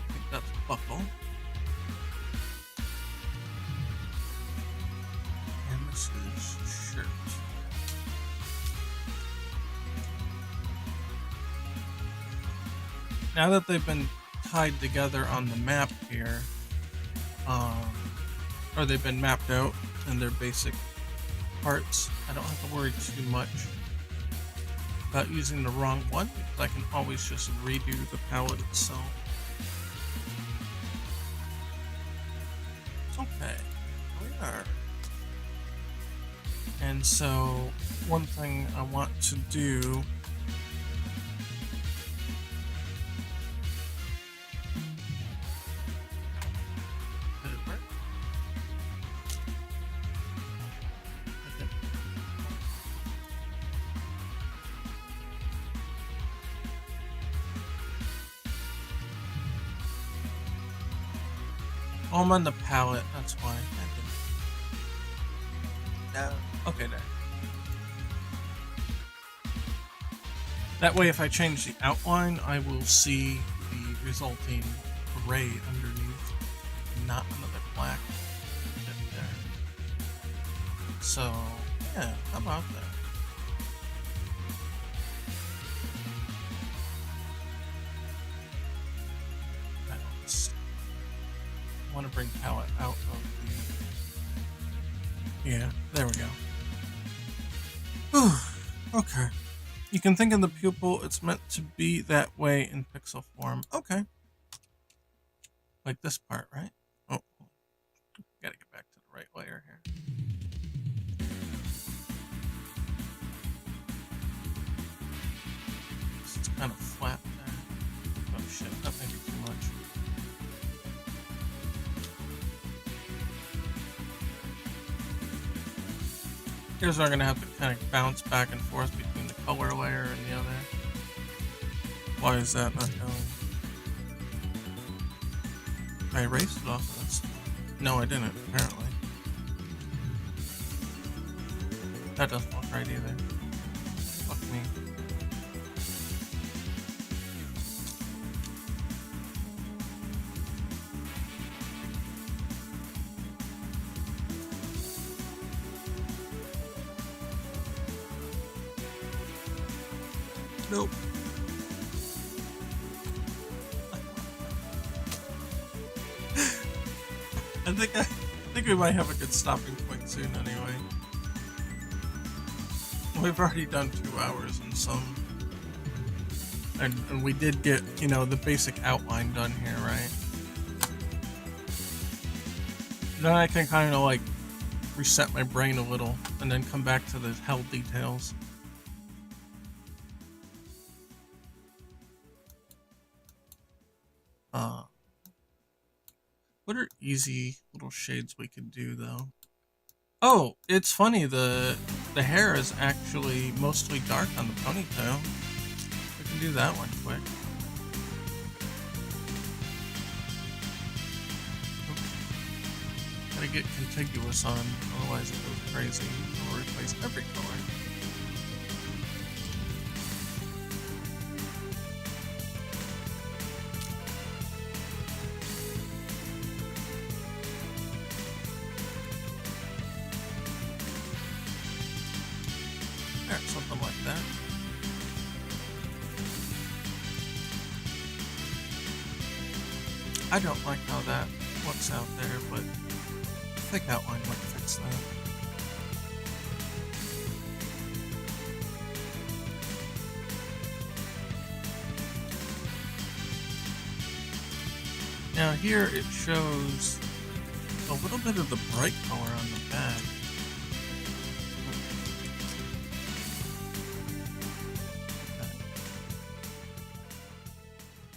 S1: I think that's buckle. And this is shirt. Now that they've been tied together on the map here, or they've been mapped out in their basic parts, I don't have to worry too much about using the wrong one, because I can always just redo the palette itself. It's okay. We are. And so, one thing I want to do oh, I'm on the palette, that's why. No. Okay, there. That way, if I change the outline, I will see the resulting gray underneath, not another black bit there. So, yeah, how about that? I want to bring palette out of Yeah, there we go. Okay. You can think of the pupil, it's meant to be that way in pixel form. Okay. Like this part, right? Oh, gotta get back to the right layer here. It's kind of flat there. Oh shit, that may be too much. Here's where I'm gonna have to kind of bounce back and forth between the color layer and the other. Why is that not going? I erased it off of this. No, I didn't, apparently. That doesn't look right either. Fuck me. Nope. I think we might have a good stopping point soon anyway. We've already done 2 hours and some. And we did get, you know, the basic outline done here, right? Then I can kind of like reset my brain a little and then come back to the hell details. What are easy little shades we could do though? Oh, it's funny, the hair is actually mostly dark on the ponytail. We can do that one quick. Oops. Gotta get contiguous on, otherwise it goes crazy. We'll replace every color. Something like that. I don't like how that looks out there, but thick outline might fix that. Now here it shows a little bit of the bright color on the bag.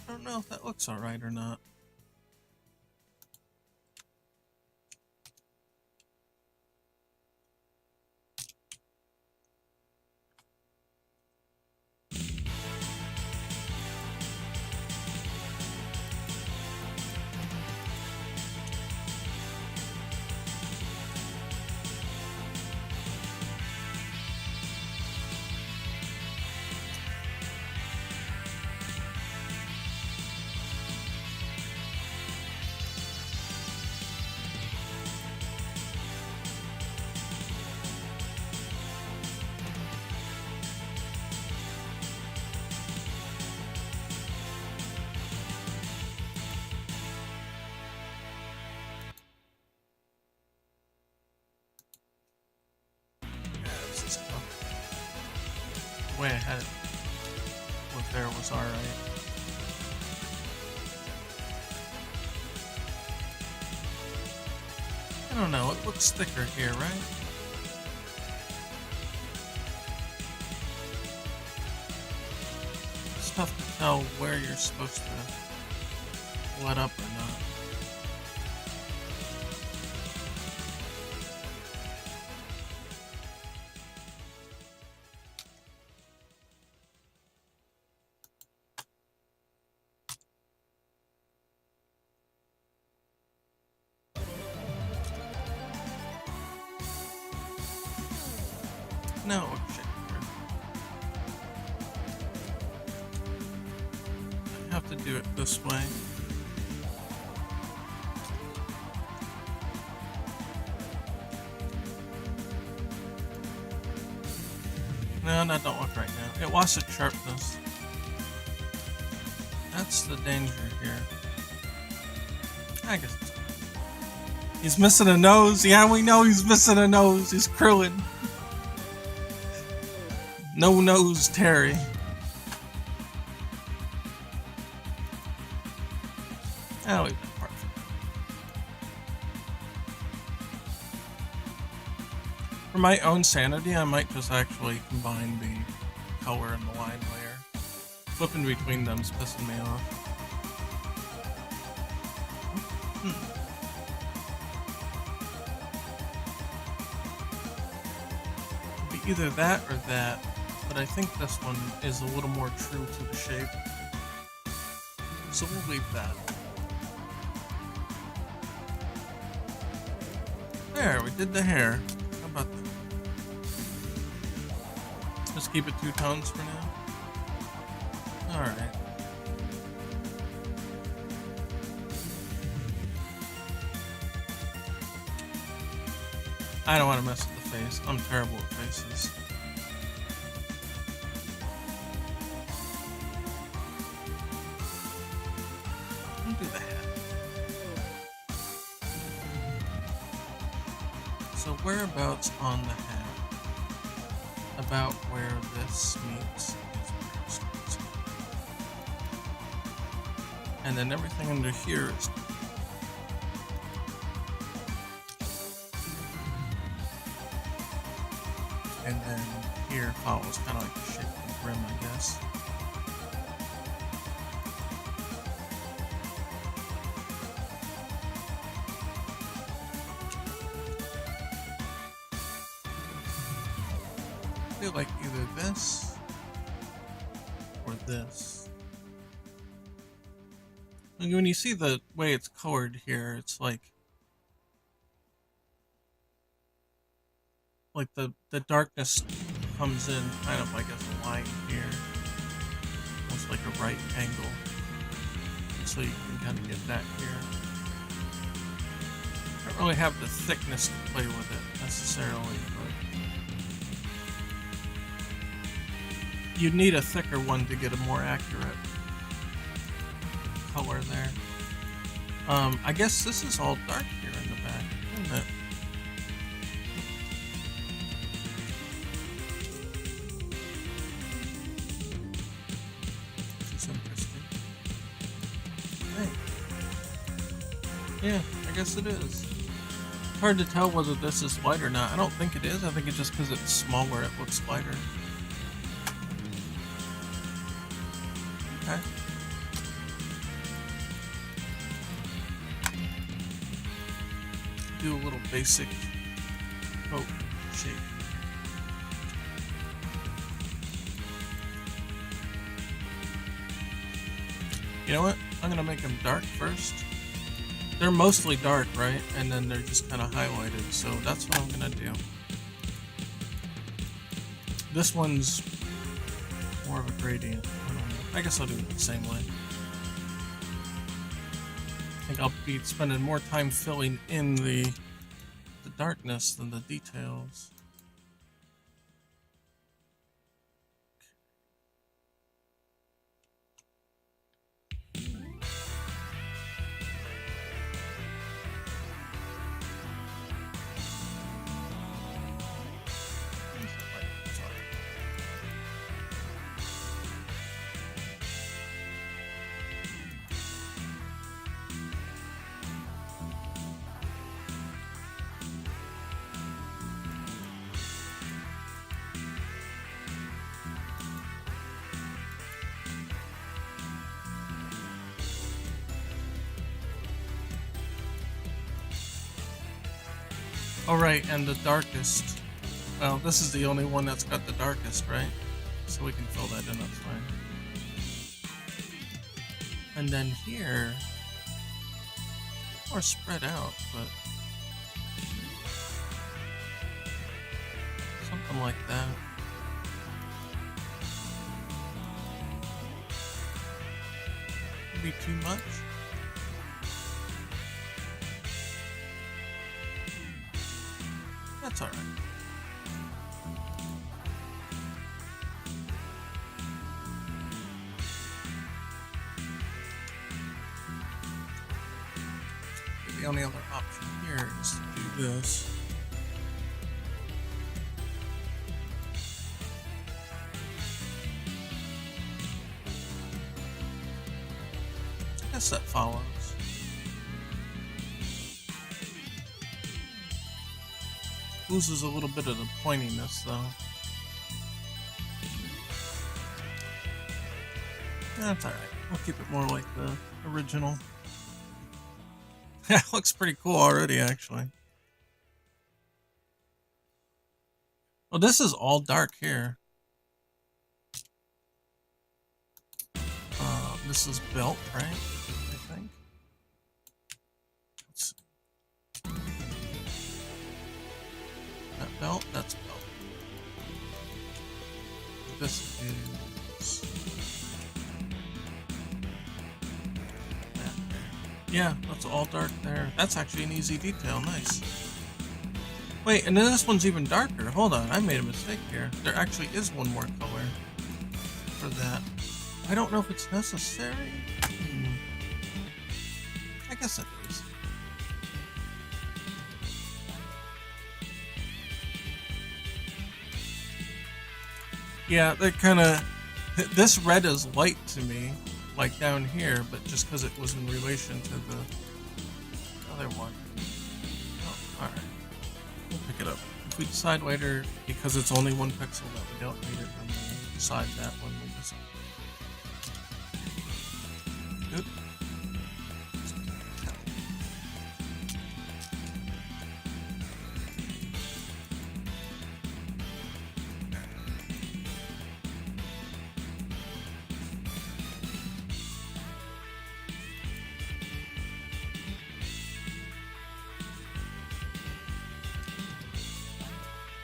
S1: I don't know if that looks alright or not. Way ahead. What there was alright. I don't know, it looks thicker here, right? It's tough to tell where you're supposed to let up or not. No, shit. I have to do it this way. No, that don't look right now. It wants to chirp this. That's the danger here. I guess it's fine. He's missing a nose. Yeah, we know he's missing a nose. He's Krillin. No nose, Terry. I'll leave that part. For my own sanity, I might just actually combine the color and the line layer. Flipping between them's pissing me off. It'd be either that or that, but I think this one is a little more true to the shape. So we'll leave that. There, we did the hair. How about that? Just keep it 2 tones for now. Alright. I don't want to mess with the face. I'm terrible at faces. I'll do the head. So whereabouts on the head? About where this meets is where it starts. And then everything under here is. And then here follows kind of like the shape of the brim, I guess. I feel like either this or this. And when you see the way it's colored here, it's like the darkness comes in kind of like as a line here, almost like a right angle, so you can kind of get that here. I don't really have the thickness to play with it necessarily, but you need a thicker one to get a more accurate color there. I guess this is all dark here in the back, isn't it? Yeah, I guess it is. Hard to tell whether this is light or not. I don't think it is. I think it's just because it's smaller, it looks lighter. Okay. Do a little basic coat shape. You know what? I'm gonna make them dark first. They're mostly dark, right? And then they're just kind of highlighted, so that's what I'm gonna do. This one's more of a gradient. I don't know. I guess I'll do it the same way. I think I'll be spending more time filling in the darkness than the details. Oh right, and the darkest. Well, this is the only one that's got the darkest, right? So we can fill that in, that's fine. And then here, more spread out, but something like that. Maybe too much. That's alright. The only other option here here is to do this. I guess that follows. Loses a little bit of the pointiness though. That's alright. We'll keep it more like the original. That looks pretty cool already, actually. Well, this is all dark here. This is belt, right? I think. Let's see. That belt, that's belt. This is... Yeah, that's all dark there. That's actually an easy detail. Nice. Wait, and then this one's even darker. Hold on, I made a mistake here. There actually is one more color for that. I don't know if it's necessary. I guess it is. Yeah, that kind of... This red is light to me. Like down here, but just because it was in relation to the other one. Oh, alright. We'll pick it up. If we decide later, because it's only one pixel, that we don't need it, then we'll decide that when we decide. Good.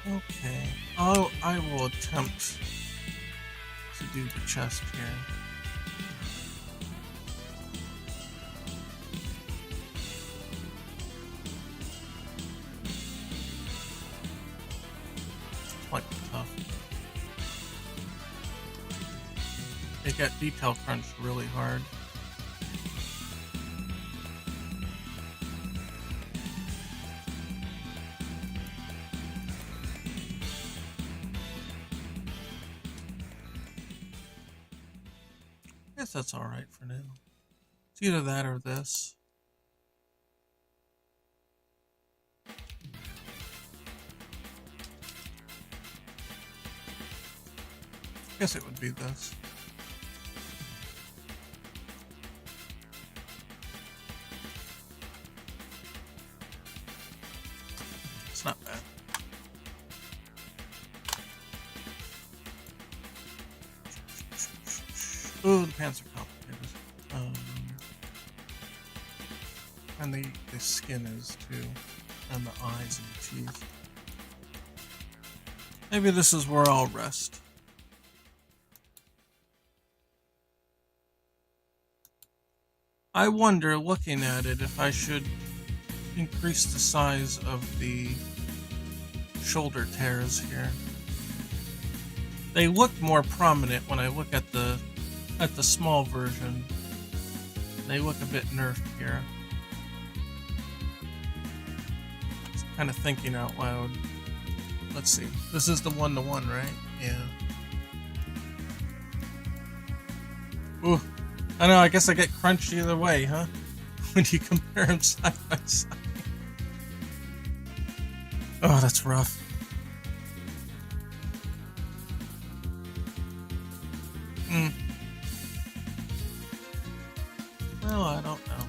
S1: Okay. Oh, I will attempt to do the chest here. Quite tough. It got detail crunched really hard. I guess that's alright for now. It's either that or this. I guess it would be this. It's not bad. Oh, the pants are complicated. And the skin is too. And the eyes and the teeth. Maybe this is where I'll rest. I wonder, looking at it, if I should increase the size of the shoulder tears here. They look more prominent when I look at the small version. They look a bit nerfed here. Just kind of thinking out loud. Let's see. This is the 1-to-1, right? Yeah. Ooh. I know, I guess I get crunched either way, huh? When you compare them side by side. Oh, that's rough. Well, I don't know.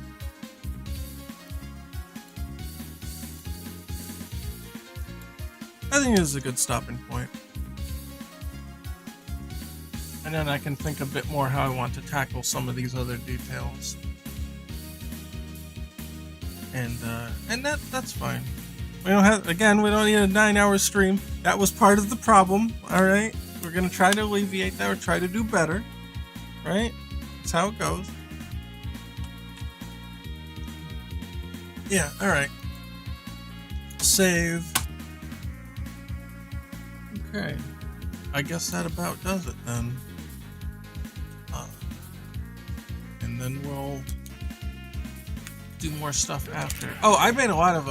S1: I think this is a good stopping point. And then I can think a bit more how I want to tackle some of these other details. And that's fine. We don't have, again, we don't need a 9-hour stream. That was part of the problem, alright? We're gonna try to alleviate that or try to do better. Right? That's how it goes. Yeah, alright. Save. Okay. I guess that about does it then. And then we'll do more stuff after. Oh, I made a lot of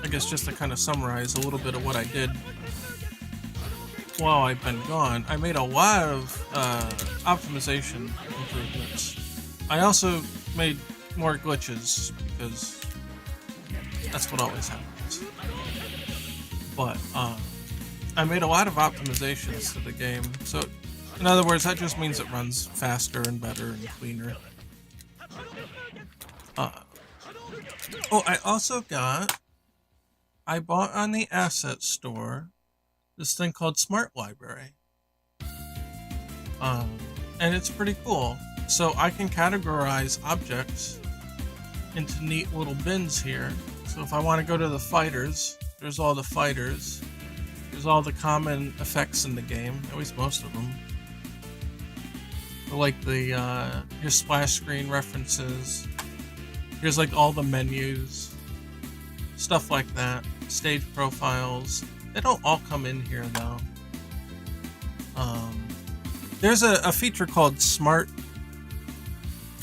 S1: I guess just to kind of summarize a little bit of what I did while I've been gone. I made a lot of optimization improvements. I also made more glitches because that's what always happens. But I made a lot of optimizations to the game. So in other words, that just means it runs faster and better and cleaner. Oh, I bought on the asset store this thing called Smart Library. And it's pretty cool. So I can categorize objects into neat little bins here. So if I want to go to the fighters, there's all the fighters. There's all the common effects in the game, at least most of them. Like here's splash screen references. Here's like all the menus, stuff like that. Stage profiles. They don't all come in here though. There's a feature called Smart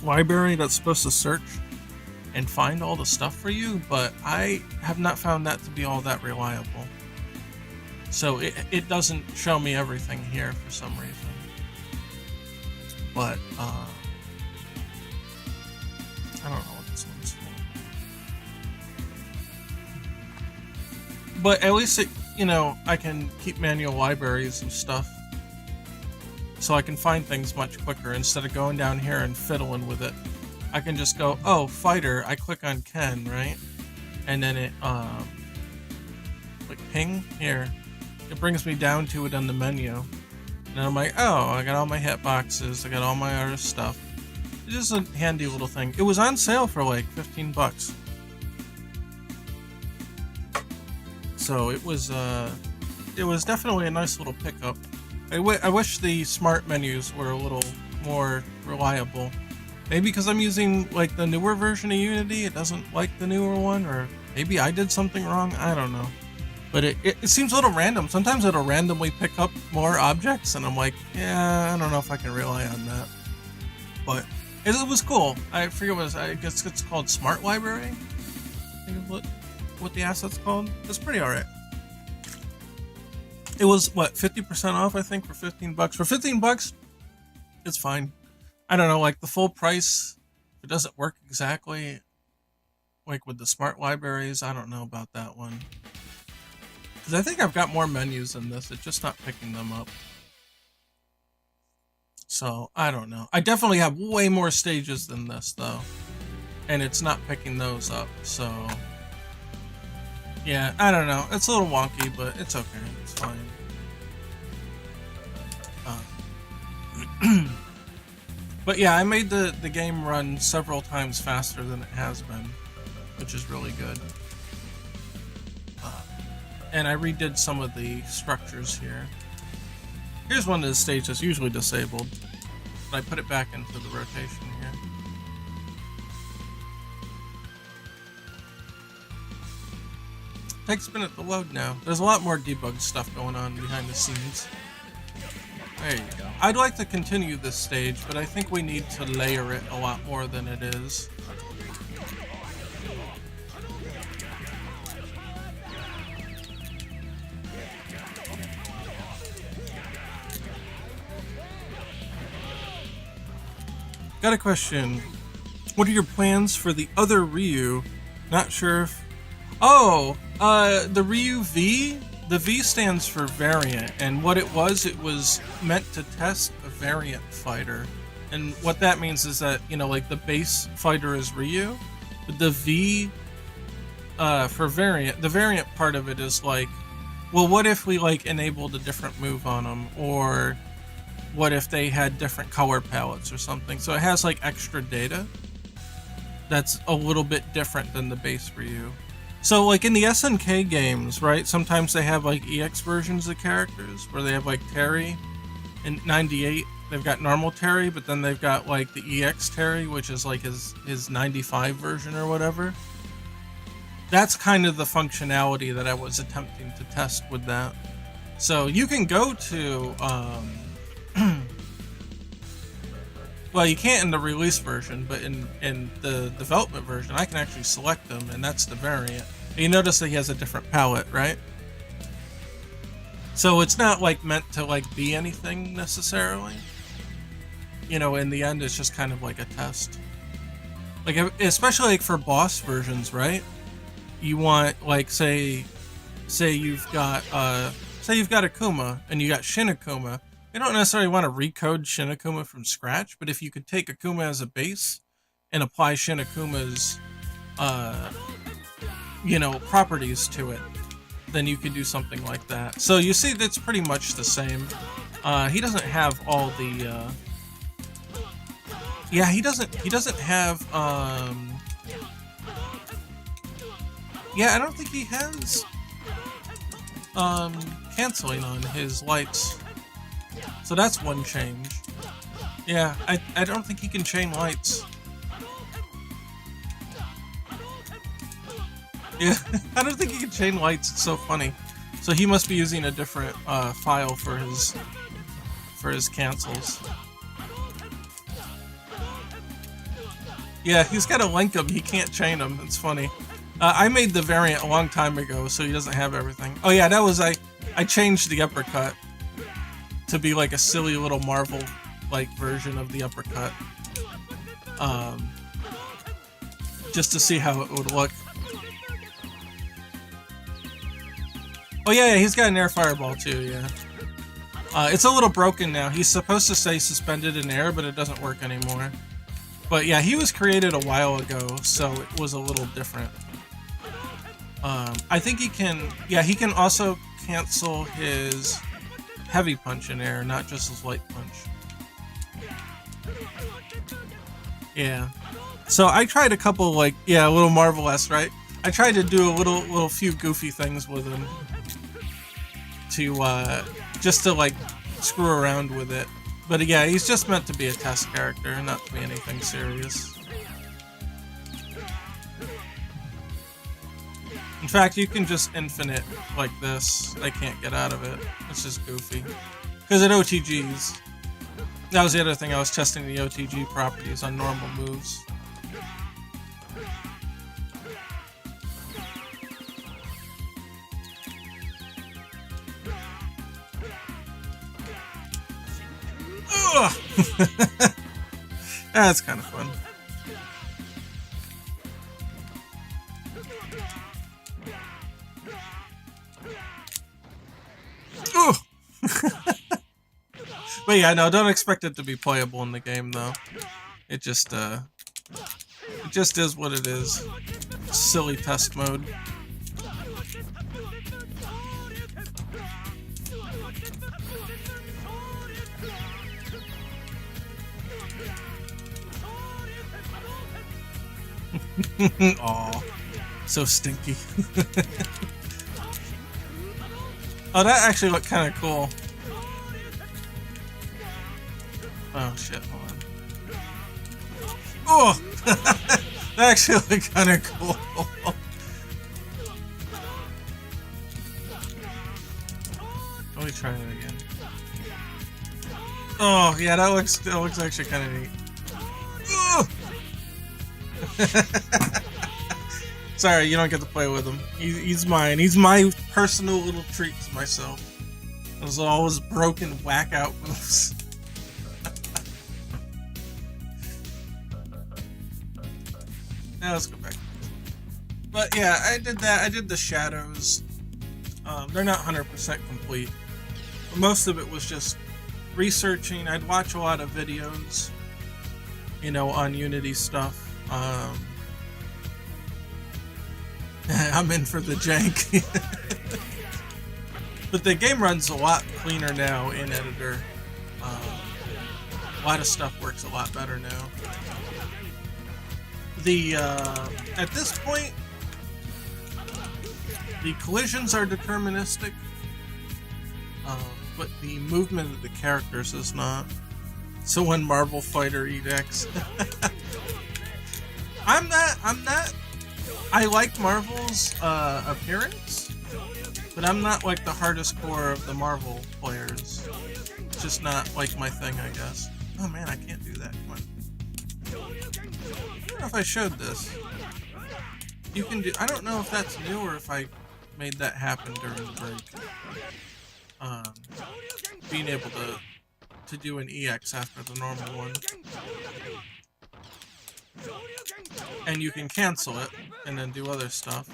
S1: Library that's supposed to search and find all the stuff for you, but I have not found that to be all that reliable. So it doesn't show me everything here for some reason. But I don't know what this one's for. But at least I can keep manual libraries and stuff. So I can find things much quicker instead of going down here and fiddling with it. I can just go, oh, fighter, I click on Ken, right? And then it, like ping, here. It brings me down to it on the menu. And I'm like, oh, I got all my hitboxes, I got all my other stuff. It's just a handy little thing. It was on sale for like 15 bucks. So it was definitely a nice little pickup. I wish the smart menus were a little more reliable. Maybe because I'm using like the newer version of Unity, it doesn't like the newer one, or maybe I did something wrong, I don't know. But it seems a little random. Sometimes it'll randomly pick up more objects, and I'm like, yeah, I don't know if I can rely on that. But it was cool. I forget I guess it's called Smart Library. I think is what the asset's called. It's pretty alright. It was, what, 50% off, I think, for 15 bucks. For 15 bucks, it's fine. I don't know, like the full price, if it doesn't work exactly, like with the smart libraries, I don't know about that one. Because I think I've got more menus than this, it's just not picking them up. So, I don't know. I definitely have way more stages than this, though. And it's not picking those up, so... yeah, I don't know. It's a little wonky, but it's okay. It's fine. But yeah, I made the game run several times faster than it has been, which is really good. And I redid some of the structures here. Here's one of the stages that's usually disabled, but I put it back into the rotation here. Takes a minute to load now. There's a lot more debug stuff going on behind the scenes. There you go. I'd like to continue this stage, but I think we need to layer it a lot more than it is. Got a question. What are your plans for the other Ryu? Not sure if... oh! The Ryu V? The V stands for variant, and what it was meant to test a variant fighter. And what that means is that, like the base fighter is Ryu, but the V for variant, the variant part of it is like, well, what if we like enabled a different move on them, or what if they had different color palettes or something? So it has like extra data that's a little bit different than the base Ryu. So, like, in the SNK games, right, sometimes they have, like, EX versions of characters, where they have, like, Terry. In 98, they've got normal Terry, but then they've got, like, the EX Terry, which is, like, his 95 version or whatever. That's kind of the functionality that I was attempting to test with that. So, you can go to, Well, you can't in the release version, but in the development version, I can actually select them, and that's the variant. And you notice that he has a different palette, right? So it's not like meant to like be anything necessarily. You know, in the end, it's just kind of like a test. Like, especially like for boss versions, right? You want like say you've got Akuma and you got Shin Akuma. You don't necessarily want to recode Shin Akuma from scratch, but if you could take Akuma as a base and apply Shin Akuma's you know, properties to it, then you could do something like that. So you see that's pretty much the same. He doesn't have all the yeah, he doesn't have yeah, I don't think he has canceling on his lights. So that's one change. Yeah, I don't think he can chain lights. Yeah, I don't think he can chain lights. It's so funny. So he must be using a different file for his cancels. Yeah, he's got to link them. He can't chain them. It's funny. I made the variant a long time ago, so he doesn't have everything. Oh yeah, that was I changed the uppercut to be like a silly little Marvel-like version of the uppercut. Just to see how it would look. Oh yeah, he's got an air fireball too, yeah. It's a little broken now. He's supposed to say suspended in air, but it doesn't work anymore. But yeah, he was created a while ago, so it was a little different. I think he can, yeah, he can also cancel his heavy punch in air, not just his light punch. Yeah. So I tried a couple, like, yeah, a little Marvel-esque, right? I tried to do a little few goofy things with him to, just to, like, screw around with it. But yeah, he's just meant to be a test character, not to be anything serious. In fact, you can just infinite like this. I can't get out of it. It's just goofy. Because it OTGs. That was the other thing, I was testing the OTG properties on normal moves. Ugh! That's kind of fun. Ugh! But yeah, no, don't expect it to be playable in the game, though. It just is what it is. Silly test mode. Aw, so stinky. Oh, that actually looked kind of cool. Oh shit, hold on. Oh! That actually looked kind of cool. Let me try that again. Oh, yeah, that looks actually kind of neat. Oh! Sorry, you don't get to play with him. He's mine. He's my personal little treat to myself. Those are always broken whack out moves. Now let's go back. But yeah, I did that. I did the shadows. They're not 100% complete. But most of it was just researching. I'd watch a lot of videos, you know, on Unity stuff. I'm in for the jank. But the game runs a lot cleaner now in Editor. A lot of stuff works a lot better now. At this point, the collisions are deterministic, but the movement of the characters is not. So when Marvel Fighter Edx, I'm not. I like Marvel's appearance, but I'm not like the hardest core of the Marvel players. It's just not like my thing, I guess. Oh man, I can't do that. Come on. I don't know if I showed this. You can do. I don't know if that's new or if I made that happen during the break. Being able to do an EX after the normal one. And you can cancel it and then do other stuff.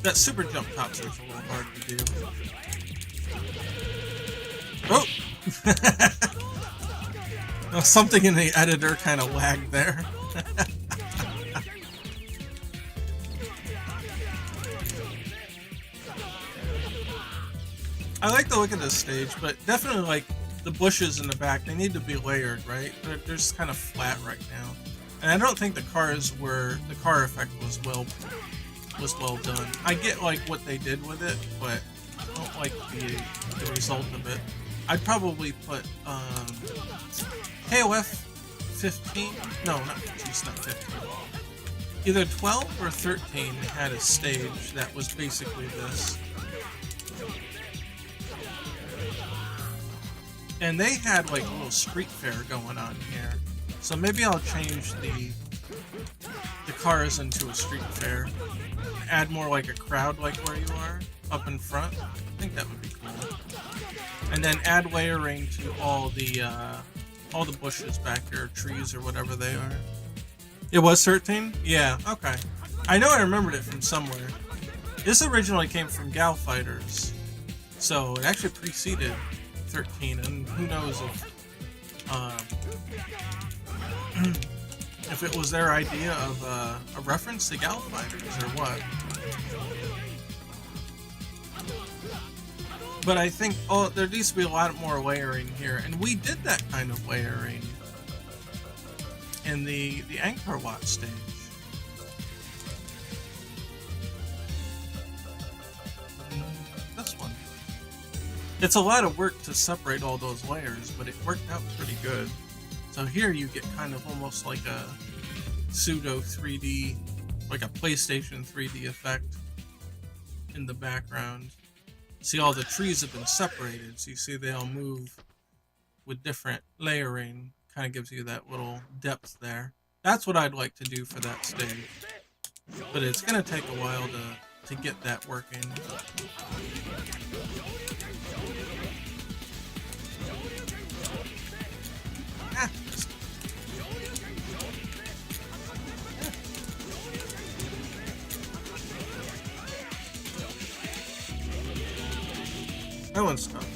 S1: That super jump top is a little hard to do. Oh! Well, something in the editor kind of lagged there. I like the look of this stage, but definitely like the bushes in the back, they need to be layered, right? They're just kind of flat right now. And I don't think the car effect was well done. I get like what they did with it, but I don't like the result of it. I'd probably put KOF 15. No, not 15. It's not 15. Either 12 or 13 had a stage that was basically this. And they had like a little street fair going on here. So maybe I'll change the cars into a street fair. Add more like a crowd like where you are, up in front. I think that would be cool. And then add layering to all the bushes back here, trees or whatever they are. It was 13? Yeah, okay. I know I remembered it from somewhere. This originally came from Gal Fighters. So it actually preceded 13, and who knows if it was their idea of a reference to Gal Fighters or what. But I think there needs to be a lot more layering here, and we did that kind of layering in the Angkor Wat stage. This one. It's a lot of work to separate all those layers, but it worked out pretty good. So here you get kind of almost like a pseudo 3D, like a PlayStation 3D effect in the background. See, all the trees have been separated, so you see they all move with different layering. Kind of gives you that little depth there. That's what I'd like to do for that stage. But it's going to take a while to get that working. That one's tough.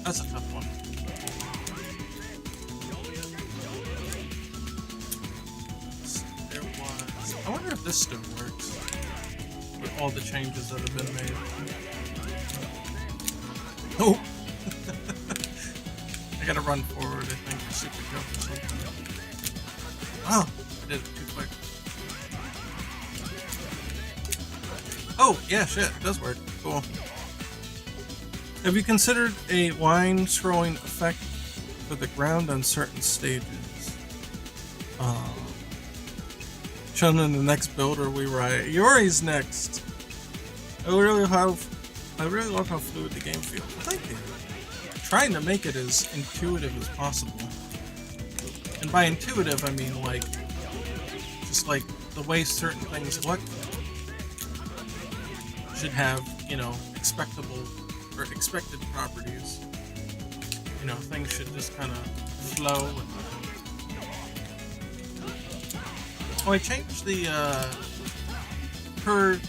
S1: That's a tough one. There was... I wonder if this still works with all the changes that have been made. Oh! I gotta run forward, I think, or super jump or something. Oh! I did it too quick. Oh! Yeah, shit. It does work. Cool. Have you considered a line scrolling effect for the ground on certain stages? Shown in the next build, or VOD. Yuri's next. I really love how fluid the game feels. Thank you. Trying to make it as intuitive as possible. And by intuitive, I mean like just like the way certain things look should have, you know, expected properties. You know, things should just kind of flow. Oh, I changed the per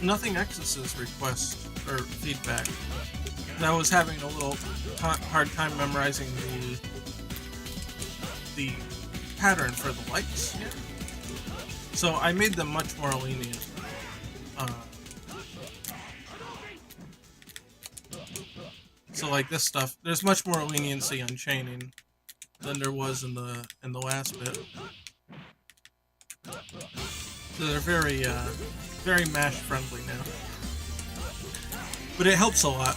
S1: Nothing X's request or feedback. I was having a little hard time memorizing the pattern for the lights here. So I made them much more lenient. So like this stuff, there's much more leniency on chaining than there was in the last bit. So they're very mash friendly now. But it helps a lot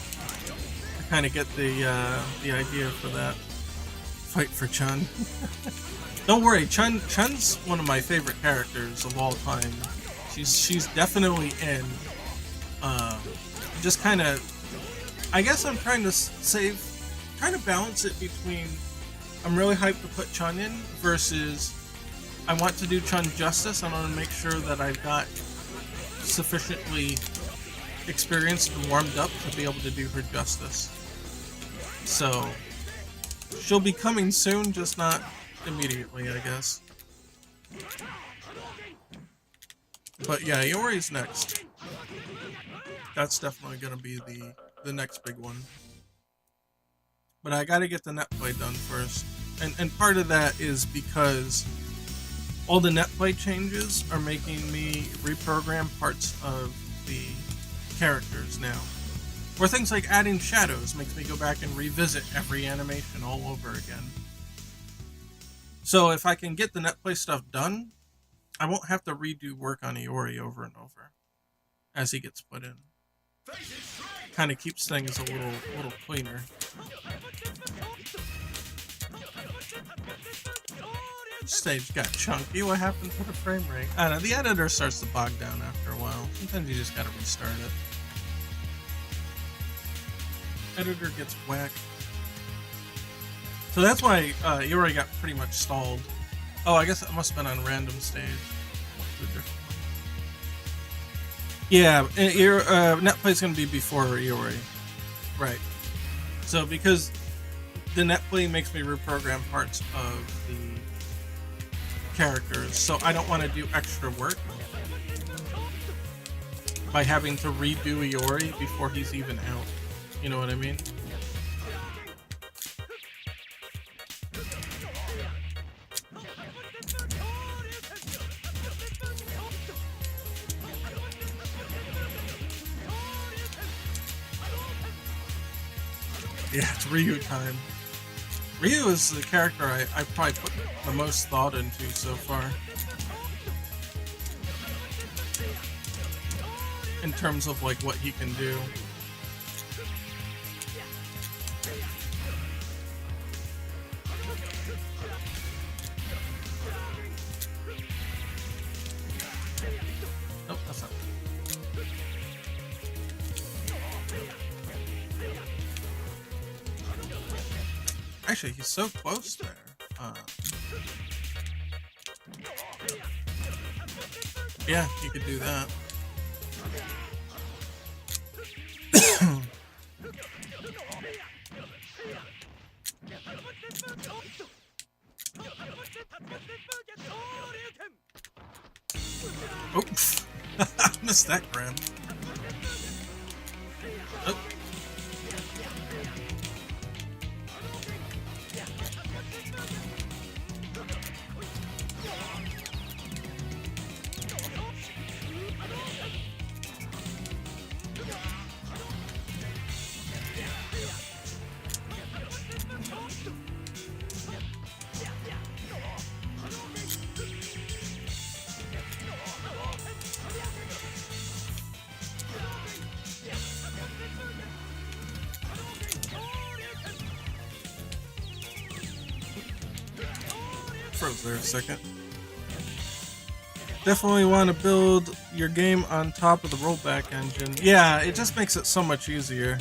S1: to kind of get the idea for that. Fight for Chun. Don't worry, Chun's one of my favorite characters of all time. She's definitely in. Just kind of, I guess I'm trying to trying to balance it between I'm really hyped to put Chun in versus I want to do Chun justice. I want to make sure that I've got sufficiently experienced and warmed up to be able to do her justice. So she'll be coming soon, just not immediately, I guess. But yeah, Iori's next. That's definitely gonna be the next big one. But I gotta get the netplay done first. And part of that is because all the netplay changes are making me reprogram parts of the characters now. Or things like adding shadows makes me go back and revisit every animation all over again. So if I can get the netplay stuff done, I won't have to redo work on Iori over and over as he gets put in. Kind of keeps things a little cleaner. Stage got chunky. What happened to the frame rate? I don't know. The editor starts to bog down after a while. Sometimes you just gotta restart it. Editor gets whacked. So that's why Iori got pretty much stalled. Oh, I guess it must have been on random stage. Yeah, netplay's gonna be before Iori. Right. So because the netplay makes me reprogram parts of the characters, so I don't want to do extra work by having to redo Iori before he's even out. You know what I mean? Yeah, it's Ryu time. Ryu is the character I probably put the most thought into so far. In terms of like what he can do. Nope, that's not. Actually, he's so close there. Yeah, you could do that. Oops. I missed that grab. Oh. Froze there a second. Definitely want to build your game on top of the rollback engine. Yeah, it just makes it so much easier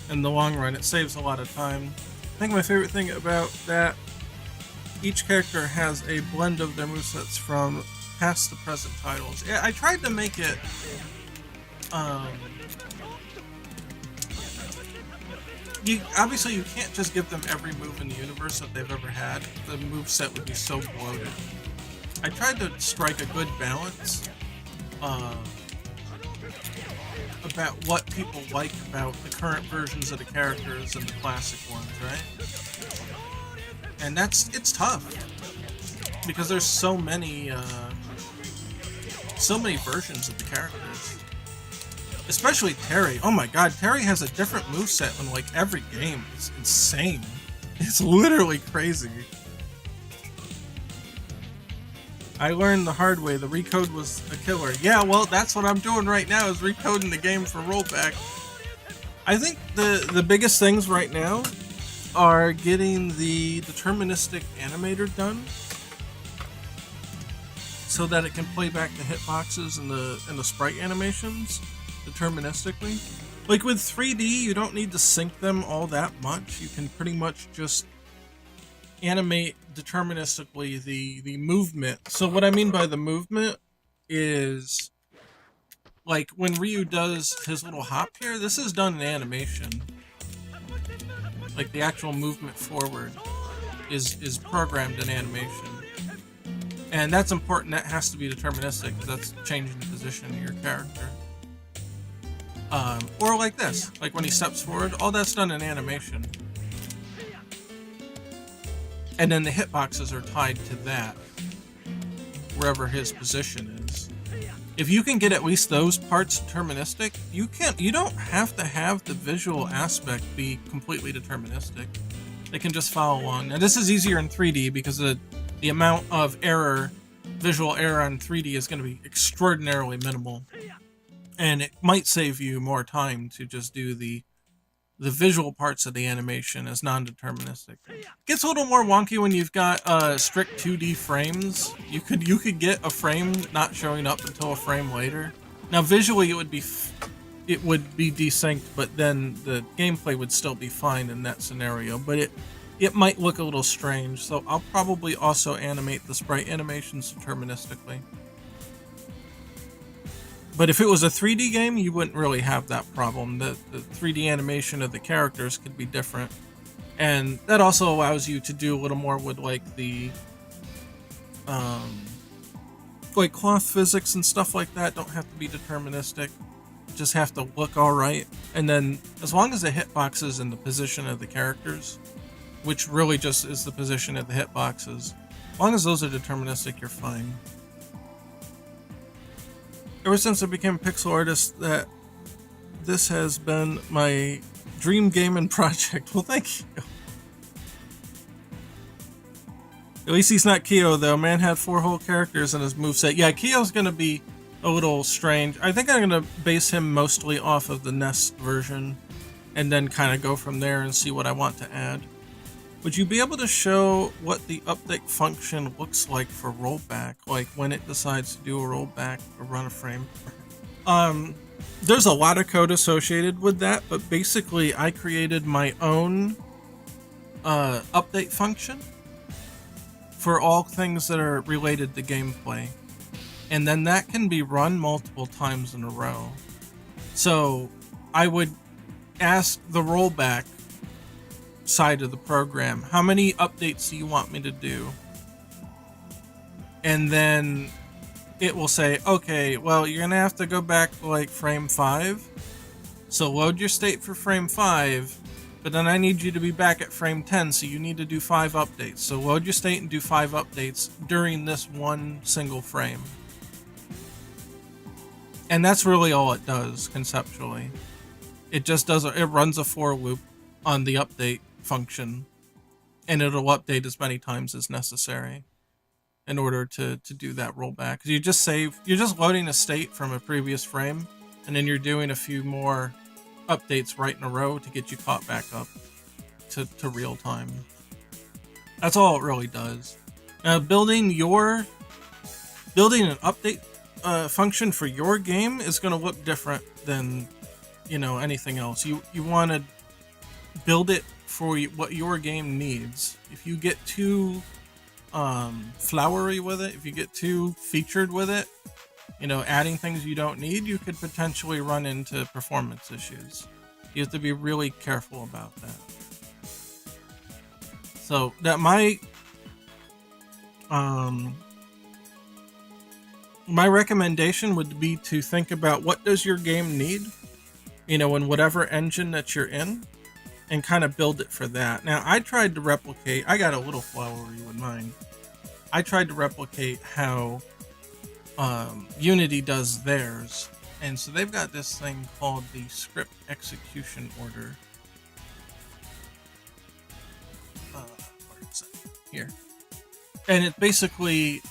S1: in the long run. It saves a lot of time. I think my favorite thing about that, each character has a blend of their movesets from past to present titles. Yeah, I tried to make it obviously you can't just give them every move in the universe that they've ever had. The moveset would be so bloated. I tried to strike a good balance about what people like about the current versions of the characters and the classic ones, right? And it's tough because there's so many versions of the characters. Especially Terry. Oh my god, Terry has a different moveset in like every game. It's insane. It's literally crazy. I learned the hard way. The recode was a killer. Yeah, well, that's what I'm doing right now, is recoding the game for rollback. I think the biggest things right now are getting the deterministic animator done. so that it can play back the hitboxes and the sprite animations deterministically. Like with 3D, you don't need to sync them all that much. You can pretty much just animate deterministically the movement. So what I mean by the movement is, like when Ryu does his little hop here, this is done in animation. Like the actual movement forward is programmed in animation. And that's important. That has to be deterministic because that's changing the position of your character. Or like this, like when he steps forward, all that's done in animation. And then the hitboxes are tied to that, wherever his position is. If you can get at least those parts deterministic, you don't have to have the visual aspect be completely deterministic. They can just follow along. Now this is easier in 3D because the amount of error, visual error on 3D is going to be extraordinarily minimal. And it might save you more time to just do the visual parts of the animation as non-deterministic. It gets a little more wonky when you've got strict 2D frames. You could get a frame not showing up until a frame later. Now visually it would be desynced, but then the gameplay would still be fine in that scenario. But it might look a little strange, so I'll probably also animate the sprite animations deterministically. But if it was a 3D game, you wouldn't really have that problem. The 3D animation of the characters could be different. And that also allows you to do a little more with like the like cloth physics and stuff like that don't have to be deterministic. Just have to look alright. And then as long as the hitboxes and the position of the characters, which really just is the position of the hitboxes, as long as those are deterministic, you're fine. Ever since I became a pixel artist, this has been my dream game and project. Well, thank you. At least he's not Kyo, though. Man had 4 whole characters in his moveset. Yeah, Kyo's going to be a little strange. I think I'm going to base him mostly off of the NES version and then kind of go from there and see what I want to add. Would you be able to show what the update function looks like for rollback? Like when it decides to do a rollback or run a frame? There's a lot of code associated with that, but basically I created my own update function for all things that are related to gameplay. And then that can be run multiple times in a row. So I would ask the rollback side of the program, how many updates do you want me to do? And then it will say, okay, well, you're gonna have to go back to like frame 5, so load your state for frame 5, but then I need you to be back at frame 10, so you need to do 5 updates. So load your state and do 5 updates during this one single frame. And that's really all it does conceptually. It just does it runs a for loop on the update function, and it'll update as many times as necessary in order to do that rollback. You're just loading a state from a previous frame, and then you're doing a few more updates right in a row to get you caught back up to real time. That's all it really does. Building an update function for your game is going to look different than anything else. You want to build it for what your game needs. If you get too flowery with it, if you get too featured with it, adding things you don't need, you could potentially run into performance issues. You have to be really careful about that. So that my recommendation would be to think about what does your game need, in whatever engine that you're in, and kind of build it for that. Now, I tried to replicate, I got a little flowery with mine. I tried to replicate how Unity does theirs. And so they've got this thing called the script execution order. Where is it? Here. And it's basically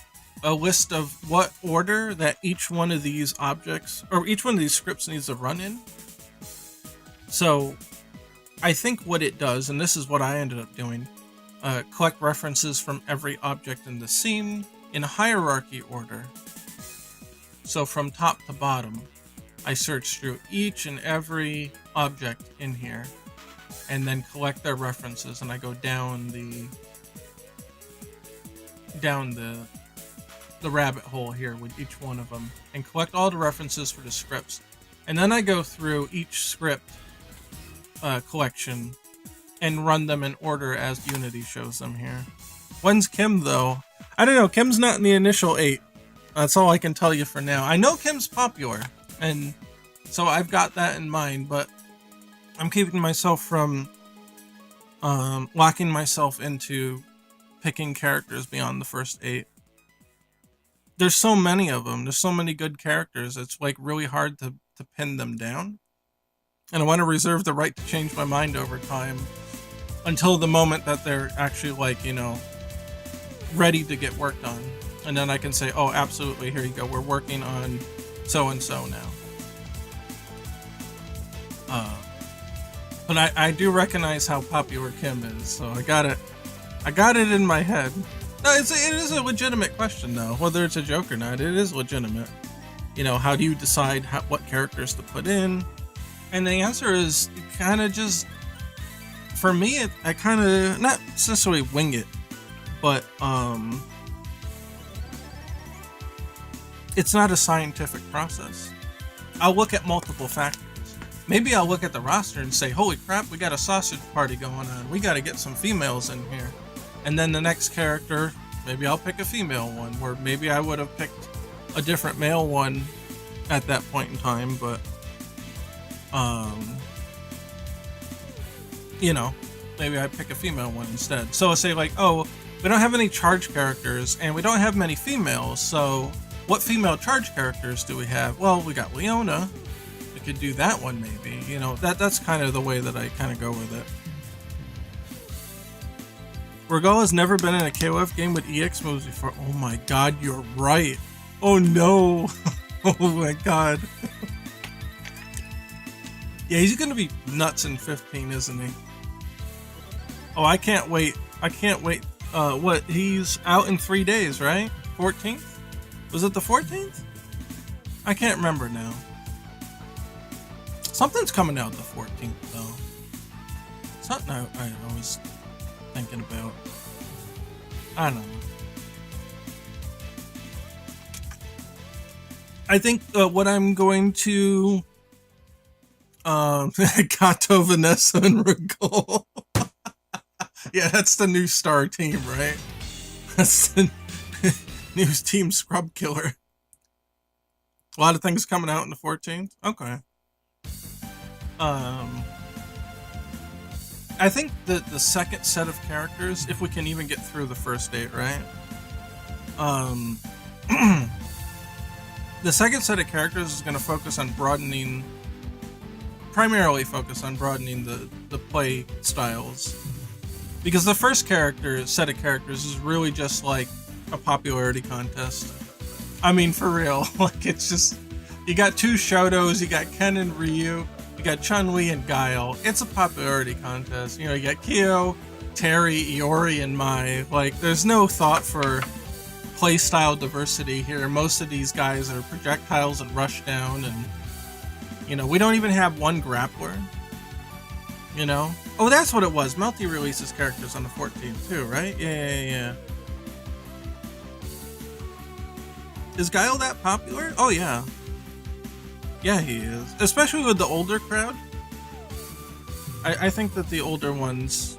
S1: a list of what order that each one of these objects, or each one of these scripts needs to run in. So I think what it does, and this is what I ended up doing, collect references from every object in the scene, in hierarchy order. So from top to bottom, I search through each and every object in here and then collect their references, and I go down the rabbit hole here with each one of them and collect all the references for the scripts. And then I go through each script collection and run them in order as Unity shows them here. When's Kim, though? I don't know. Kim's not in the initial 8. That's all I can tell you for now. I know Kim's popular, and so I've got that in mind, but I'm keeping myself from locking myself into picking characters beyond the first 8. There's so many of them. There's so many good characters. It's like really hard to pin them down. And I want to reserve the right to change my mind over time until the moment that they're actually, like, you know, ready to get worked on. And then I can say, oh, absolutely, here you go. We're working on so-and-so now. But I do recognize how popular Kim is, so I got it in my head. No, it is a legitimate question, though. Whether it's a joke or not, it is legitimate. You know, how do you decide what characters to put in? And the answer is kind of just, for me, I kind of, not necessarily wing it, but it's not a scientific process. I'll look at multiple factors. Maybe I'll look at the roster and say, holy crap, we got a sausage party going on. We got to get some females in here. And then the next character, maybe I'll pick a female one, or maybe I would have picked a different male one at that point in time, but you know, maybe I pick a female one instead. So I say, like, oh, we don't have any charge characters and we don't have many females, so what female charge characters do we have? Well, we got Leona. We could do that one, maybe. You know, that's kind of the way that I kind of go with it. Regal has never been in a KOF game with EX moves before. Oh my god, you're right. Oh no. Oh my god. Yeah, he's gonna be nuts in 15, isn't he? Oh, I can't wait. I can't wait. What? He's out in 3 days, right? 14th? Was it the 14th? I can't remember now. Something's coming out the 14th, though. Something I was thinking about. I don't know. I think what I'm going to Kato, Vanessa, and Regal. Yeah, that's the new star team, right? That's the new team Scrub Killer. A lot of things coming out in the 14th. Okay. I think the second set of characters, if we can even get through the first 8, right? The second set of characters is going to focus on primarily focus on broadening the play styles. Because the first set of characters is really just like a popularity contest. I mean, for real. Like, it's just, you got 2 Shotos, you got Ken and Ryu, you got Chun-Li and Guile. It's a popularity contest. You know, you got Kyo, Terry, Iori, and Mai. Like, there's no thought for playstyle diversity here. Most of these guys are projectiles and rushdown, and, you know, we don't even have one grappler. You know? Oh, that's what it was. Melty releases characters on the 14th too, right? Yeah. Is Guile that popular? Oh, yeah. Yeah, he is. Especially with the older crowd. I think that the older ones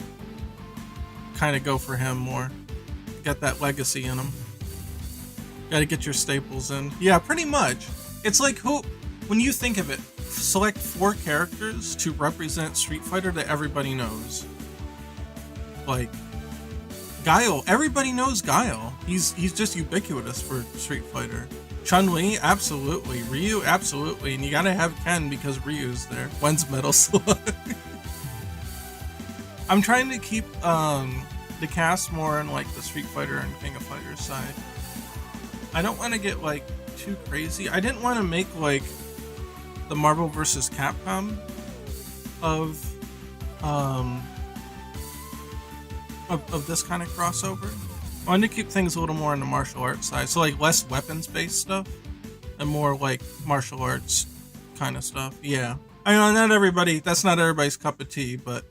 S1: kind of go for him more. Got that legacy in them. Gotta get your staples in. Yeah, pretty much. It's like, when you think of it, select 4 characters to represent Street Fighter that everybody knows. Like, Guile. Everybody knows Guile. He's just ubiquitous for Street Fighter. Chun-Li, absolutely. Ryu, absolutely. And you gotta have Ken because Ryu's there. When's Metal Slug? I'm trying to keep the cast more on like the Street Fighter and King of Fighters side. I don't want to get like too crazy. I didn't want to make like the Marvel vs. Capcom of this kind of crossover. I wanted to keep things a little more on the martial arts side, so like less weapons-based stuff, and more like martial arts kind of stuff. Yeah, I know that's not everybody's cup of tea, but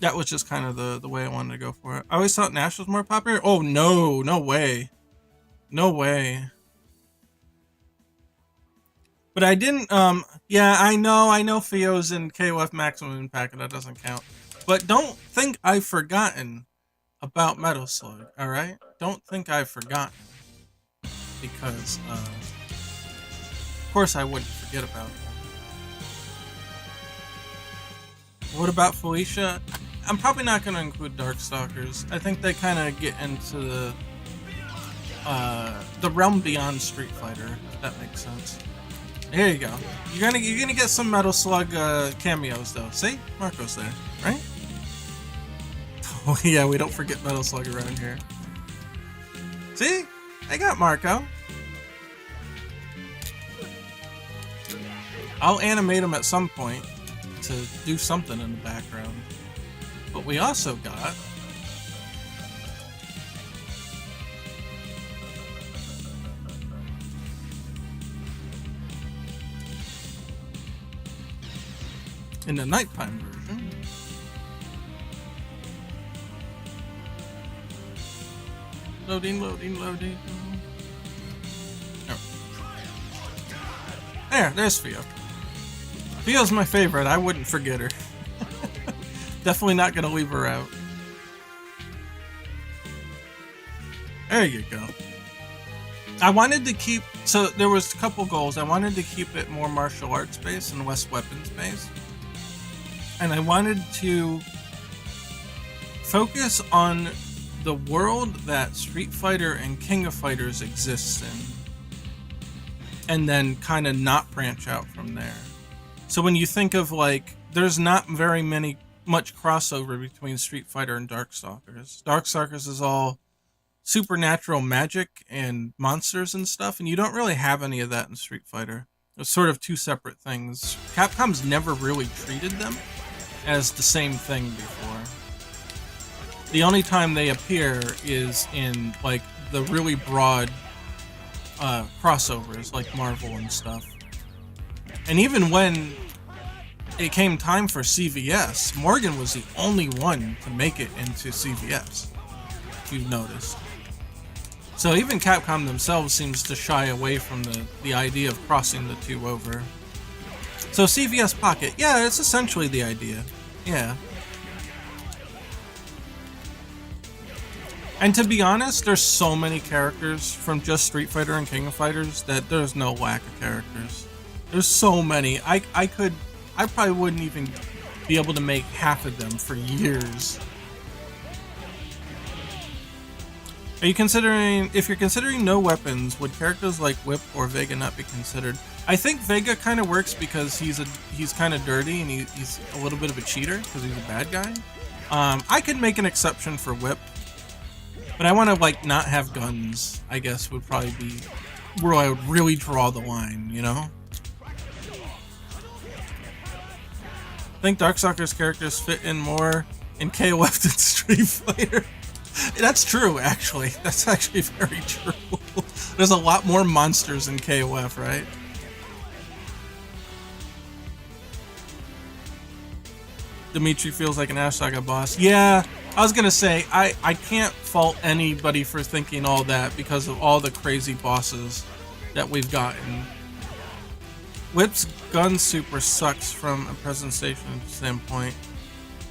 S1: that was just kind of the way I wanted to go for it. I always thought Nash was more popular. Oh no, no way, no way. But I didn't. Yeah, I know. Theo's in KOF Maximum Impact, and that doesn't count. But don't think I've forgotten about Metal Slug. All right, don't think I've forgotten, because of course I wouldn't forget about it. What about Felicia? I'm probably not going to include Darkstalkers. I think they kind of get into the realm beyond Street Fighter, if that makes sense. Here you go. You're gonna get some Metal Slug cameos though. See, Marco's there, right? Oh yeah, we don't forget Metal Slug around here. See, I got Marco. I'll animate him at some point to do something in the background. But we also got in the nighttime version, loading. Oh. There's Theo. Theo's my favorite. I wouldn't forget her. Definitely not gonna leave her out. There you go. I wanted to keep, so there was a couple goals. I wanted to keep it more martial arts based and less weapons based. And I wanted to focus on the world that Street Fighter and King of Fighters exists in. And then kind of not branch out from there. So when you think of like, there's not very much crossover between Street Fighter and Darkstalkers. Darkstalkers is all supernatural magic and monsters and stuff, and you don't really have any of that in Street Fighter. It's sort of two separate things. Capcom's never really treated them as the same thing before. The only time they appear is in like the really broad crossovers like Marvel and stuff. And even when it came time for CVS, Morgan was the only one to make it into CVS, if you've noticed. So even Capcom themselves seems to shy away from the idea of crossing the two over. So CVS Pocket, yeah, it's essentially the idea. Yeah. And to be honest, there's so many characters from just Street Fighter and King of Fighters that there's no lack of characters. There's so many. I probably wouldn't even be able to make half of them for years. Are you considering, if you're considering no weapons, would characters like Whip or Vega not be considered? I think Vega kind of works because he's kind of dirty and he's a little bit of a cheater because he's a bad guy. I could make an exception for Whip, but I want to like not have guns, I guess would probably be where I would really draw the line, you know? I think Darkstalkers characters fit in more in KOF than Street Fighter. That's true, actually. That's actually very true. There's a lot more monsters in KOF, right? Dimitri feels like an Ash Saga boss. Yeah, I was gonna say, I can't fault anybody for thinking all that because of all the crazy bosses that we've gotten. Whip's gun super sucks from a presentation standpoint.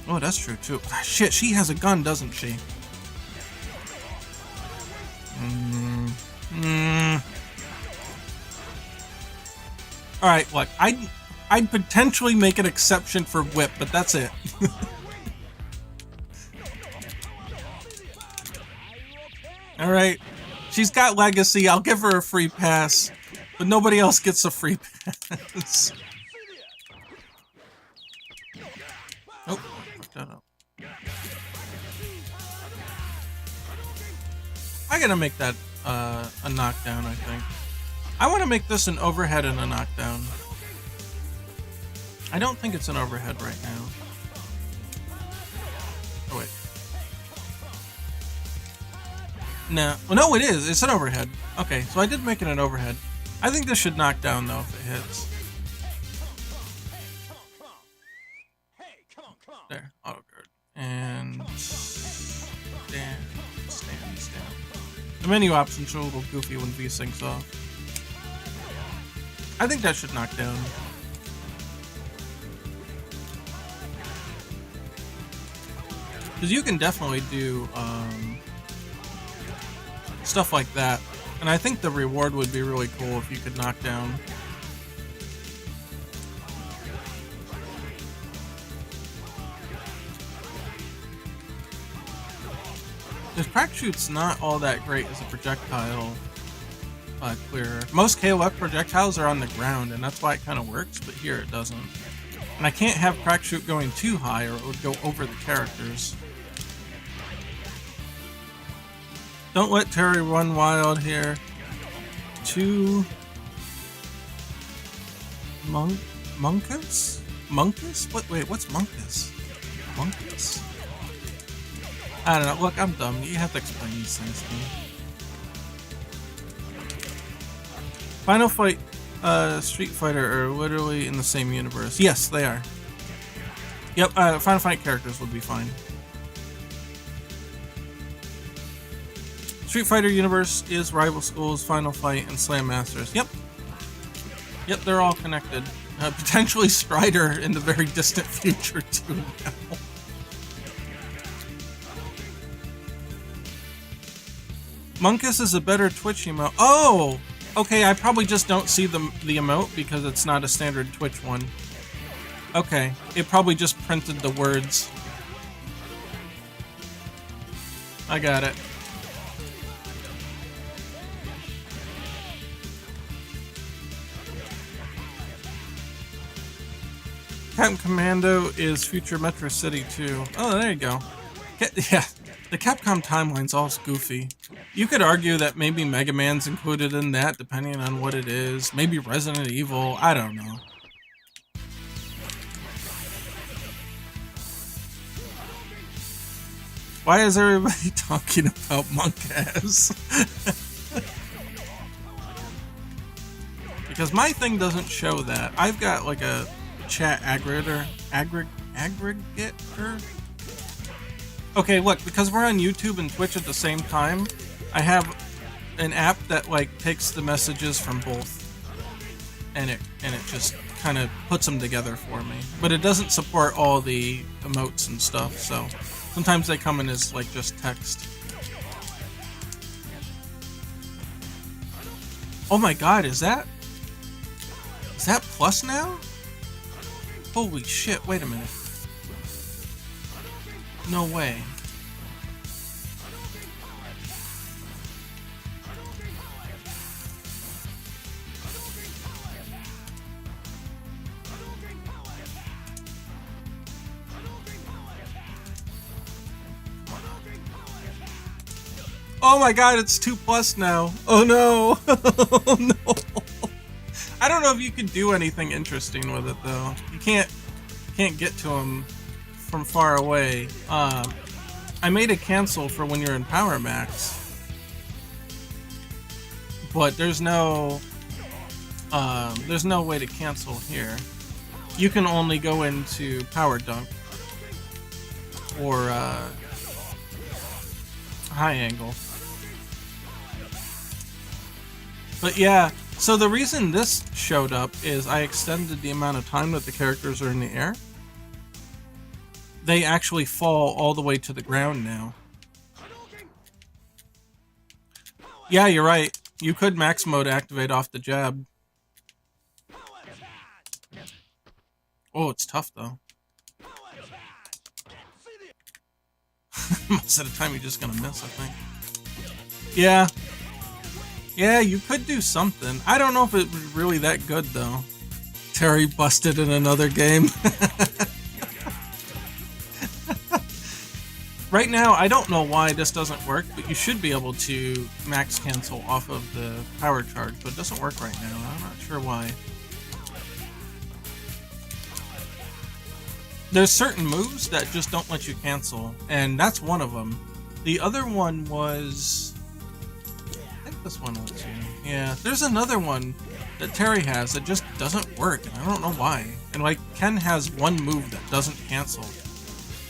S1: Oh, that's true too. Ah, shit, she has a gun, doesn't she? Alright, look, I'd potentially make an exception for Whip, but that's it. Alright, she's got legacy, I'll give her a free pass, but nobody else gets a free pass. Oh, fuck that up. I gotta make that a knockdown, I think. I want to make this an overhead and a knockdown. I don't think it's an overhead right now. Oh, wait. No. Well, no, it is. It's an overhead. Okay, so I did make it an overhead. I think this should knock down, though, if it hits. There. Auto guard. And... Stand. The menu options are a little goofy when V-Sync's off. I think that should knock down. Because you can definitely do stuff like that. And I think the reward would be really cool if you could knock down. This crack shoot's not all that great as a projectile clearer. Most KOF projectiles are on the ground, and that's why it kind of works, but here it doesn't. And I can't have crack shoot going too high or it would go over the characters. Don't let Terry run wild here. Two... Monkus? Monkus? Wait, what's Monkus? Monkus? I don't know. Look, I'm dumb. You have to explain these things to me. Final Fight, Street Fighter are literally in the same universe. Yes, they are. Yep, Final Fight characters would be fine. Street Fighter universe is Rival Schools, Final Fight, and Slam Masters. Yep. Yep, they're all connected. Potentially Strider in the very distant future, too, now. Monkus is a better Twitch emote. Oh! Okay, I probably just don't see the emote because it's not a standard Twitch one. Okay, it probably just printed the words. I got it. Captain Commando is future Metro City too. Oh, there you go. Yeah, the Capcom timeline's all goofy. You could argue that maybe Mega Man's included in that, depending on what it is. Maybe Resident Evil. I don't know. Why is everybody talking about Monk-Ass? Because my thing doesn't show that. I've got like a chat aggregator. Aggregator? Okay, look, because we're on YouTube and Twitch at the same time, I have an app that like takes the messages from both, and it just kind of puts them together for me. But it doesn't support all the emotes and stuff, so sometimes they come in as like just text. Oh my god, is that plus now? Holy shit, wait a minute. No way. Oh my god, it's 2+ now. Oh no. Oh no. I don't know if you can do anything interesting with it though. You can't get to them from far away. I made a cancel for when you're in Power Max, but there's no way to cancel here. You can only go into Power Dunk or High Angle. But yeah, so the reason this showed up is I extended the amount of time that the characters are in the air. They actually fall all the way to the ground now. Yeah, you're right. You could max mode activate off the jab. Oh, it's tough though. Most of the time you're just gonna miss, I think. Yeah. Yeah, you could do something. I don't know if it was really that good though. Terry busted in another game. Right now, I don't know why this doesn't work, but you should be able to max cancel off of the power charge, but it doesn't work right now. I'm not sure why. There's certain moves that just don't let you cancel, and that's one of them. The other one was... this one lets you. Yeah, there's another one that Terry has that just doesn't work, and I don't know why. And like, Ken has one move that doesn't cancel.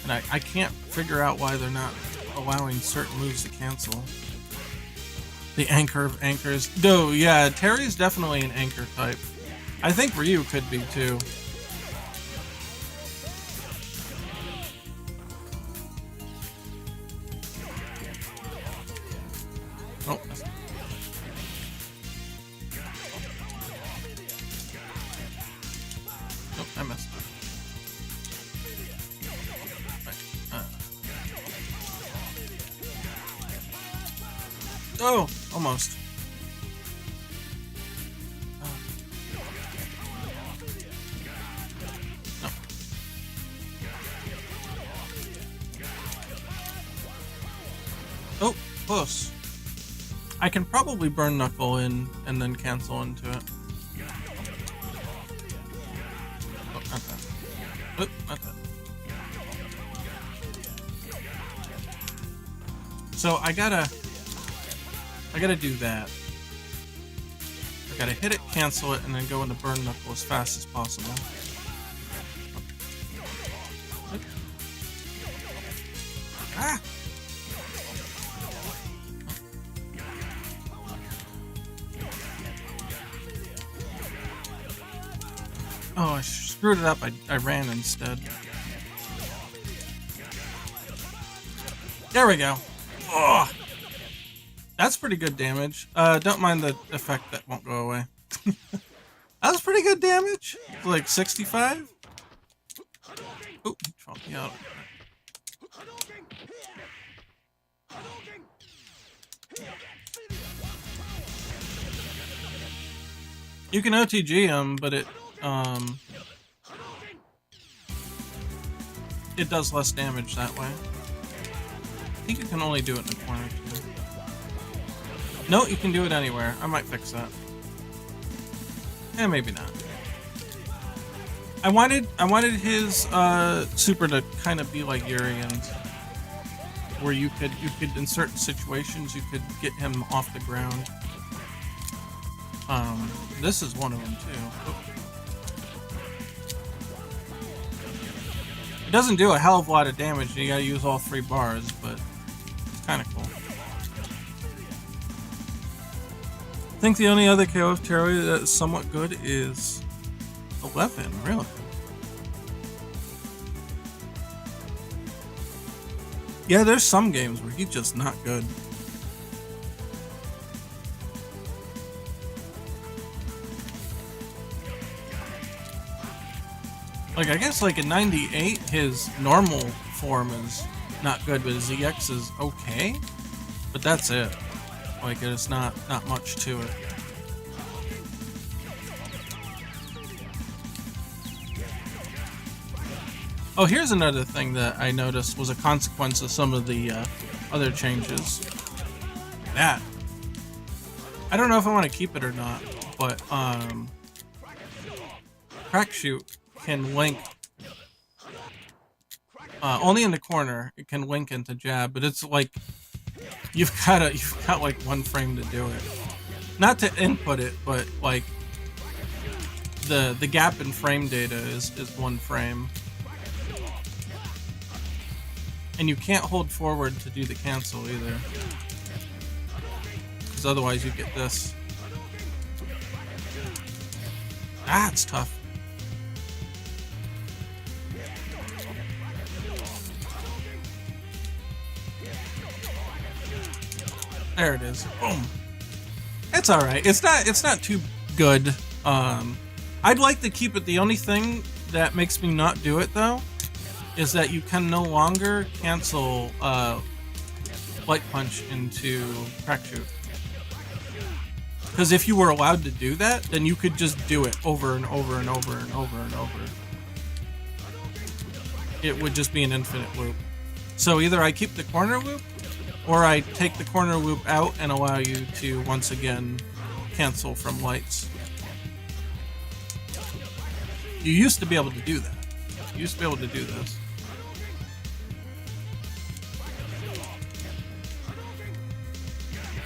S1: And I can't figure out why they're not allowing certain moves to cancel. The anchor of anchors. No, yeah, Terry's definitely an anchor type. I think Ryu could be too. Oh, that's... Nope, I missed it. Right. Oh, almost. No. Oh, close. I can probably burn Knuckle in and then cancel into it. Oh, not that. Oh, not that. So I gotta do that. I gotta hit it, cancel it, and then go into burn Knuckle as fast as possible. Ah! Oh, I screwed it up. I ran instead. There we go. Oh, that's pretty good damage. Don't mind the effect that won't go away. That was pretty good damage. Like 65? Oh, he dropped me out. You can OTG him, but it does less damage that way. I think you can only do it in the corner too. No, you can do it anywhere. I might fix that. Maybe not. I wanted his super to kind of be like Urian's, where you could in certain situations you could get him off the ground. This is one of them too. Oh. It doesn't do a hell of a lot of damage. You gotta use all 3 bars, but it's kind of cool. I think the only other KO of Terry that's somewhat good is 11, really. Yeah, there's some games where he's just not good. Like, I guess like in 98, his normal form is not good, but his EX is okay. But that's it. Like, it's not much to it. Oh, here's another thing that I noticed was a consequence of some of the other changes. That. I don't know if I want to keep it or not, but Crack Shoot can link only in the corner. It can link into jab, but it's like you've got like 1 frame to do it. Not to input it, but like the gap in frame data is 1 frame. And you can't hold forward to do the cancel either, because otherwise you get this. Ah, it's tough. There it is. Boom. It's all right. It's not too good. I'd like to keep it. The only thing that makes me not do it though is that you can no longer cancel Light Punch into Crack Shoot. Because if you were allowed to do that, then you could just do it over and over and over and over and over. It would just be an infinite loop. So either I keep the corner loop, or I take the corner loop out and allow you to once again cancel from lights. You used to be able to do that. You used to be able to do this.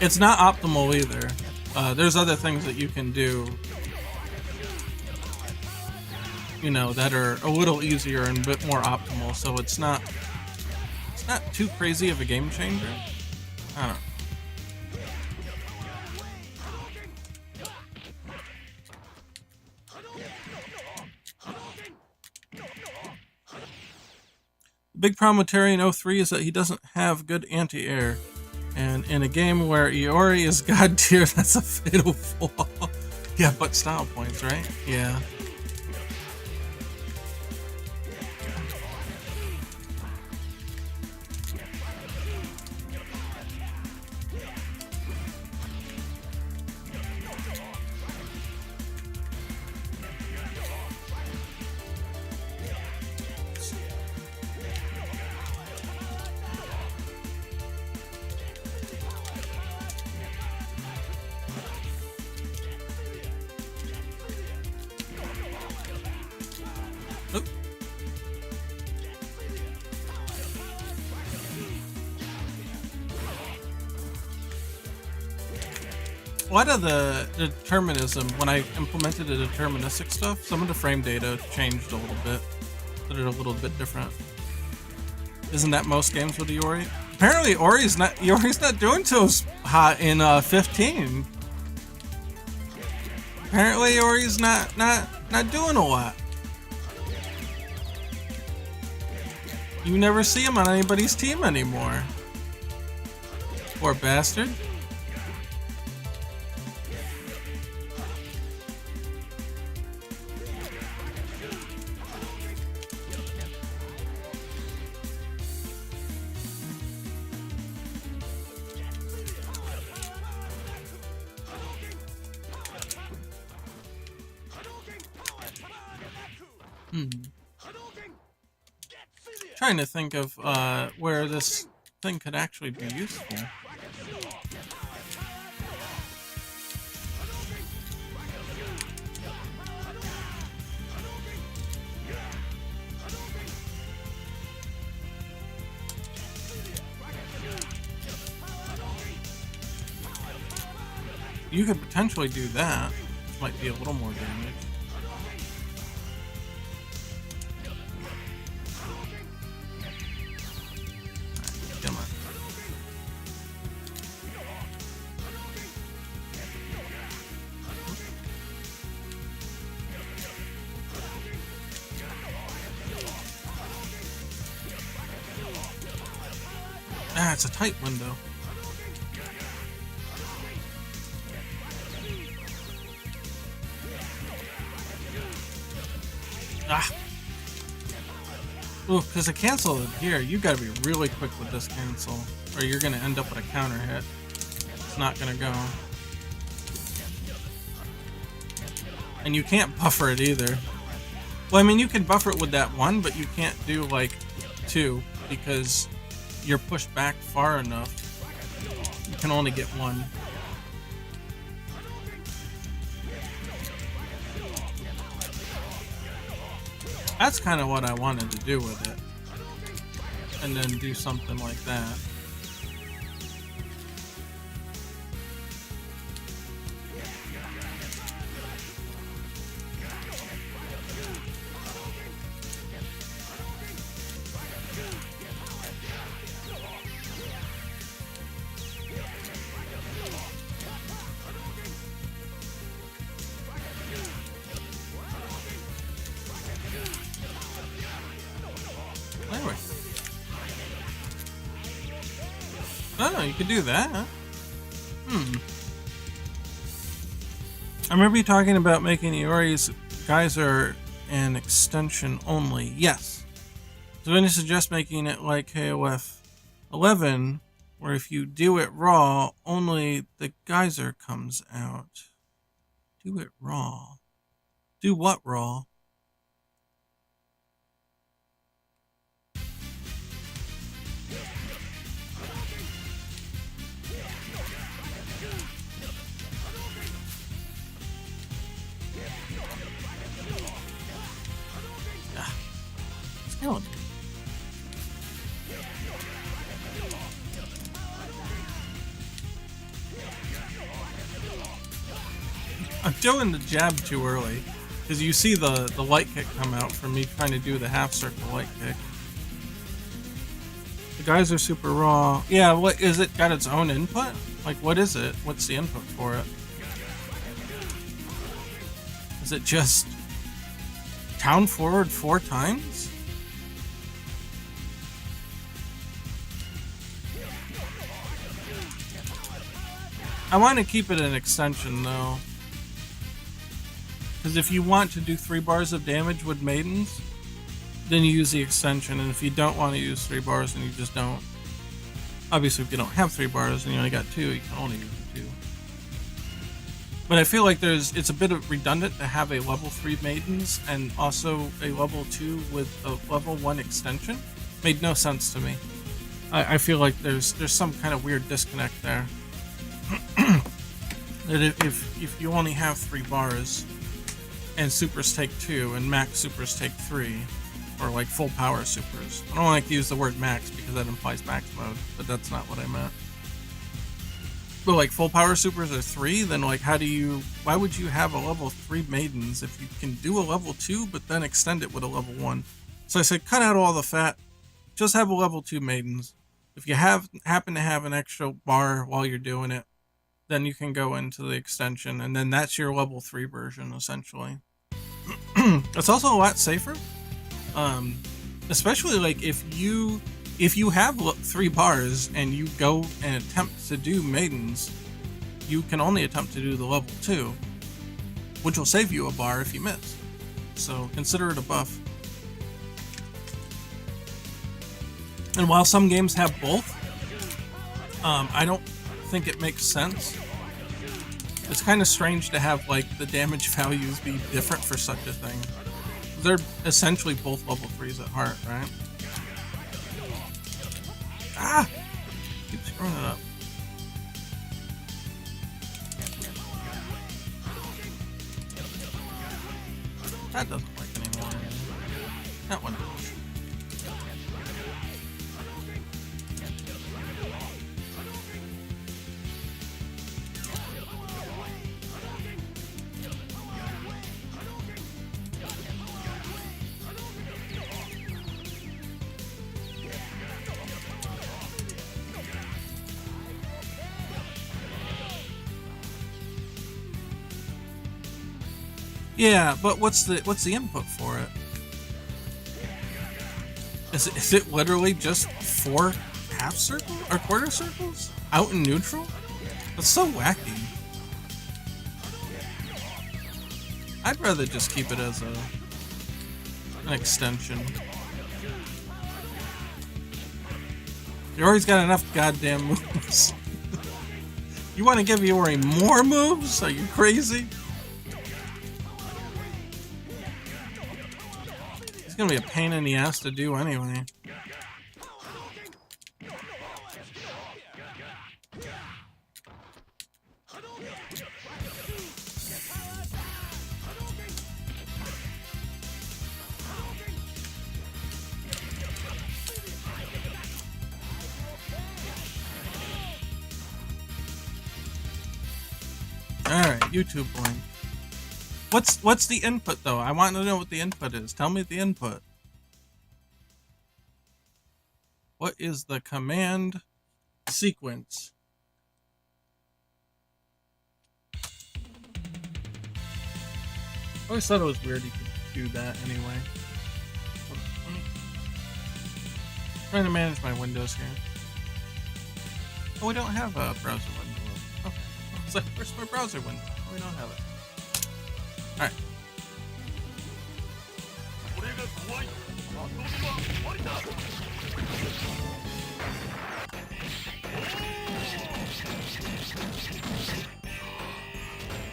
S1: It's not optimal either. There's other things that you can do, you know, that are a little easier and a bit more optimal. So it's not too crazy of a game changer. I don't know. The big problem with Terry in 03 is that he doesn't have good anti-air. And in a game where Iori is god tier, that's a fatal flaw. Yeah, but style points, right? Yeah. Oop. A lot of the determinism, when I implemented the deterministic stuff, some of the frame data changed a little bit. Put it a little bit different. Isn't that most games with Iori? Apparently Iori's not doing too hot in 15. Apparently Iori's not doing a lot. You never see him on anybody's team anymore. Poor bastard. Trying to think of where this thing could actually be useful. You could potentially do that, which might be a little more damage. Come on. Ah, it's a tight window. Ah. Ooh, because I canceled it here. You gotta be really quick with this cancel, or you're gonna end up with a counter hit. It's not gonna go. And you can't buffer it either. Well, I mean, you can buffer it with that one, but you can't do like two because you're pushed back far enough. You can only get one. That's kind of what I wanted to do with it. And then do something like that. Anyway. Oh, you could do that. I remember you talking about making Iori's geyser an extension only. Yes. So then you suggest making it like KOF 11, where if you do it raw, only the geyser comes out. Do it raw. Do what raw? Skeleton. I'm doing the jab too early. Because you see the light kick come out from me trying to do the half circle light kick. The guys are super raw. Yeah, what is it? Got its own input? Like, what is it? What's the input for it? Is it just town forward 4 times? I want to keep it an extension though. Because if you want to do 3 bars of damage with maidens, then you use the extension. And if you don't want to use 3 bars, then you just don't. Obviously, if you don't have 3 bars and you only got 2, you can only use the 2. But I feel like it's a bit of redundant to have a level 3 maidens and also a level 2 with a level 1 extension. Made no sense to me. I feel like there's some kind of weird disconnect there. That if you only have 3 bars, and supers take 2, and max supers take 3, or like full power supers. I don't like to use the word max because that implies max mode, but that's not what I meant. But like full power supers are 3, then like why would you have a level 3 maidens if you can do a level 2 but then extend it with a level 1? So I said cut out all the fat, just have a level 2 maidens. If you happen to have an extra bar while you're doing it, then you can go into the extension, and then that's your level 3 version, essentially. It's also a lot safer, especially like if you have 3 bars and you go and attempt to do maidens, you can only attempt to do the level 2, which will save you a bar if you miss. So consider it a buff. And while some games have both, I don't think it makes sense. It's kind of strange to have like the damage values be different for such a thing. They're essentially both level 3s at heart, right? Ah! Keep screwing it up. That doesn't work anymore. That one does. Yeah, but what's the input for it? Is it literally just 4 half circles or quarter circles out in neutral? That's so wacky. I'd rather just keep it as an extension. Yori's got enough goddamn moves. You want to give Yori more moves? Are you crazy? It's gonna be a pain in the ass to do anyway. Alright, YouTube link. What's the input though? I want to know what the input is. Tell me the input. What is the command sequence? I always thought it was weird you could do that anyway. Trying to manage my windows here. Oh, we don't have a browser window. Okay. I was like, where's my browser window? Oh, we don't have it. Alright.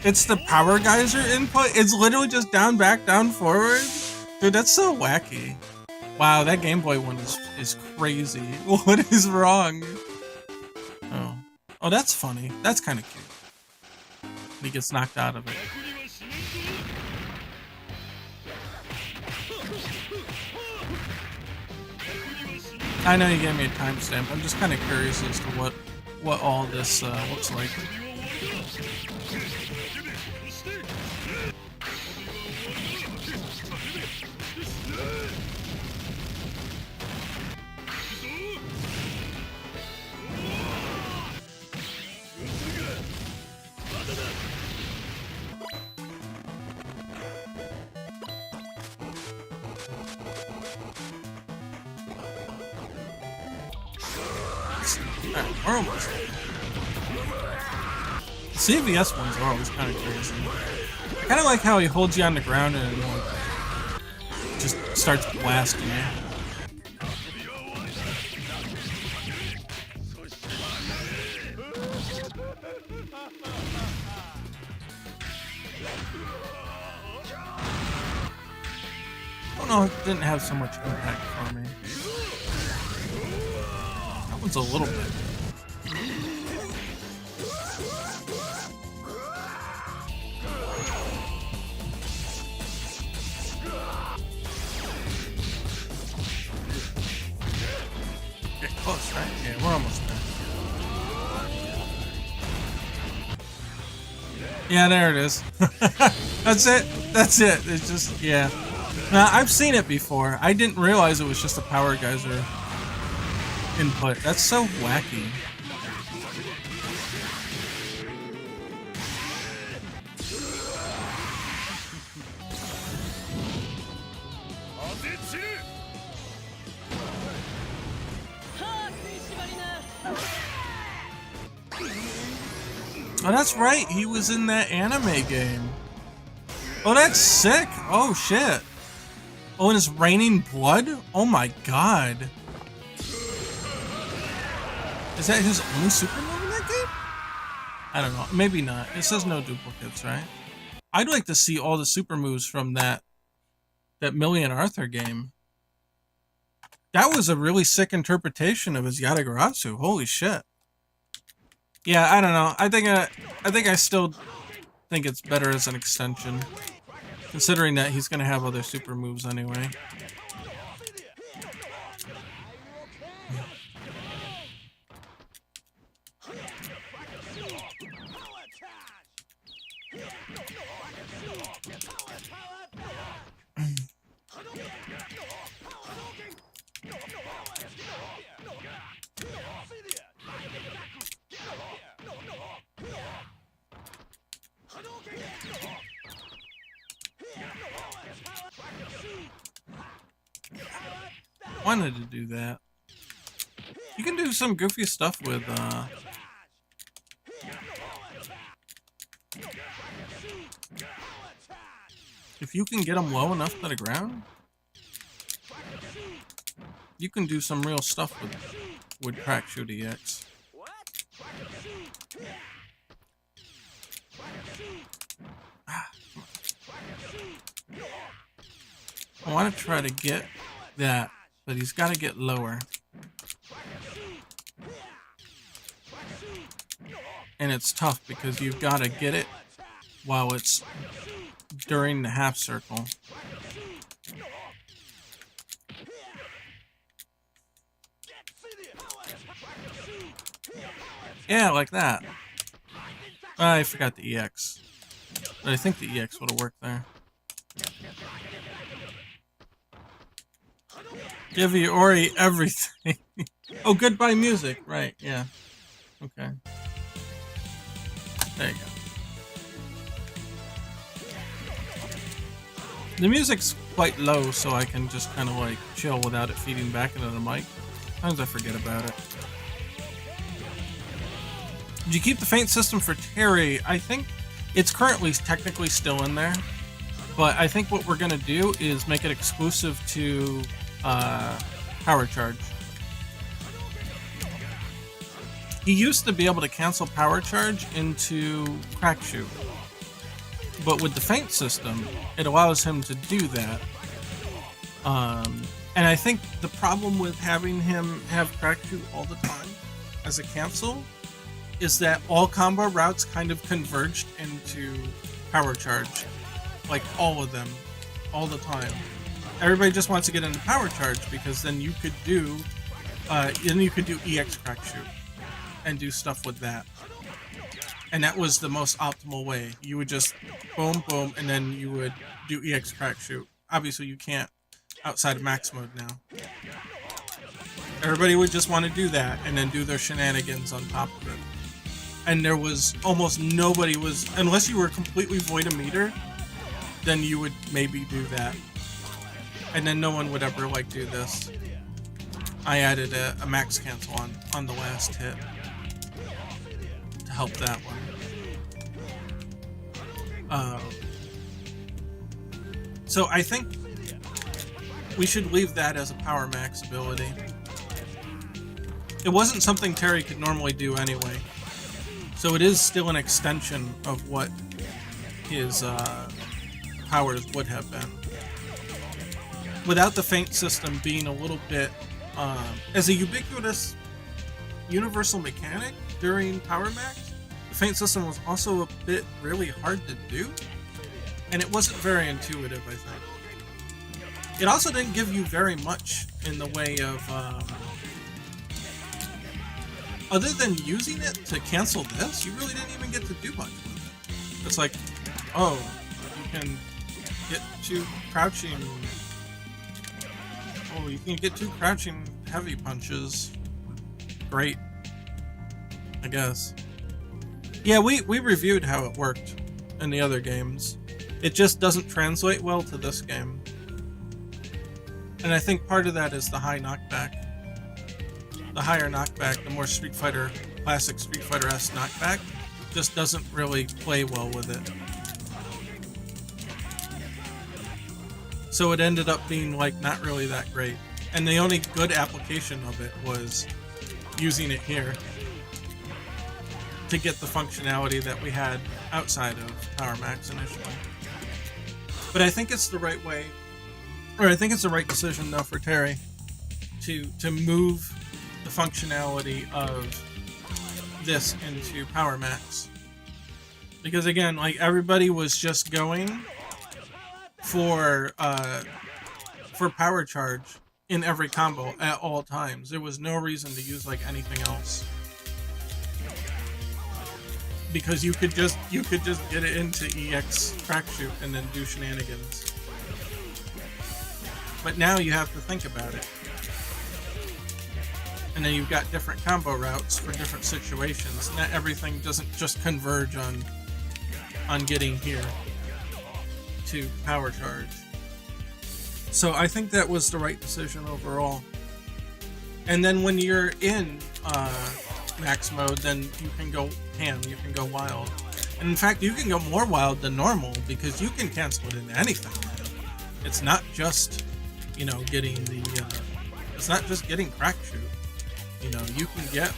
S1: It's the power geyser input? It's literally just down, back, down, forward? Dude, that's so wacky. Wow, that Game Boy one is crazy. What is wrong? Oh. Oh, that's funny. That's kind of cute. He gets knocked out of it. I know you gave me a timestamp. I'm just kind of curious as to what all this looks like. Almost. Alright, we're almost. The CVS ones are always kind of crazy. I kind of like how he holds you on the ground and like, just starts blasting you. I don't know, it didn't have so much impact for me. That one's a little bit. Get close, right? Yeah, we're almost there. Yeah, there it is. That's it. That's it. It's just, yeah. Now, I've seen it before. I didn't realize it was just a power geyser input. That's so wacky. Oh, that's right. He was in that anime game. Oh, that's sick. Oh, shit. Oh, and it's raining blood? Oh my god. Is that his only super move in that game? I don't know. Maybe not. It says no duplicates, right? I'd like to see all the super moves from that Million Arthur game. That was a really sick interpretation of his Yatagarasu. Holy shit. Yeah, I don't know. I think I still think it's better as an extension. Considering that he's gonna have other super moves anyway. Wanted to do that. You can do some goofy stuff with if you can get them low enough to the ground, you can do some real stuff with Crack Shoot EX. I want to try to get that, but he's got to get lower. And it's tough because you've got to get it while it's during the half circle. Yeah, like that. I forgot the EX. But I think the EX would have worked there. Give Ori everything. Oh, goodbye music. Right, yeah. Okay. There you go. The music's quite low, so I can just kind of like chill without it feeding back into the mic. Sometimes I forget about it. Did you keep the feint system for Terry? I think it's currently technically still in there, but I think what we're gonna do is make it exclusive to Power Charge. He used to be able to cancel Power Charge into Crack Shoot, but with the feint system, it allows him to do that. And I think the problem with having him have Crack Shoot all the time as a cancel is that all combo routes kind of converged into Power Charge. Like all of them, all the time. Everybody just wants to get into Power Charge because then you could do EX Crack Shoot and do stuff with that. And that was the most optimal way. You would just boom, boom, and then you would do EX Crack Shoot. Obviously you can't outside of max mode now. Everybody would just want to do that and then do their shenanigans on top of it. And there was almost nobody was, unless you were completely void of meter, then you would maybe do that. And then no one would ever like do this. I added a max cancel on the last hit to help that one. So I think we should leave that as a power max ability. It wasn't something Terry could normally do anyway, so it is still an extension of what his powers would have been. Without the feint system being a little bit, as a ubiquitous universal mechanic during Power Max, the feint system was also a bit really hard to do, and it wasn't very intuitive, I think. It also didn't give you very much in the way of, other than using it to cancel this, you really didn't even get to do much with it. It's like, oh, you can get 2 crouching. Oh, you can get 2 crouching heavy punches. Great, I guess. Yeah, we reviewed how it worked in the other games. It just doesn't translate well to this game. And I think part of that is the high knockback. The higher knockback, the more Street Fighter, classic Street Fighter-esque knockback, just doesn't really play well with it. So it ended up being like not really that great. And the only good application of it was using it here to get the functionality that we had outside of Power Max initially. But I think it's the right way, or I think it's the right decision though for Terry to move the functionality of this into Power Max. Because again, like everybody was just going for power charge in every combo at all times. There was no reason to use like anything else. Because you could just get it into EX crack shoot and then do shenanigans. But now you have to think about it. And then you've got different combo routes for different situations. Not everything doesn't just converge on getting here to power charge. So I think that was the right decision overall. And then when you're in max mode, then you can go ham, you can go wild. And in fact, you can go more wild than normal because you can cancel it into anything. It's not just, you know, getting the, it's not just getting crack shoot. You know, you can get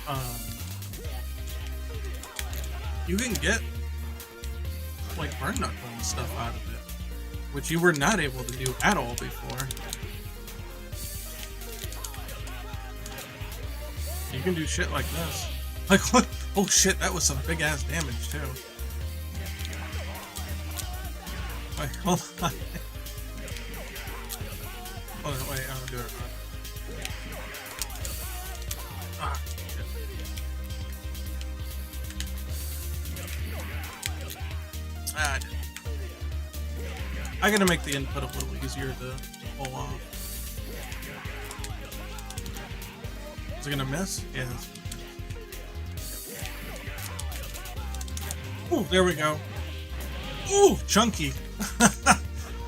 S1: like burn knuckle and stuff out of it, which you were not able to do at all before. You can do shit like this. Like what? Oh shit, that was some big ass damage too. Wait, hold on. Hold on, wait, I'll do it. Ah, shit. Ah, I did. I gotta make the input a little easier to pull off. Is it gonna miss? Yeah. Ooh, there we go. Ooh, chunky.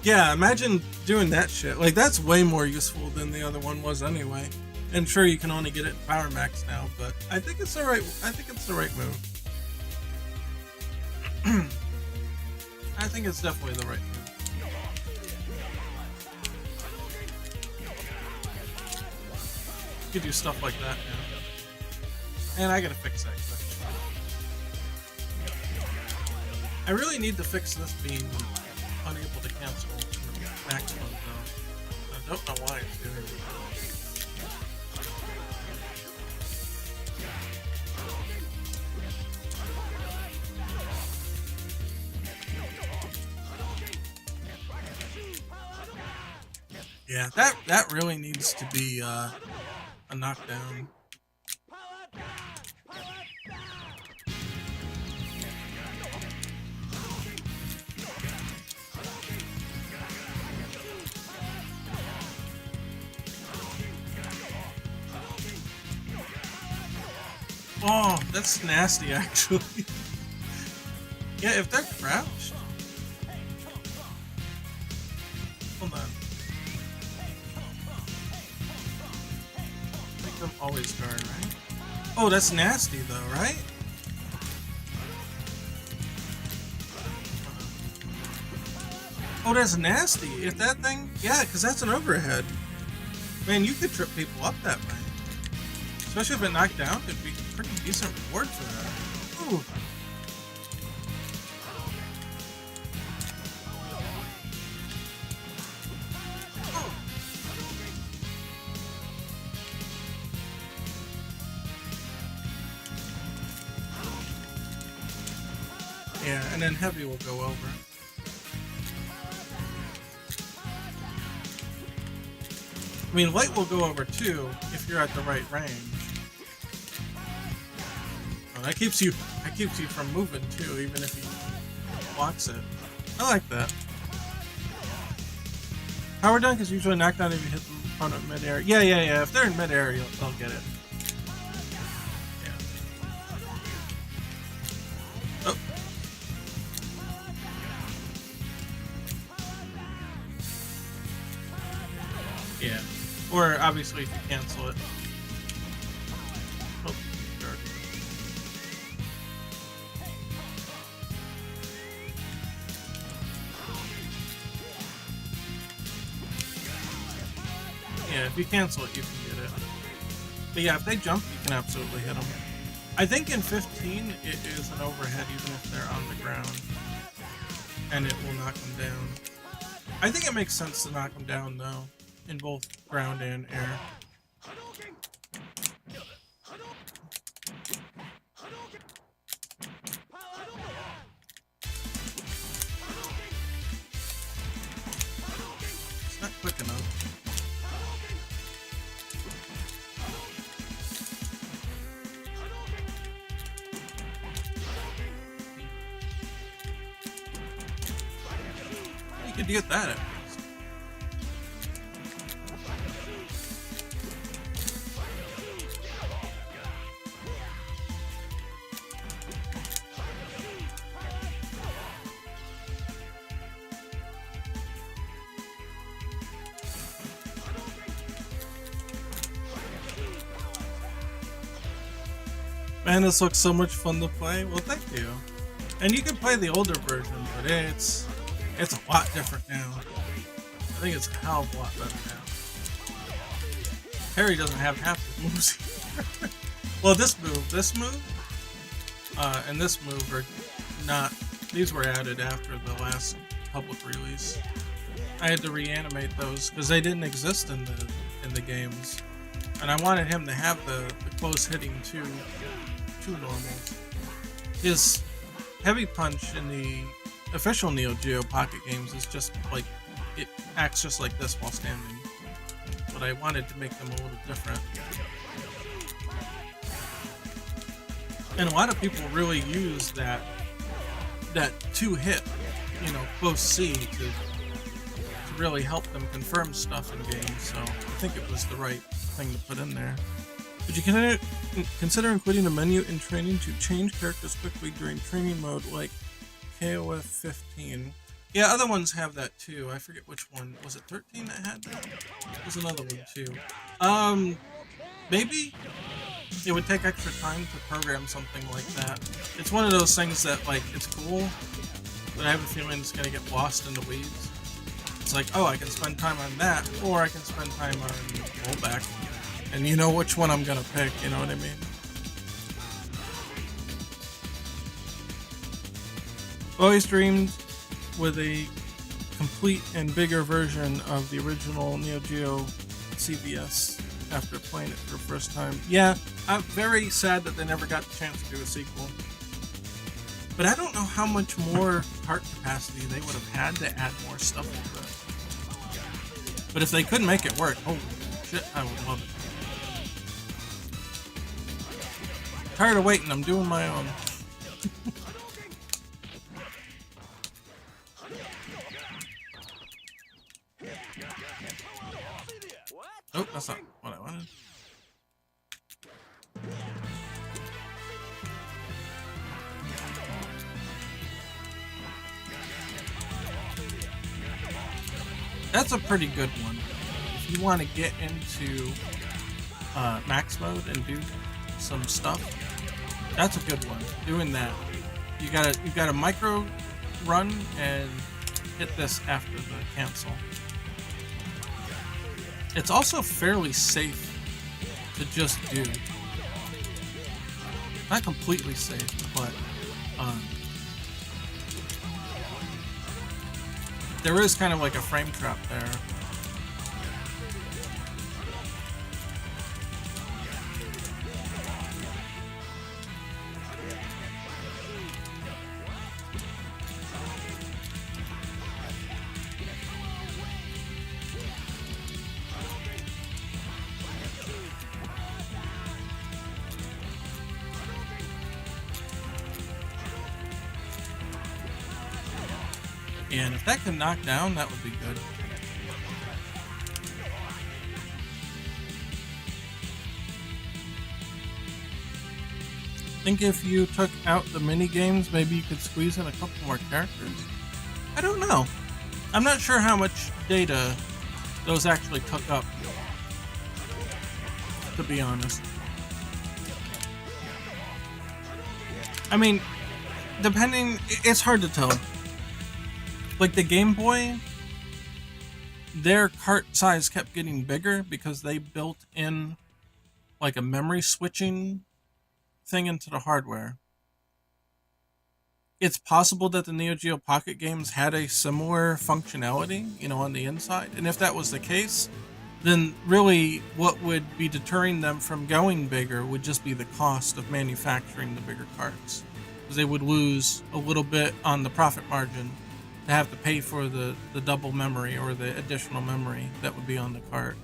S1: Yeah, imagine doing that shit. Like, that's way more useful than the other one was anyway. And sure, you can only get it in Power Max now, but I think it's the right. I think it's the right move. I think it's definitely the right move. You could do stuff like that now. And I gotta fix that glitch. I really need to fix this being unable to cancel in the max mode though. I don't know why it's doing it. Yeah, that really needs to be a knockdown. Oh, that's nasty actually. Yeah, if they're crouched. Hold on. Oh, that's nasty though, right? Oh, that's nasty. If that thing, yeah, because that's an overhead. Man, you could trip people up that way. Especially if it knocked down, it'd be a pretty decent reward for that. Ooh. Yeah, and then heavy will go over. I mean, light will go over too if you're at the right range. Oh, that keeps you from moving too, even if he blocks it. I like that. Power dunk is usually knocked down if you hit the opponent mid-air. Yeah. If they're in mid-air, they'll get it. Oh. Yeah. Or obviously if you cancel it. Oh, dark. Yeah, if you cancel it, you can get it. But yeah, if they jump, you can absolutely hit them. I think in 15, it is an overhead even if they're on the ground. And it will knock them down. I think it makes sense to knock them down, though, in both ground and air. It's not quick enough. You could get that at least. Man, this looks so much fun to play. Well, thank you. And you can play the older version, but it's a lot different now. I think it's a hell of a lot better now. Harry doesn't have half the moves either. Well, this move, and this move are not. These were added after the last public release. I had to reanimate those because they didn't exist in the games, and I wanted him to have the close hitting two normals. His heavy punch in the official Neo Geo Pocket games is just like, it acts just like this while standing, but I wanted to make them a little different. And a lot of people really use that 2-hit, close C to really help them confirm stuff in games, so I think it was the right thing to put in there. Would you consider including a menu in training to change characters quickly during training mode like KOF 15? Yeah, other ones have that too. I forget which one. Was it 13 that had that? There's another one too. Maybe it would take extra time to program something like that. It's one of those things that, like, it's cool, but I have a feeling it's gonna get lost in the weeds. It's like, oh, I can spend time on that, or I can spend time on rollback. And you know which one I'm gonna pick, you know what I mean? Always dreamed with a complete and bigger version of the original Neo Geo CVS after playing it for the first time. Yeah, I'm very sad that they never got the chance to do a sequel. But I don't know how much more cart capacity they would have had to add more stuff into it. But if they could make it work, holy shit, I would love it. Tired of waiting, I'm doing my own. Oh, that's not what I wanted. That's a pretty good one. If you want to get into max mode and do some stuff. That's a good one. Doing that. You gotta micro run and hit this after the cancel. It's also fairly safe to just do. Not completely safe, but there is kind of like a frame trap there. And if that can knock down, that would be good. I think if you took out the mini games, maybe you could squeeze in a couple more characters. I don't know. I'm not sure how much data those actually took up, to be honest. I mean, depending, it's hard to tell. Like the Game Boy, their cart size kept getting bigger because they built in like a memory switching thing into the hardware. It's possible that the Neo Geo Pocket games had a similar functionality, you know, on the inside. And if that was the case, then really what would be deterring them from going bigger would just be the cost of manufacturing the bigger carts. Because they would lose a little bit on the profit margin to have to pay for the double memory or the additional memory that would be on the cart.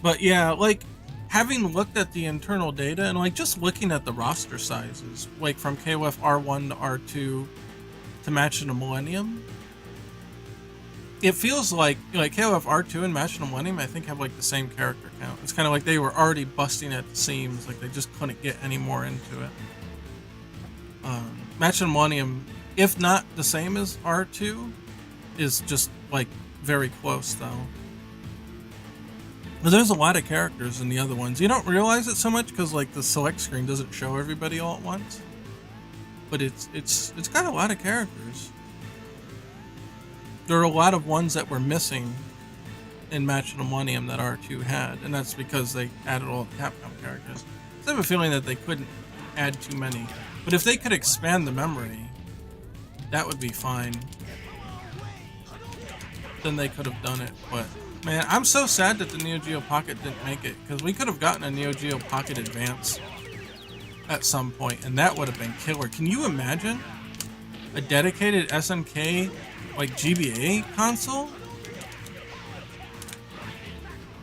S1: But yeah, like having looked at the internal data and like just looking at the roster sizes, like from KOF R1 to R2 to Match in the Millennium, it feels like KOF R2 and Match in the Millennium I think have like the same character count. It's kind of like they were already busting at the seams, like they just couldn't get any more into it. Match in Millennium, if not the same as R2, is just like very close though. But there's a lot of characters in the other ones. You don't realize it so much because like the select screen doesn't show everybody all at once. But it's got a lot of characters. There are a lot of ones that were missing in Match in the Millennium that R2 had, and that's because they added all the Capcom characters. I have a feeling that they couldn't add too many. But if they could expand the memory, that would be fine. Then they could have done it. But man, I'm so sad that the Neo Geo Pocket didn't make it, because we could have gotten a Neo Geo Pocket Advance at some point, and that would have been killer. Can you imagine a dedicated SNK like GBA console?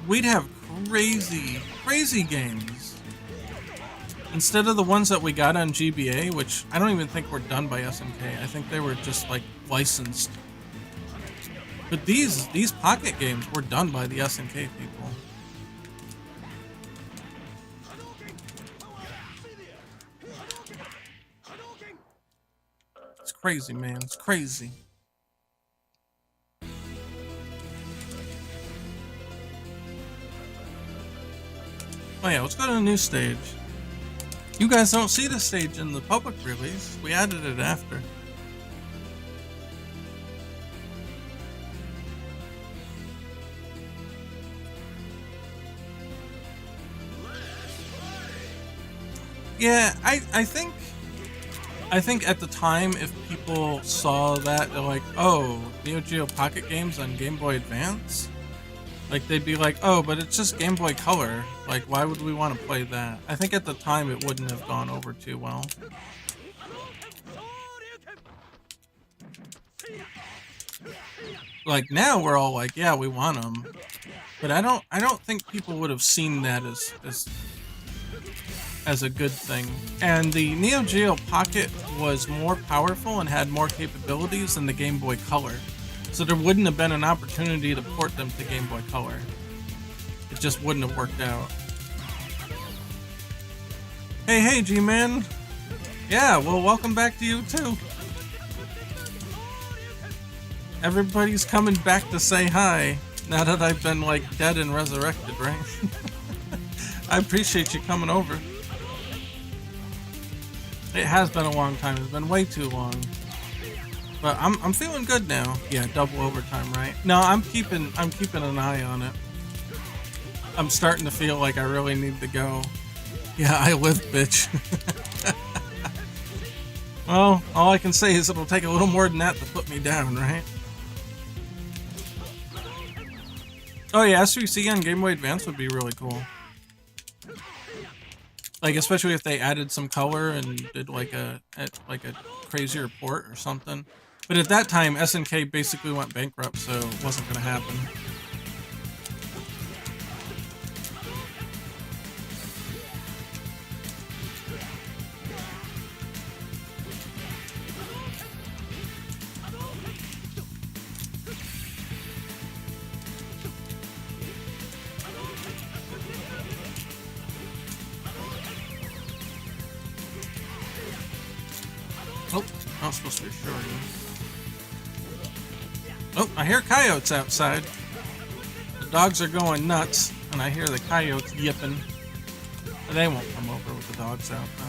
S1: We'd have crazy games. Instead of the ones that we got on GBA, which I don't even think were done by SNK. I think they were just like licensed. But these Pocket games were done by the SNK people. It's crazy, man. It's crazy. Oh yeah, let's go to the new stage. You guys don't see the stage in the public release. We added it after. Yeah, I think at the time, if people saw that, they're like, oh, Neo Geo Pocket games on Game Boy Advance? Like, they'd be like, oh, but it's just Game Boy Color. Like, why would we want to play that? I think at the time it wouldn't have gone over too well. Like, now we're all like, yeah, we want them. But I don't think people would have seen that as a good thing. And the Neo Geo Pocket was more powerful and had more capabilities than the Game Boy Color. So there wouldn't have been an opportunity to port them to Game Boy Color. It just wouldn't have worked out. Hey, G-Man. Yeah, well, welcome back to you, too. Everybody's coming back to say hi, now that I've been, like, dead and resurrected, right? I appreciate you coming over. It has been a long time. It's been way too long. But I'm feeling good now. Yeah, double overtime, right? No, I'm keeping an eye on it. I'm starting to feel like I really need to go. Yeah, I live, bitch. Well, all I can say is it'll take a little more than that to put me down, right? Oh yeah, SVC on Game Boy Advance would be really cool. Like, especially if they added some color and did like a crazier port or something. But at that time, SNK basically went bankrupt, so it wasn't gonna happen. Oh, not supposed to be short. Oh, I hear coyotes outside. The dogs are going nuts, and I hear the coyotes yipping. But they won't come over with the dogs out, though.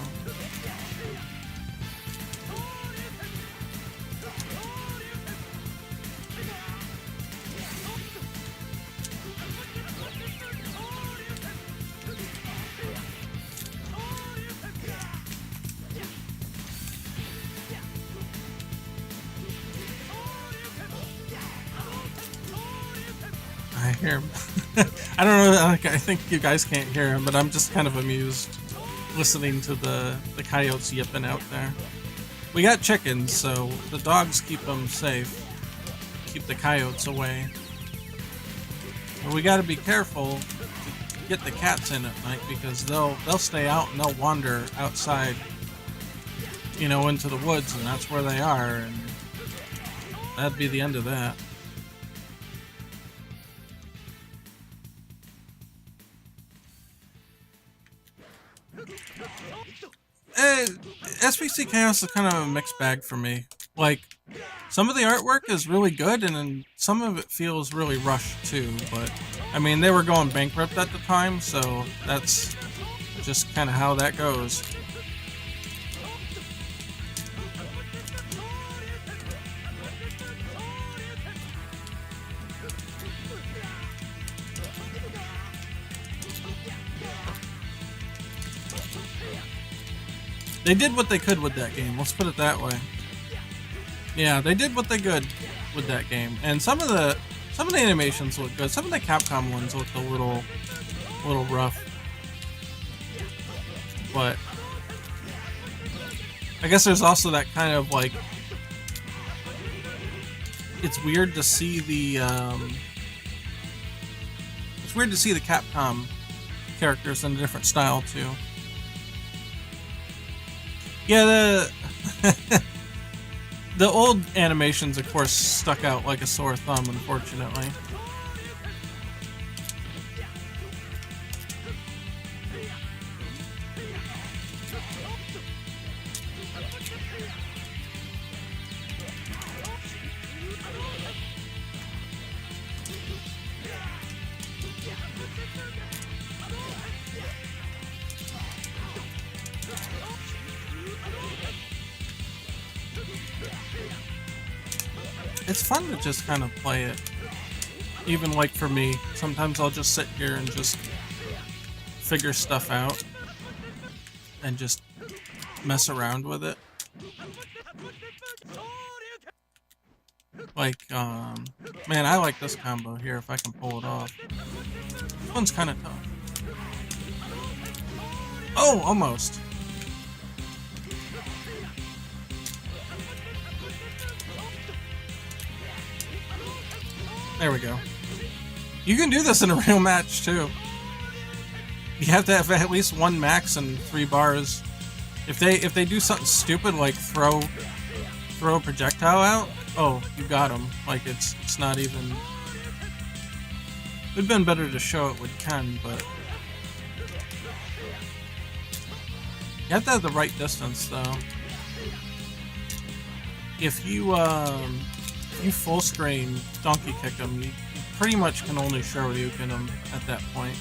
S1: I hear him. I don't know, I think you guys can't hear him, but I'm just kind of amused listening to the coyotes yipping out there. We got chickens, so the dogs keep them safe. Keep the coyotes away. But we gotta be careful to get the cats in at night, because they'll stay out and they'll wander outside, you know, into the woods, and that's where they are, and that'd be the end of that. SBC Chaos is kind of a mixed bag for me. Like, some of the artwork is really good, and then some of it feels really rushed too, but I mean, they were going bankrupt at the time, so that's just kind of how that goes. They did what they could with that game, let's put it that way. Yeah, they did what they could with that game, and some of the animations look good. Some of the Capcom ones looked a little rough, but I guess there's also that kind of like, it's weird to see the Capcom characters in a different style too. Yeah, the old animations, of course, stuck out like a sore thumb, unfortunately. It's fun to just kind of play it. Even like for me, sometimes I'll just sit here and just figure stuff out and just mess around with it. Like, man, I like this combo here if I can pull it off. This one's kind of tough. Oh, almost. There we go. You can do this in a real match too. You have to have at least one max and 3 bars. If they do something stupid like throw a projectile out, oh, you got them. Like it's not even. It'd been better to show it with Ken, but you have to have the right distance though. If you full screen donkey kick him, you pretty much can only Shoryuken him at that point.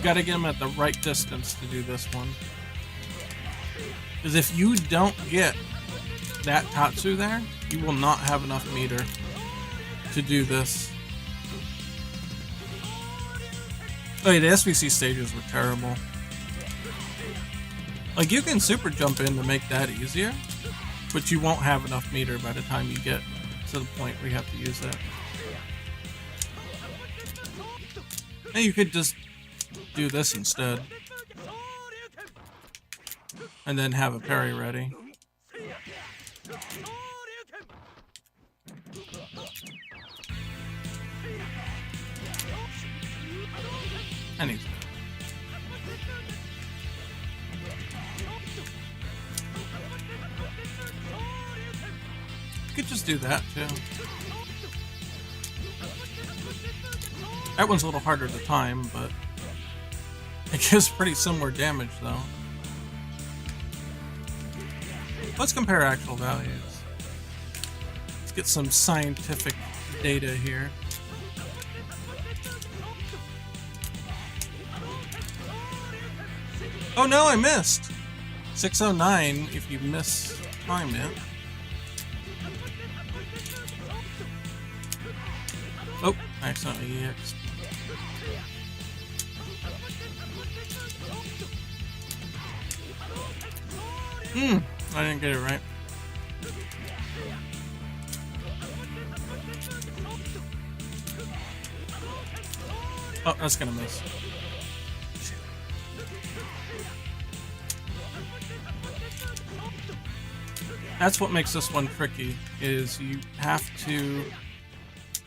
S1: got to get them at the right distance to do this one. Because if you don't get that Tatsu there, you will not have enough meter to do this. Oh yeah, the SVC stages were terrible. Like, you can super jump in to make that easier, but you won't have enough meter by the time you get to the point where you have to use it. And you could just do this instead. And then have a parry ready. Anything. You could just do that too. That one's a little harder to time, but it gives pretty similar damage though. Let's compare actual values. Let's get some scientific data here. Oh no, I missed! 609 if you miss time it. Oh, I accidentally EX. I didn't get it right. Oh, that's gonna miss. That's what makes this one tricky, is you have to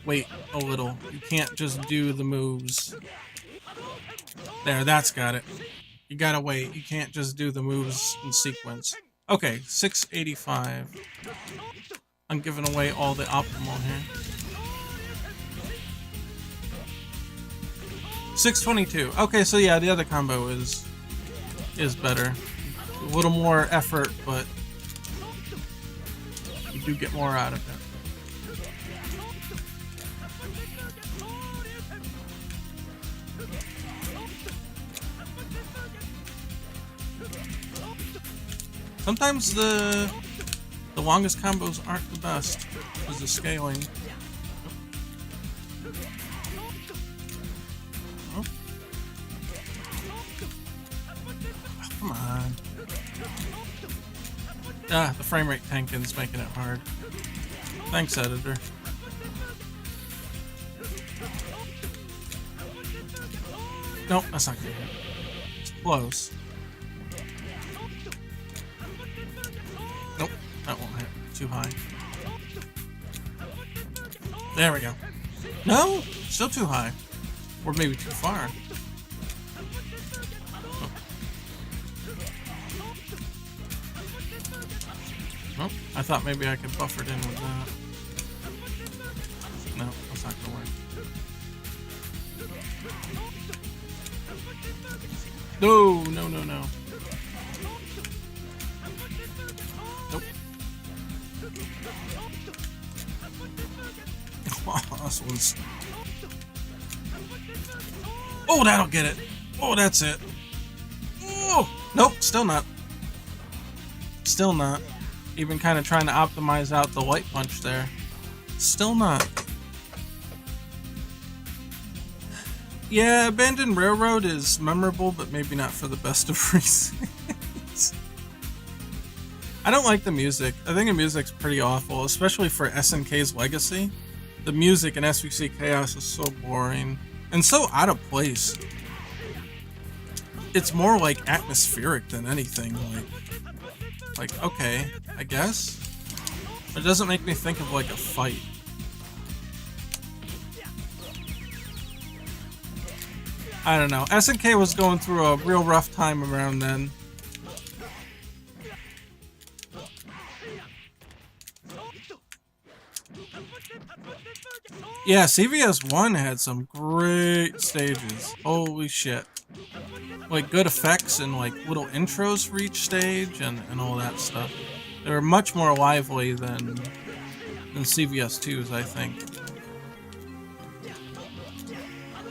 S1: wait a little. You can't just do the moves. There, that's got it. You gotta wait. You can't just do the moves in sequence. Okay, 685. I'm giving away all the optimal here. 622. Okay, so yeah, the other combo is better. A little more effort, but you do get more out of it. Sometimes the longest combos aren't the best because of scaling. Oh. Oh, come on. Ah, the frame rate tanking's making it hard. Thanks, editor. Nope, that's not gonna hit. It's close. Nope, that won't hit. Too high. There we go. No, still too high. Or maybe too far. Oh. Nope, I thought maybe I could buffer it in with that. No, that's not gonna work. No, no, no, no. Nope. Oh, this one's... Oh, that'll get it. Oh, that's it. Oh, nope, still not. Still not. Even kind of trying to optimize out the light punch there. Still not. Yeah, Abandoned Railroad is memorable, but maybe not for the best of reasons. I don't like the music. I think the music's pretty awful, especially for SNK's legacy. The music in SVC Chaos is so boring and so out of place. It's more like atmospheric than anything. Like okay, I guess. It doesn't make me think of like a fight. I don't know. SNK was going through a real rough time around then. Yeah, CVS 1 had some great stages. Holy shit. Like good effects and like little intros for each stage and all that stuff. They were much more lively than CVS 2's, I think.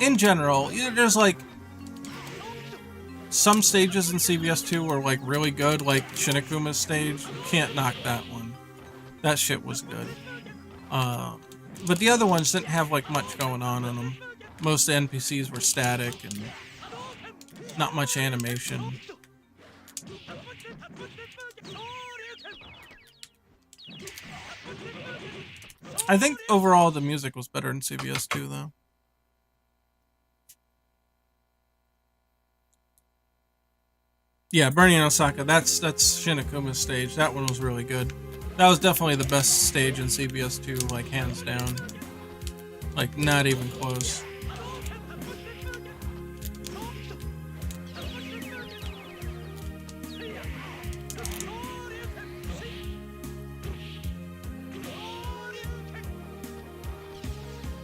S1: In general, there's like some stages in CVS2 were like really good, like Shinikuma's stage. You can't knock that one. That shit was good. But the other ones didn't have like much going on in them. Most of the NPCs were static and not much animation. I think overall the music was better in CVS2 though. Yeah, Burning in Osaka, that's Shinikuma's stage. That one was really good. That was definitely the best stage in CVS2, like hands down. Like not even close.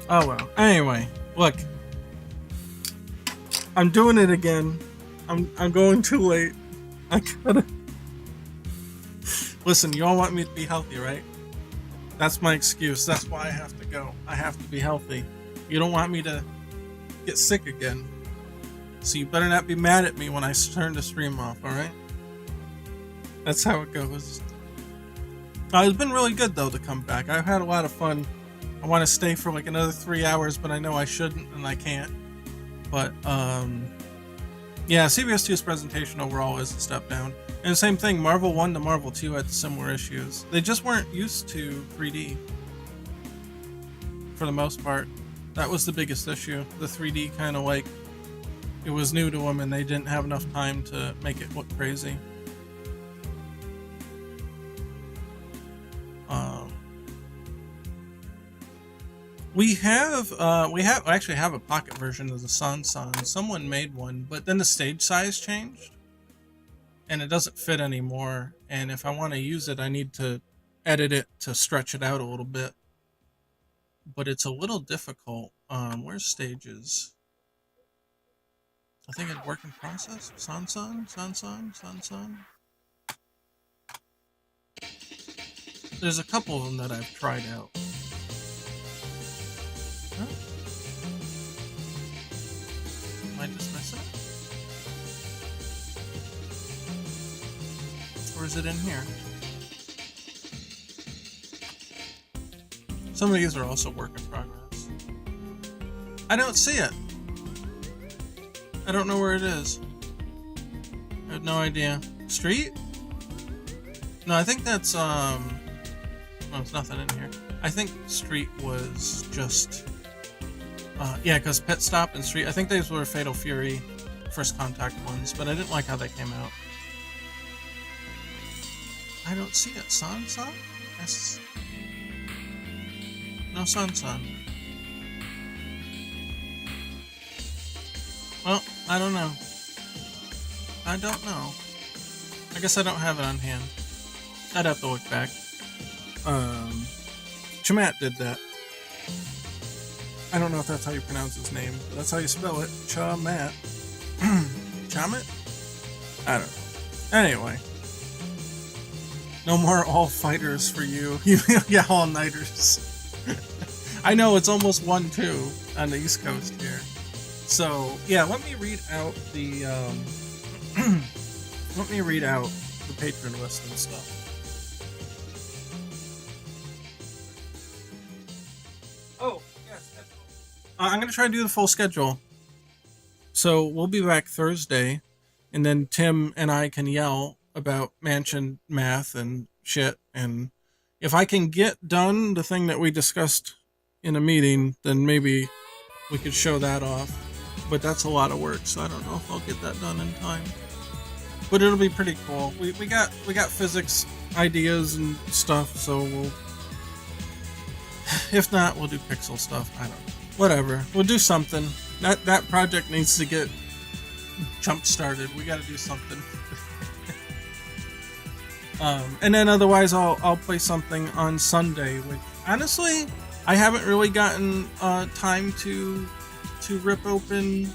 S1: Oh well. Anyway, look. I'm doing it again. I'm going too late. I gotta... Listen, you all want me to be healthy, right? That's my excuse. That's why I have to go. I have to be healthy. You don't want me to get sick again. So you better not be mad at me when I turn the stream off, alright? That's how it goes. It's been really good, though, to come back. I've had a lot of fun. I want to stay for like another 3 hours, but I know I shouldn't, and I can't. But, yeah, CVS2's presentation overall is a step down. And the same thing, Marvel 1 to Marvel 2 had similar issues. They just weren't used to 3D. For the most part. That was the biggest issue. The 3D kind of like, it was new to them and they didn't have enough time to make it look crazy. We actually have a pocket version of the Sansan. Someone made one, but then the stage size changed. And it doesn't fit anymore. And if I want to use it, I need to edit it to stretch it out a little bit. But it's a little difficult. Where's stages? I think it's work in process. Sansan. There's a couple of them that I've tried out. Huh? Am I just missing it? Or is it in here? Some of these are also work in progress. I don't see it. I don't know where it is. I have no idea. Street? No, I think that's, no, there's nothing in here. I think Street was just, yeah, because Pit Stop and Street, I think those were Fatal Fury First Contact ones, but I didn't like how they came out. I don't see it. Sansan? Yes. No Sansan. Well, I don't know. I don't know. I guess I don't have it on hand. I'd have to look back. Chamat did that. I don't know if that's how you pronounce his name, but that's how you spell it. Chamat. Chamat? I don't know. Anyway. No more all-fighters for you. Yeah, all-nighters. I know, it's almost 1-2 on the East Coast here. So, yeah, let me read out the, let me read out the patron list and stuff. Oh, yeah, schedule. I'm going to try to do the full schedule. So, we'll be back Thursday, and then Tim and I can yell about mansion math and shit, and if I can get done the thing that we discussed in a meeting, then maybe we could show that off. But that's a lot of work, so I don't know if I'll get that done in time. But it'll be pretty cool. We got physics ideas and stuff, so we'll... If not, we'll do pixel stuff. I don't know. Whatever. We'll do something. That project needs to get jump-started. We gotta do something. And then otherwise I'll play something on Sunday, which honestly I haven't really gotten time to rip open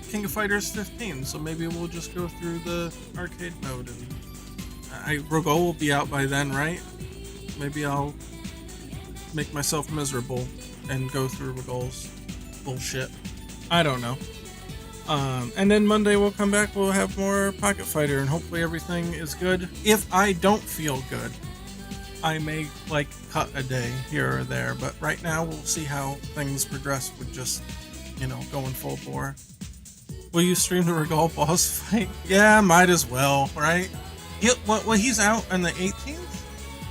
S1: King of Fighters 15, so maybe we'll just go through the arcade mode, and Rogol will be out by then, right? Maybe I'll make myself miserable and go through Rogol's bullshit. I don't know. And then Monday we'll come back, we'll have more Pocket Fighter, and hopefully everything is good. If I don't feel good, I may, like, cut a day here or there, but right now we'll see how things progress with just, you know, going full bore. Will you stream the Regal boss fight? Yeah, might as well, right? Well, he's out on the 18th?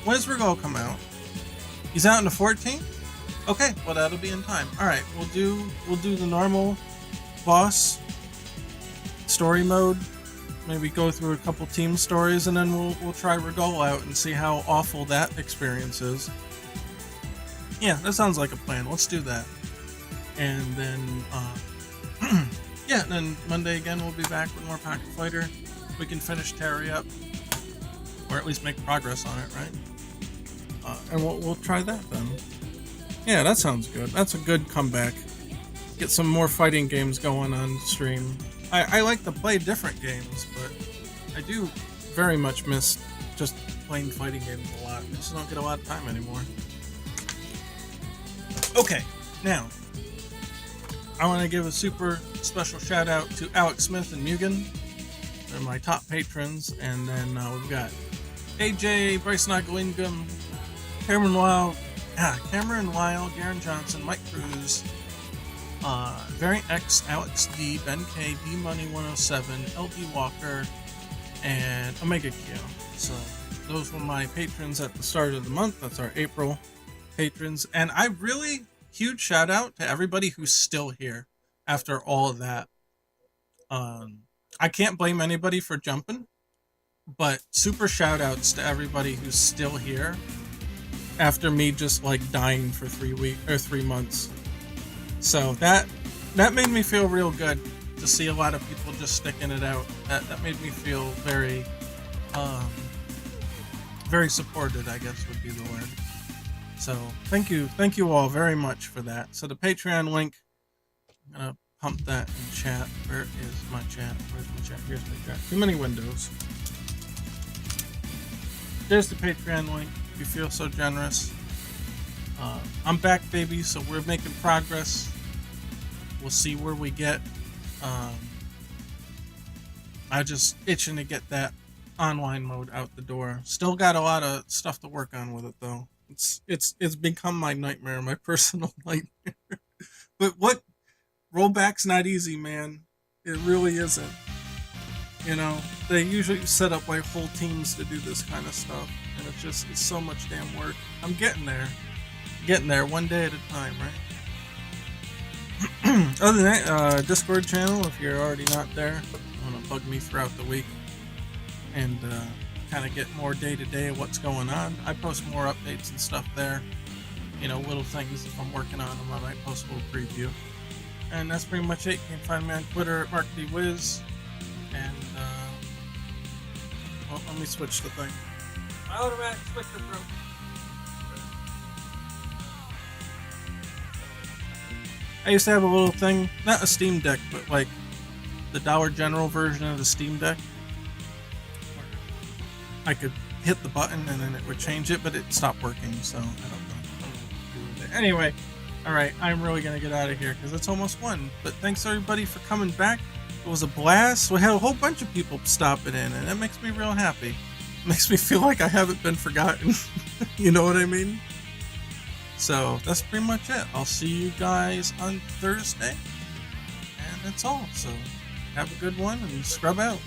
S1: When does Regal come out? He's out on the 14th? Okay, well that'll be in time. Alright, we'll do the normal boss story mode. Maybe go through a couple team stories, and then we'll try Regal out and see how awful that experience is. Yeah, that sounds like a plan. Let's do that. And then yeah, and then Monday again we'll be back with more Pocket Fighter. We can finish Terry up, or at least make progress on it, right? And we'll try that then. Yeah, that sounds good. That's a good comeback. Get some more fighting games going on stream. I like to play different games, but I do very much miss just playing fighting games a lot. I just don't get a lot of time anymore. Okay, now I want to give a super special shout out to Alex Smith and Mugen. They're my top patrons, and then we've got AJ, Bryson Oglingham, Cameron Lyle, Garen Johnson, Mike Cruz, Variant X, Alex D, Ben K, D Money 107, LB Walker, and Omega Q. So those were my patrons at the start of the month. That's our April patrons, and I really huge shout out to everybody who's still here after all of that. I can't blame anybody for jumping, but super shout outs to everybody who's still here after me just like dying for 3 months. So that made me feel real good to see a lot of people just sticking it out. That made me feel very very supported, I guess would be the word. So thank you all very much for that. So the Patreon link, I'm gonna pump that in chat. Where is my chat? Where's my chat? Here's my chat. Too many windows. There's the Patreon link if you feel so generous. I'm back, baby, so we're making progress. We'll see where we get. I just itching to get that online mode out the door. Still got a lot of stuff to work on with it though. It's become my nightmare, my personal nightmare. But what, rollback's not easy, man. It really isn't. You know, they usually set up like whole teams to do this kind of stuff, and it's so much damn work. I'm getting there one day at a time, right? Other than that, Discord channel, if you're already not there, want to bug me throughout the week and kind of get more day-to-day of what's going on. I post more updates and stuff there. You know, little things if I'm working on them, I might post a little preview. And that's pretty much it. You can find me on Twitter at MarkDWiz. And, well, let me switch the thing. My automatic switcher broke. I used to have a little thing, not a Steam Deck, but like the Dollar General version of the Steam Deck. I could hit the button and then it would change it, but it stopped working, so I don't know. Anyway, alright, I'm really going to get out of here because it's almost 1. But thanks everybody for coming back. It was a blast. We had a whole bunch of people stopping in, and that makes me real happy. It makes me feel like I haven't been forgotten. You know what I mean? So that's pretty much it. I'll see you guys on Thursday. And that's all. So have a good one and scrub out.